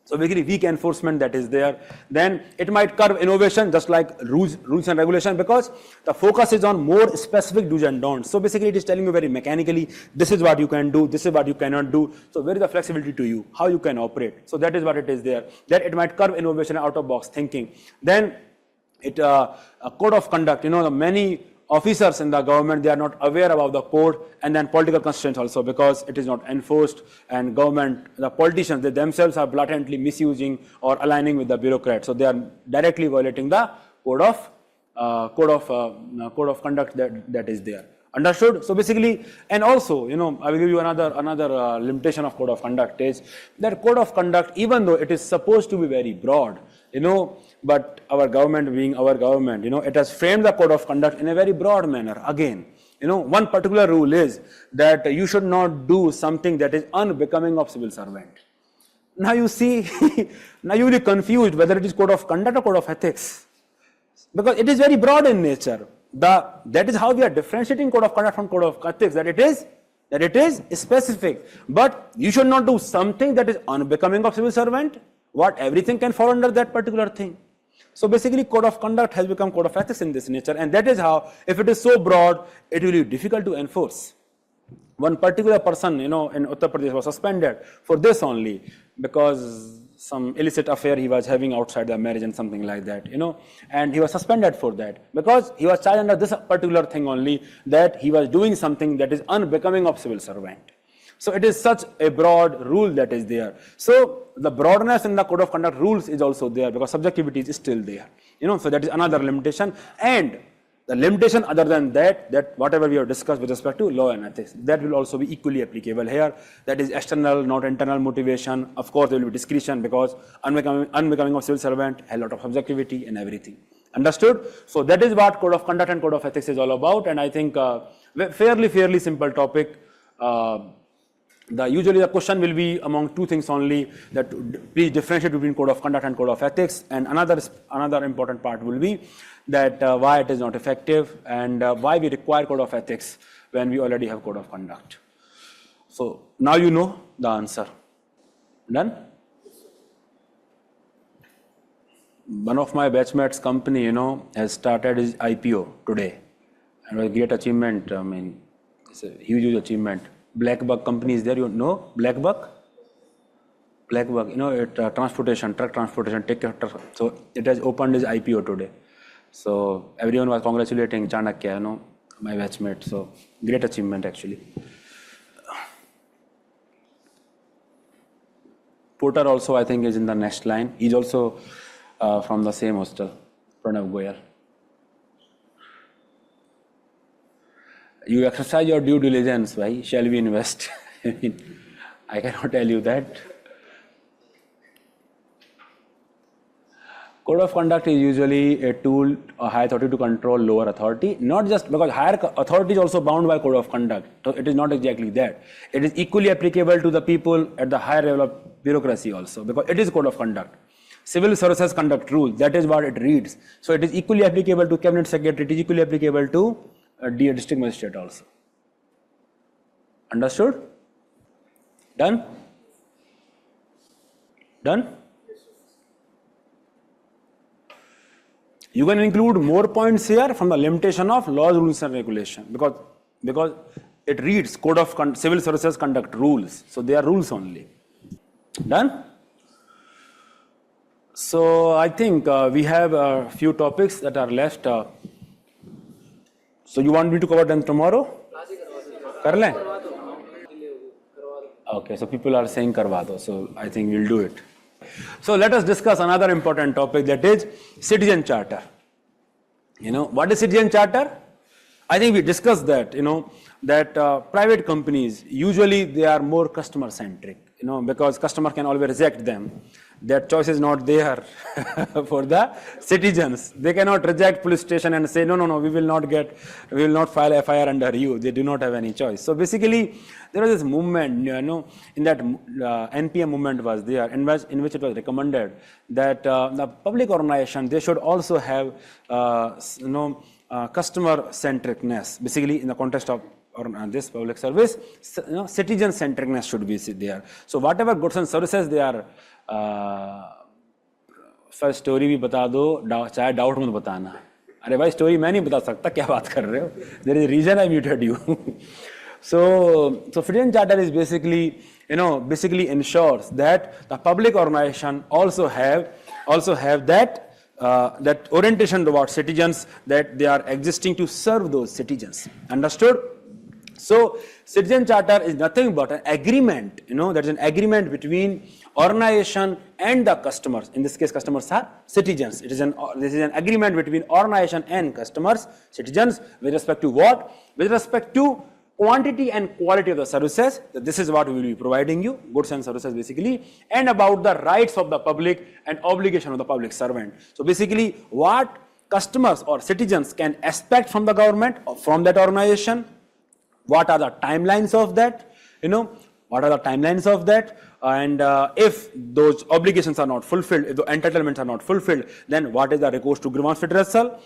So basically weak enforcement that is there. Then it might curb innovation, just like rules and regulation, because the focus is on more specific do's and don'ts. So basically it is telling you very mechanically, this is what you can do, this is what you cannot do. So where is the flexibility to you, how you can operate. So that is what it is there. That it might curb innovation and out of box thinking. Then a code of conduct, the many officers in the government, they are not aware about the code, and then political constraints also, because it is not enforced, and government, the politicians, they themselves are blatantly misusing or aligning with the bureaucrats. So they are directly violating the code of conduct that is there. Understood? So basically, and also, I will give you another limitation of code of conduct is that code of conduct, even though it is supposed to be very broad, but our government being our government, it has framed the code of conduct in a very broad manner. Again, one particular rule is that you should not do something that is unbecoming of civil servant. Now you see, now you will be confused whether it is code of conduct or code of ethics, because it is very broad in nature. That is how we are differentiating code of conduct from code of ethics, that it is specific. But you should not do something that is unbecoming of civil servant. What everything can fall under that particular thing. So basically code of conduct has become code of ethics in this nature, and that is how, if it is so broad, it will be difficult to enforce. One particular person, in Uttar Pradesh was suspended for this only, because some illicit affair he was having outside the marriage and something like that, and he was suspended for that, because he was charged under this particular thing only, that he was doing something that is unbecoming of civil servant. So it is such a broad rule that is there. So the broadness in the code of conduct rules is also there, because subjectivity is still there. So that is another limitation. And the limitation other than that whatever we have discussed with respect to law and ethics, that will also be equally applicable here. That is external, not internal motivation. Of course, there will be discretion, because unbecoming of civil servant has a lot of subjectivity and everything. Understood? So that is what code of conduct and code of ethics is all about. And I think fairly simple topic. Usually the question will be among two things only, that please differentiate between code of conduct and code of ethics, and another important part will be that why it is not effective, and why we require code of ethics when we already have code of conduct. So now you know the answer. Done? One of my batchmates company, has started his IPO today, and a great achievement. I mean, it's a huge achievement. Blackbuck company is there, Blackbuck? Blackbuck, transportation, truck transportation, so it has opened his IPO today. So everyone was congratulating Chanakya, my batchmate. So great achievement actually. Porter also, I think, is in the next line. He's also from the same hostel, Pranav Goyal. You exercise your due diligence, why shall we invest? I cannot tell you that. Code of conduct is usually a tool, a higher authority to control lower authority, not just because higher authority is also bound by code of conduct. So it is not exactly that. It is equally applicable to the people at the higher level of bureaucracy also, because it is code of conduct. Civil services conduct rules, that is what it reads. So it is equally applicable to cabinet secretary, it is equally applicable to dear district magistrate also. Understood? Done? Done? You can include more points here from the limitation of laws, rules and regulation, because it reads code of civil services conduct rules. So they are rules only. Done? So I think we have a few topics that are left. So you want me to cover them tomorrow? Kar le? Okay, so people are saying karwa do, so I think we'll do it. So let us discuss another important topic, that is citizen charter. What is citizen charter? I think we discussed that, that private companies, usually they are more customer centric, because customer can always reject them. Their choice is not there for the citizens. They cannot reject police station and say, no, we will not file FIR under you. They do not have any choice. So basically, there was this movement, in that NPM movement was there, in which it was recommended that the public organization, they should also have, customer centricness, basically in the context of this public service, citizen centricness should be there. So whatever goods and services they are, sir story भी बता दो, चाहे doubt मत बताना. अरे भाई story मैं नहीं बता सकता, क्या बात कर रहे हो? There is a reason I muted you. So Citizen Charter is basically ensures that the public organization also have that that orientation towards citizens, that they are existing to serve those citizens. Understood? So Citizen Charter is nothing but an agreement, that is an agreement between organization and the customers. In this case, customers are citizens. This is an agreement between organization and customers, citizens, with respect to what? With respect to quantity and quality of the services. This is what we will be providing you, goods and services basically, and about the rights of the public and obligation of the public servant. So basically, what customers or citizens can expect from the government or from that organization. What are the timelines of that? What are the timelines of that? And if those obligations are not fulfilled, if the entitlements are not fulfilled, then what is the recourse to grievance redressal?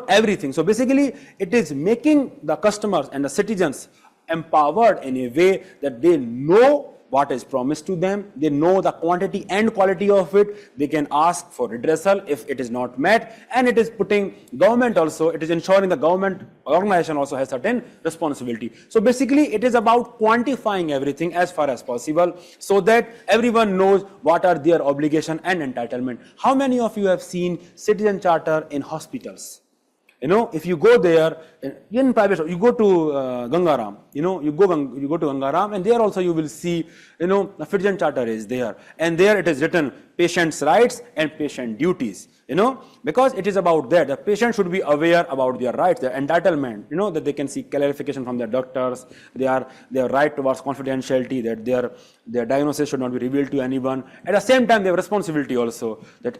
Everything. So basically, it is making the customers and the citizens empowered in a way that they know what is promised to them, they know the quantity and quality of it, they can ask for redressal if it is not met, and it is putting government also, it is ensuring the government organization also has certain responsibility. So basically it is about quantifying everything as far as possible so that everyone knows what are their obligation and entitlement. How many of you have seen Citizen Charter in hospitals? If you go there, in private, you go to Gangaram, you go to Gangaram, and there also you will see, the Citizen Charter is there. And there it is written patient's rights and patient duties, because it is about that. The patient should be aware about their rights, their entitlement, that they can seek clarification from their doctors, their right towards confidentiality, that their diagnosis should not be revealed to anyone. At the same time, they have responsibility also, that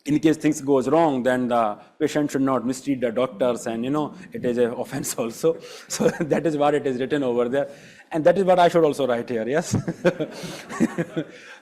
in case things goes wrong, then the patient should not mistreat the doctors, and it is an offense also. So that is what it is written over there, and that is what I should also write here. Yes.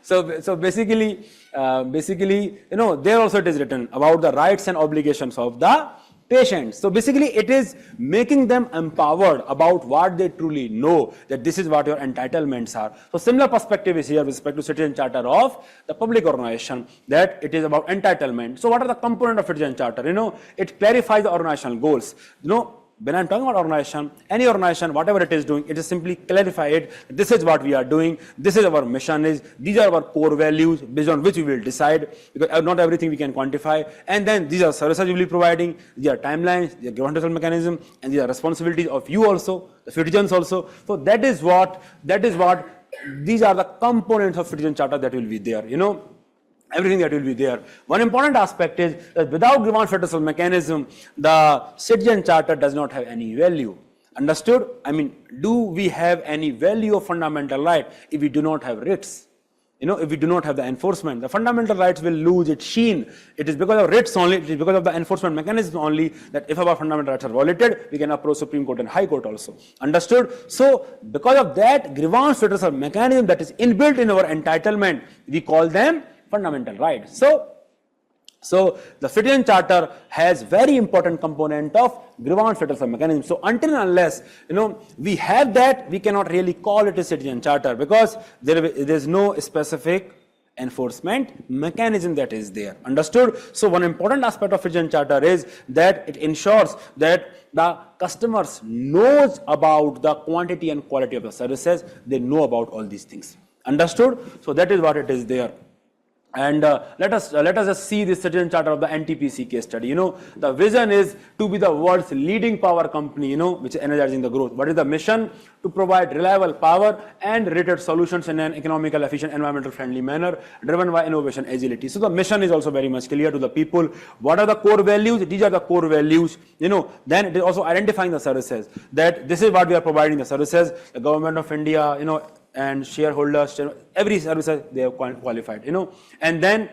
So basically, there also it is written about the rights and obligations of the patients. So basically it is making them empowered about what they truly know, that this is what your entitlements are. So similar perspective is here with respect to Citizen Charter of the public organization, that it is about entitlement. So what are the components of Citizen Charter? It clarifies the organizational goals. When I'm talking about organization, any organization, whatever it is doing, it is simply clarify it. This is what we are doing. This is our mission. These are our core values based on which we will decide, because not everything we can quantify. And then these are services we will be providing. These are timelines, these are governmental mechanism, and these are responsibilities of you also, the citizens also. So that is what. These are the components of Citizen Charter that will be there. Everything that will be there. One important aspect is that without grievance redressal mechanism, the Citizen Charter does not have any value. Understood? I mean, do we have any value of fundamental right if we do not have writs? If we do not have the enforcement, the fundamental rights will lose its sheen. It is because of writs only, it is because of the enforcement mechanism only, that if our fundamental rights are violated, we can approach Supreme Court and High Court also. Understood? So, because of that grievance redressal mechanism that is inbuilt in our entitlement, we call them fundamental rights. So the Citizen Charter has very important component of grievance redressal mechanism. So until and unless we have that, we cannot really call it a Citizen Charter, because there is no specific enforcement mechanism that is there. Understood? So one important aspect of Citizen Charter is that it ensures that the customers knows about the quantity and quality of the services. They know about all these things. Understood? So that is what it is there. And let us just see this citizen charter of the NTPC case study. The vision is to be the world's leading power company, which is energizing the growth. What is the mission? To provide reliable power and related solutions in an economical, efficient, environmental friendly manner, driven by innovation, agility. So the mission is also very much clear to the people. What are the core values? These are the core values. Then it is also identifying the services, that this is what we are providing the services. The government of India, and shareholders, every services they have qualified, and then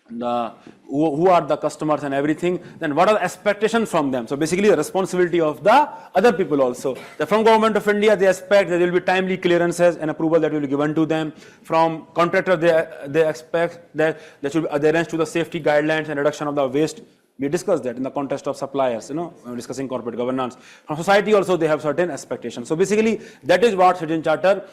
who are the customers and everything. Then what are the expectations from them? So basically the responsibility of the other people also. From government of India, they expect that there will be timely clearances and approval that will be given to them. From contractor, they expect that there should be adherence to the safety guidelines and reduction of the waste. We discussed that in the context of suppliers, when we're discussing corporate governance. From society also, they have certain expectations. So basically, that is what Citizen Charter,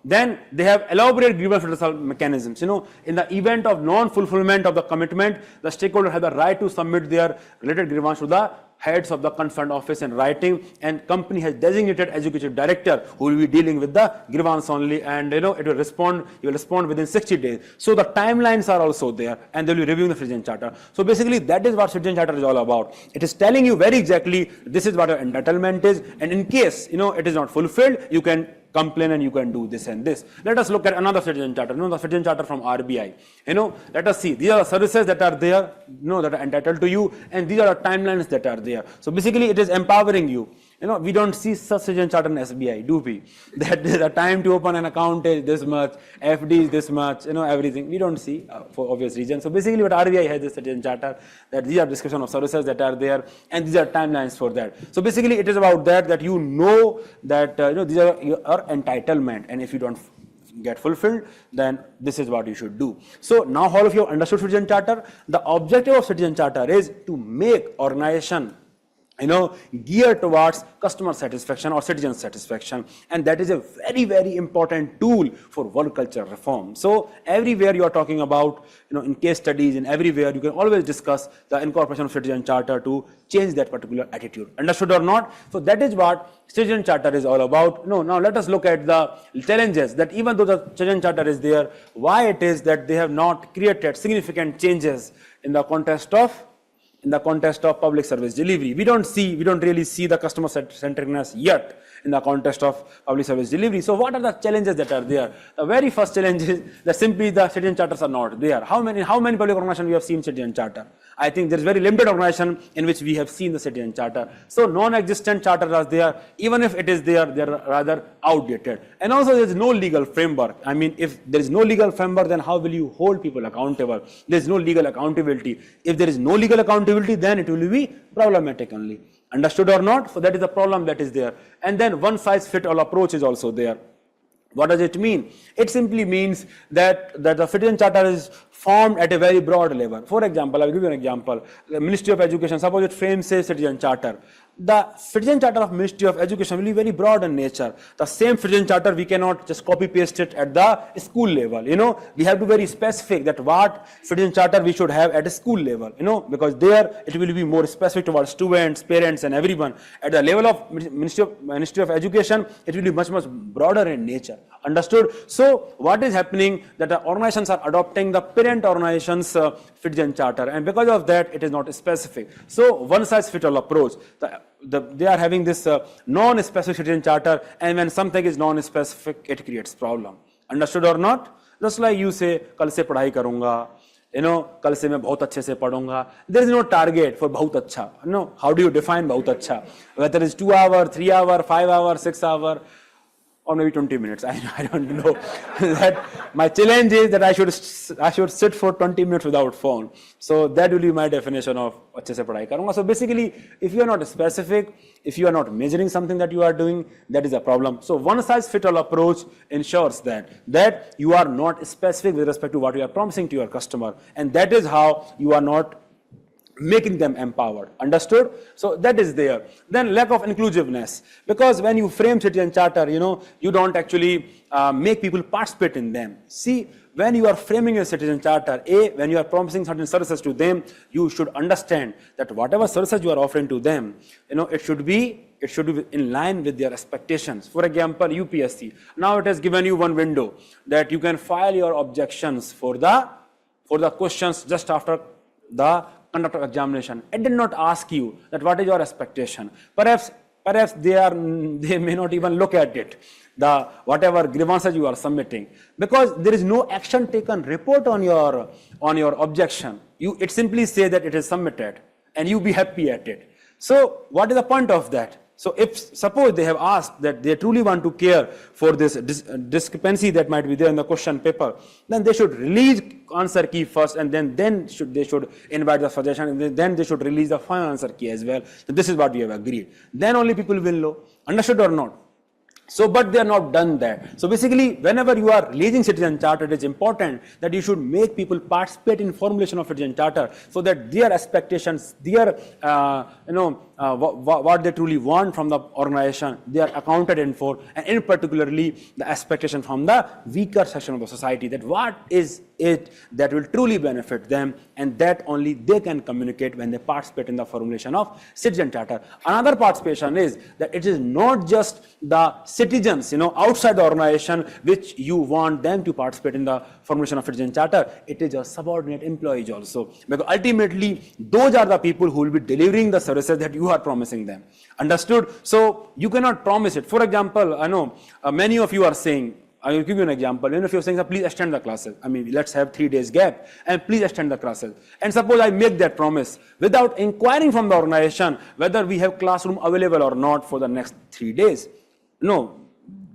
Then they have elaborate grievance redressal mechanisms. In the event of non-fulfillment of the commitment, the stakeholder have the right to submit their related grievance to the heads of the concerned office in writing, and company has designated executive director who will be dealing with the grievance only, and it will respond. You will respond within 60 days. So the timelines are also there, and they will be reviewing the Citizen Charter. So basically, that is what Citizen Charter is all about. It is telling you very exactly this is what your entitlement is, and in case it is not fulfilled, you can complain and you can do this and this. Let us look at another Citizen Charter, the Citizen Charter from RBI. Let us see. These are the services that are there, that are entitled to you, and these are the timelines that are there. So basically, it is empowering you. We don't see such Citizen Charter in SBI, do we? That the time to open an account is this much, FD is this much, everything. We don't see for obvious reasons. So basically, what RBI has is Citizen Charter, that these are description of services that are there, and these are timelines for that. So basically, it is about that that that these are your entitlement, and if you don't get fulfilled, then this is what you should do. So now all of you have understood Citizen Charter. The objective of Citizen Charter is to make organization geared towards customer satisfaction or citizen satisfaction, and that is a very, very important tool for work culture reform. So everywhere you are talking about, in case studies and everywhere, you can always discuss the incorporation of Citizen Charter to change that particular attitude. Understood or not? So that is what Citizen Charter is all about. Now let us look at the challenges that even though the Citizen Charter is there, why it is that they have not created significant changes in the context of public service delivery. We don't really see the customer centricness yet in the context of public service delivery. So what are the challenges that are there? The very first challenge is that simply the Citizen Charters are not there. How many public organizations we have seen Citizen Charter? I think there is very limited organization in which we have seen the Citizen Charter. So non-existent charters are there. Even if it is there, they are rather outdated. And also there is no legal framework. I mean, if there is no legal framework, then how will you hold people accountable? There is no legal accountability. If there is no legal accountability, then it will be problematic only. Understood or not? So that is the problem that is there. And then one size fits all approach is also there. What does it mean? It simply means that the Citizen Charter is formed at a very broad level. For example, I will give you an example. The Ministry of Education, suppose it frames a Citizen Charter. The Citizen Charter of Ministry of Education will be very broad in nature. The same Citizen Charter, we cannot just copy paste it at the school level. We have to be very specific that what Citizen Charter we should have at a school level. Because there it will be more specific towards students, parents, and everyone. At the level of Ministry of Education, it will be much broader in nature. Understood? So what is happening that the organizations are adopting the parent organization's Citizen Charter, and because of that, it is not specific. So one size fits all approach. They are having this non-specific Citizen Charter, and when something is non-specific, it creates problem. Understood or not? Just like you say, कल से पढ़ाई करूँगा, कल से मैं बहुत अच्छे से पढ़ूंगा. There is no target for बहुत अच्छा. How do you define बहुत अच्छा? Whether it's 2 hours, 3 hours, 5 hours, 6 hours, or maybe 20 minutes. I don't know. That my challenge is that I should sit for 20 minutes without phone. So that will be my definition of अच्छे से पढ़ाई करूँगा. So basically, if you are not specific, if you are not measuring something that you are doing, that is a problem. So one size fits all approach ensures that you are not specific with respect to what you are promising to your customer, and that is how you are not making them empowered. Understood? So that is there. Then lack of inclusiveness, because when you frame Citizen Charter, you don't actually make people participate in them. See, when you are framing a Citizen Charter, when you are promising certain services to them, you should understand that whatever services you are offering to them, it should be it should be in line with their expectations. For example, UPSC. Now it has given you one window that you can file your objections for the questions just after the conduct of examination. It did not ask you that what is your expectation. Perhaps they may not even look at it, the whatever grievances you are submitting, because there is no action taken report on your objection. It simply say that it is submitted and you be happy at it. So what is the point of that? So if suppose they have asked that they truly want to care for this discrepancy that might be there in the question paper, then they should release answer key first, and then they should invite the suggestion, and then they should release the final answer key as well. So this is what we have agreed. Then only people will know. Understood or not? So, but they are not done that. So basically, whenever you are releasing citizen charter, it is important that you should make people participate in formulation of citizen charter, so that their expectations, their what they truly want from the organization, they are accounted in for, and in particularly the expectation from the weaker section of the society, that what is it that will truly benefit them, and that only they can communicate when they participate in the formulation of citizen charter. Another participation is that it is not just the citizens, outside the organization which you want them to participate in the formulation of citizen charter. It is your subordinate employees also, because ultimately those are the people who will be delivering the services that you are promising them. Understood? So you cannot promise it. For example, I know many of you are saying, I will give you an example. If you're saying, please extend the classes, let's have 3 days gap, and please extend the classes. And suppose I make that promise without inquiring from the organization whether we have classroom available or not for the next 3 days. No,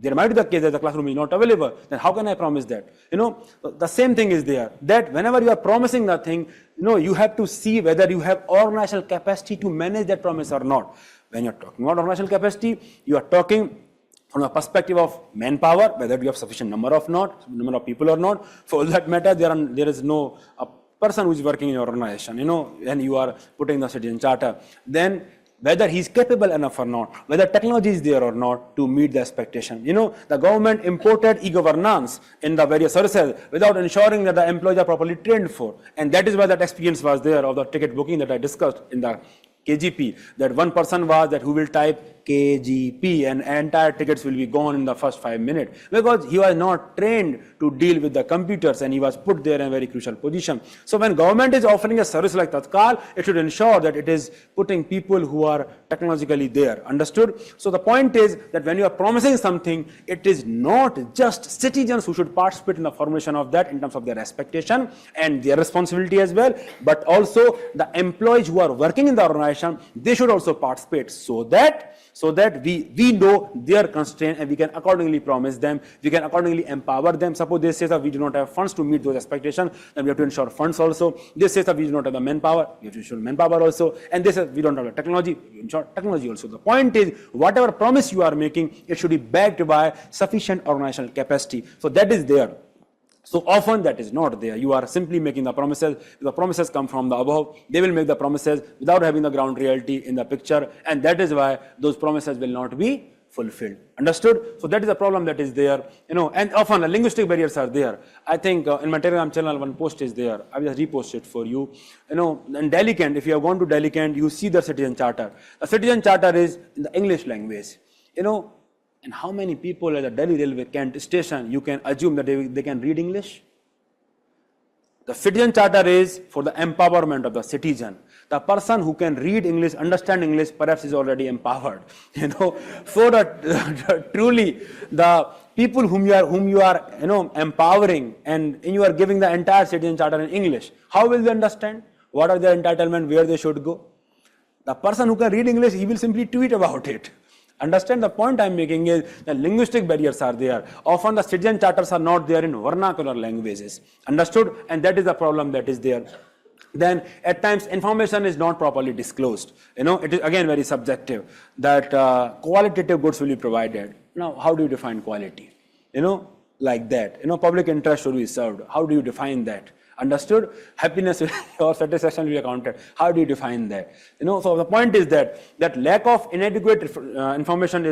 there might be the case that the classroom is not available. Then how can I promise that? The same thing is there, that whenever you are promising the thing, you have to see whether you have organizational capacity to manage that promise or not. When you're talking about organizational capacity, you are talking from a perspective of manpower, whether you have sufficient number of people or not. For all that matter, there is no person who is working in your organization, and you are putting the citizen charter. Then whether he is capable enough or not, whether technology is there or not to meet the expectation. The government imported e-governance in the various services without ensuring that the employees are properly trained for. And that is why that experience was there of the ticket booking that I discussed in the KGP, that one person was that who will type KGP and entire tickets will be gone in the first 5 minutes, because he was not trained to deal with the computers, and he was put there in a very crucial position. So when government is offering a service like Tatkal, it should ensure that it is putting people who are technologically there. Understood? So the point is that when you are promising something, it is not just citizens who should participate in the formation of that in terms of their expectation and their responsibility as well, but also the employees who are working in the organization, they should also participate, so that we know their constraint, and we can accordingly promise them, we can accordingly empower them. Suppose they say that we do not have funds to meet those expectations, then we have to ensure funds also. They say that we do not have the manpower, we have to ensure manpower also. And they say we don't have the technology, we ensure technology also. The point is, whatever promise you are making, it should be backed by sufficient organizational capacity. So that is there. So often that is not there. You are simply making the promises. The promises come from the above. They will make the promises without having the ground reality in the picture, and that is why those promises will not be fulfilled. Understood? So that is a problem that is there. And often the linguistic barriers are there. I think in my Telegram channel one post is there. I will just repost it for you. In Delhi Kent, if you have gone to Delhi Kent, you see the citizen charter. The citizen charter is in the English language. And how many people at the Delhi Railway Kent station you can assume that they can read English? The citizen charter is for the empowerment of the citizen. The person who can read English, understand English, perhaps is already empowered. So that truly the people whom you are empowering, and you are giving the entire citizen charter in English, how will they understand? What are their entitlement? Where they should go? The person who can read English, he will simply tweet about it. Understand the point I am making is that linguistic barriers are there. Often the citizen charters are not there in vernacular languages. Understood? And that is the problem that is there. Then at times information is not properly disclosed. It is again very subjective, that qualitative goods will be provided. Now, how do you define quality? Like that. Public interest should be served. How do you define that? Understood? Happiness or satisfaction will be accounted. How do you define that? So the point is that lack of inadequate information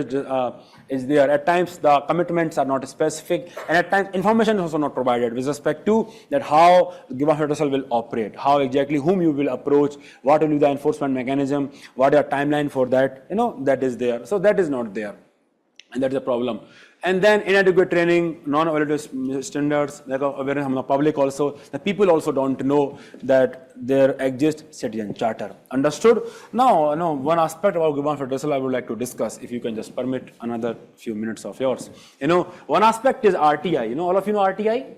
is there. At times the commitments are not specific, and at times information is also not provided with respect to that how the Grievance Redressal will operate, how exactly whom you will approach, what will be the enforcement mechanism, what is the timeline for that. That is there. So that is not there, and that is a problem. And then inadequate training, non-evaluative standards, lack of awareness among the public also. The people also don't know that there exists citizen charter. Understood? Now, one aspect about Grievance Redressal I would like to discuss, if you can just permit another few minutes of yours. One aspect is RTI. All of you know RTI?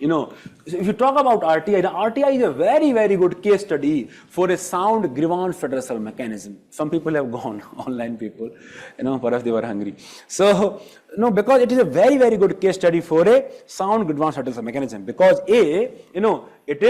If you talk about RTI, the RTI is a very, very good case study for a sound grievance redressal mechanism. Some people have gone, online people, perhaps they were hungry. So, because it is a very, very good case study for a sound grievance redressal mechanism. Because A, it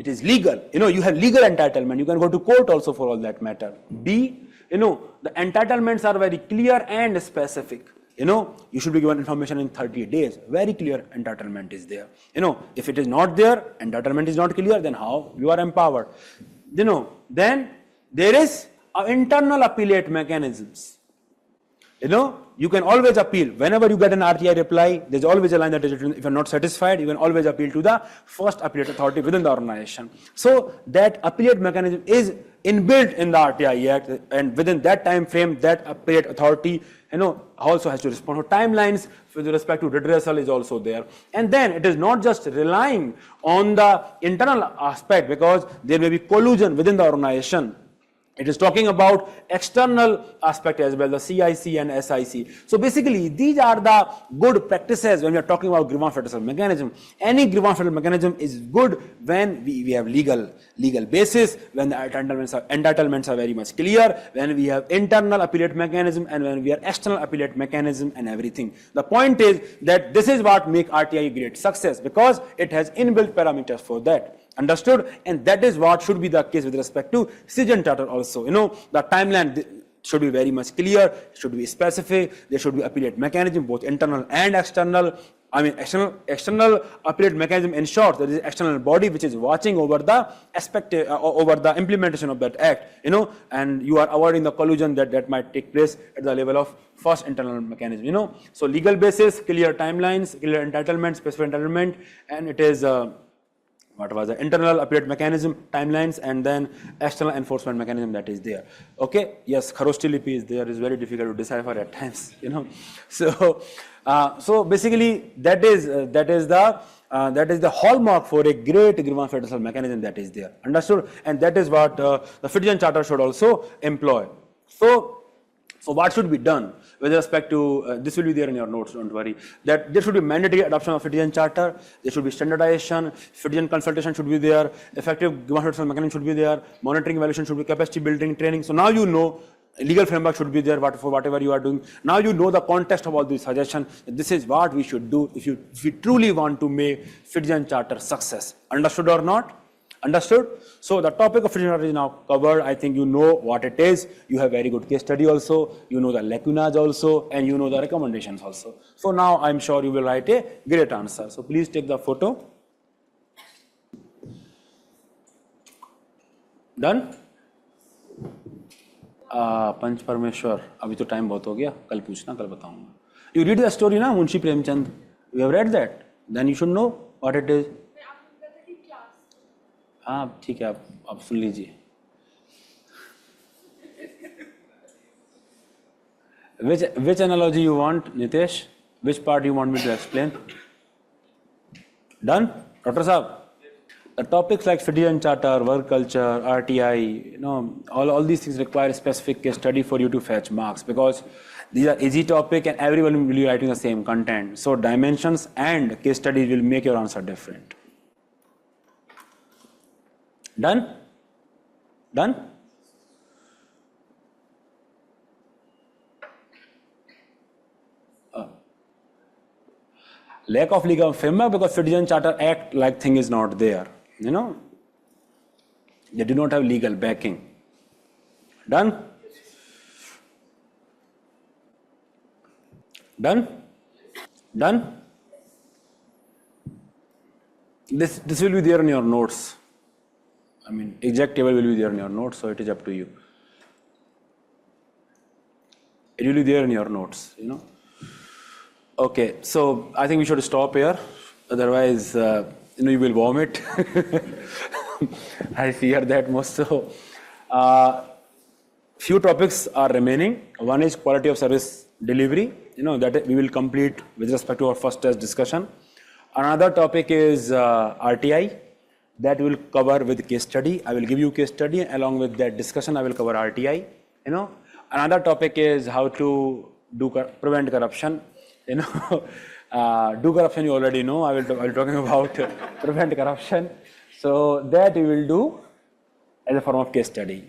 is legal. You have legal entitlement. You can go to court also for all that matter. B, the entitlements are very clear and specific. You should be given information in 30 days. Very clear entitlement is there. If it is not there, entitlement is not clear, then how you are empowered? Then there is internal appellate mechanisms. You can always appeal. Whenever you get an RTI reply, there's always a line that is written, if you're not satisfied, you can always appeal to the first appellate authority within the organization. So that appellate mechanism is inbuilt in the RTI Act, and within that time frame, that appellate authority also has to respond. So timelines with respect to redressal is also there. And then it is not just relying on the internal aspect, because there may be collusion within the organization. It is talking about external aspect as well, the CIC and SIC. So basically, these are the good practices when we are talking about grievance redressal mechanism. Any grievance redressal mechanism is good when we have legal basis, when the entitlements are very much clear, when we have internal appellate mechanism, and when we have external appellate mechanism and everything. The point is that this is what makes RTI a great success, because it has inbuilt parameters for that. Understood? And that is what should be the case with respect to citizen charter also. The timeline should be very much clear, should be specific, there should be appellate mechanism, both internal and external. External appellate mechanism ensures there is an external body which is watching over the over the implementation of that act, and you are avoiding the collusion that might take place at the level of first internal mechanism, So legal basis, clear timelines, clear entitlement, specific entitlement, and it is what was the internal appellate mechanism, timelines, and then external enforcement mechanism that is there. Okay, yes, Kharoshti Lipi is there. It's very difficult to decipher at times, So basically, that is the hallmark for a great grievance redressal mechanism that is there. Understood? And that is what the citizen charter should also employ. So what should be done with respect to, this will be there in your notes, don't worry, that there should be mandatory adoption of citizen charter, there should be standardization, citizen consultation should be there, effective grievance redressal mechanism should be there, monitoring evaluation should be, capacity building, training. So now legal framework should be there for whatever you are doing. Now the context of all these suggestions. This is what we should do if we truly want to make citizen charter success. Understood or not? Understood? So the topic of citizen charter is now covered. I think you know what it is. You have very good case study also. You know the lacunas also, and you know the recommendations also. So now I'm sure you will write a great answer. So please take the photo. Done? पंच परमेश्वर, अभी तो time बहुत हो गया, कल पूछना, कल बताऊंगा. You read the story ना, Munshi Premchand. You have read that. Then you should know what it is. हाँ ठीक है, आप सुन लीजिए. Which analogy you want, Nitesh? Which part you want me to explain? Done, Dr. Saab? The topics like citizen charter, work culture, RTI, all these things require a specific case study for you to fetch marks, because these are easy topic and everyone will be writing the same content. So dimensions and case studies will make your answer different. Done? Done? Lack of legal framework, because Citizen Charter Act like thing is not there. They do not have legal backing. Done? Done? Done? This will be there in your notes. I mean, exact table will be there in your notes, so it is up to you. It will be there in your notes, you know. Okay, so I think we should stop here. Otherwise, you will vomit. I fear that most. So, few topics are remaining. One is quality of service delivery, that we will complete with respect to our first test discussion. Another topic is RTI, that will cover with case study. I will give you case study, along with that discussion I will cover RTI. Another topic is how to prevent corruption. Do corruption you already know. I will be talking about prevent corruption. So that we will do as a form of case study.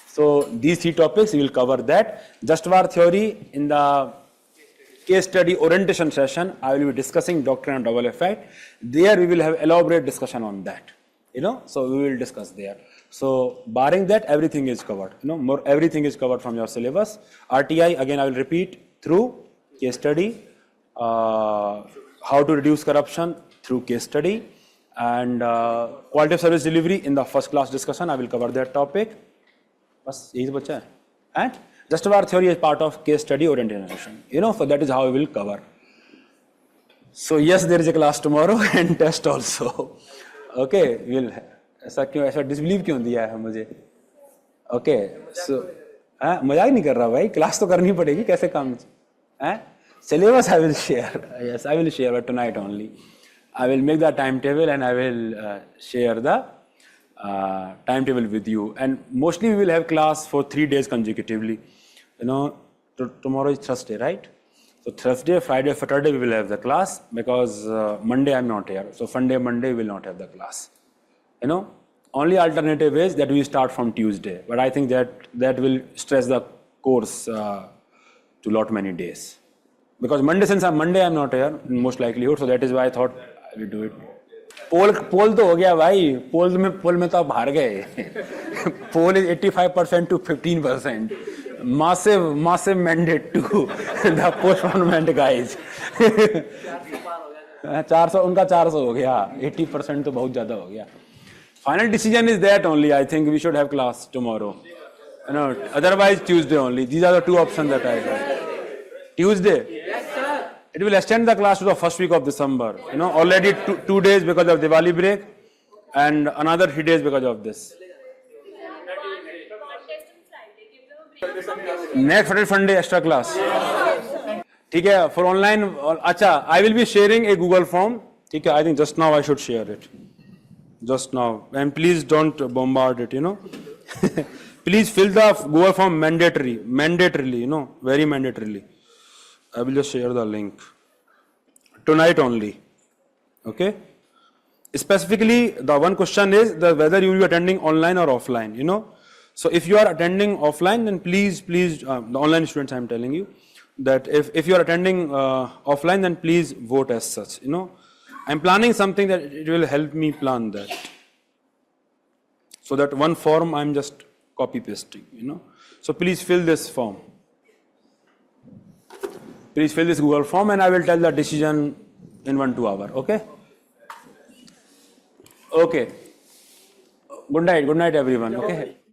So these 3 topics we will cover that. Just war theory in the case study orientation session, I will be discussing doctrine and double effect. There we will have elaborate discussion on that. So we will discuss there. So barring that, everything is covered. Everything is covered from your syllabus. RTI, again I will repeat, through case study. How to reduce corruption through case study. And quality of service delivery in the first class discussion, I will cover that topic. Bas, yahi bacha hai. And just war theory is part of case study orientation. So that is how we will cover. So yes, there is a class tomorrow and test also. Okay, we'll. ऐसा disbelieve क्यों दिया है मुझे? Okay, सो मजाक नहीं कर रहा भाई, क्लास तो करनी पड़ेगी, कैसे काम है? Syllabus I will share. Yes, I will share, but tonight only. I will make the timetable and I will share the timetable with you. And mostly we will have class for 3 days consecutively. Tomorrow is Thursday, right? So Thursday, Friday, Saturday we will have the class, because Monday I am not here. So Sunday, Monday we will not have the class. Only alternative is that we start from Tuesday. But I think that will stress the course to lot many days. Because Monday I'm not here, most likelihood. So that is why I thought I will do it. Poll तो हो गया भाई. Poll में तो आप हार गए. Poll is 85% to 15%. Massive mandate to the postponement guys. 400 उनका 400 हो गया. 80% तो बहुत ज़्यादा हो गया. Final decision is that only. I think we should have class tomorrow. Otherwise Tuesday only. These are the 2 options that I have. Tuesday. Yes, sir. It will extend the class to the first week of December. Already 2 days because of Diwali break, and another 3 days because of this. Next Friday, Sunday extra class. ठीक है, for online. अच्छा, I will be sharing a Google form. ठीक है, I think just now I should share it. Just now, and please don't bombard it. Please fill the Google form mandatorily. Very mandatorily. I will just share the link tonight only. Okay. Specifically, the one question is whether you will be attending online or offline. So if you are attending offline, then please, the online students I am telling you that if you are attending offline, then please vote as such. I am planning something that it will help me plan that. So that one form I am just copy pasting. So please fill this form. Please fill this Google form, and I will tell the decision in 1-2 hours. Okay. Okay. Good night everyone. Okay.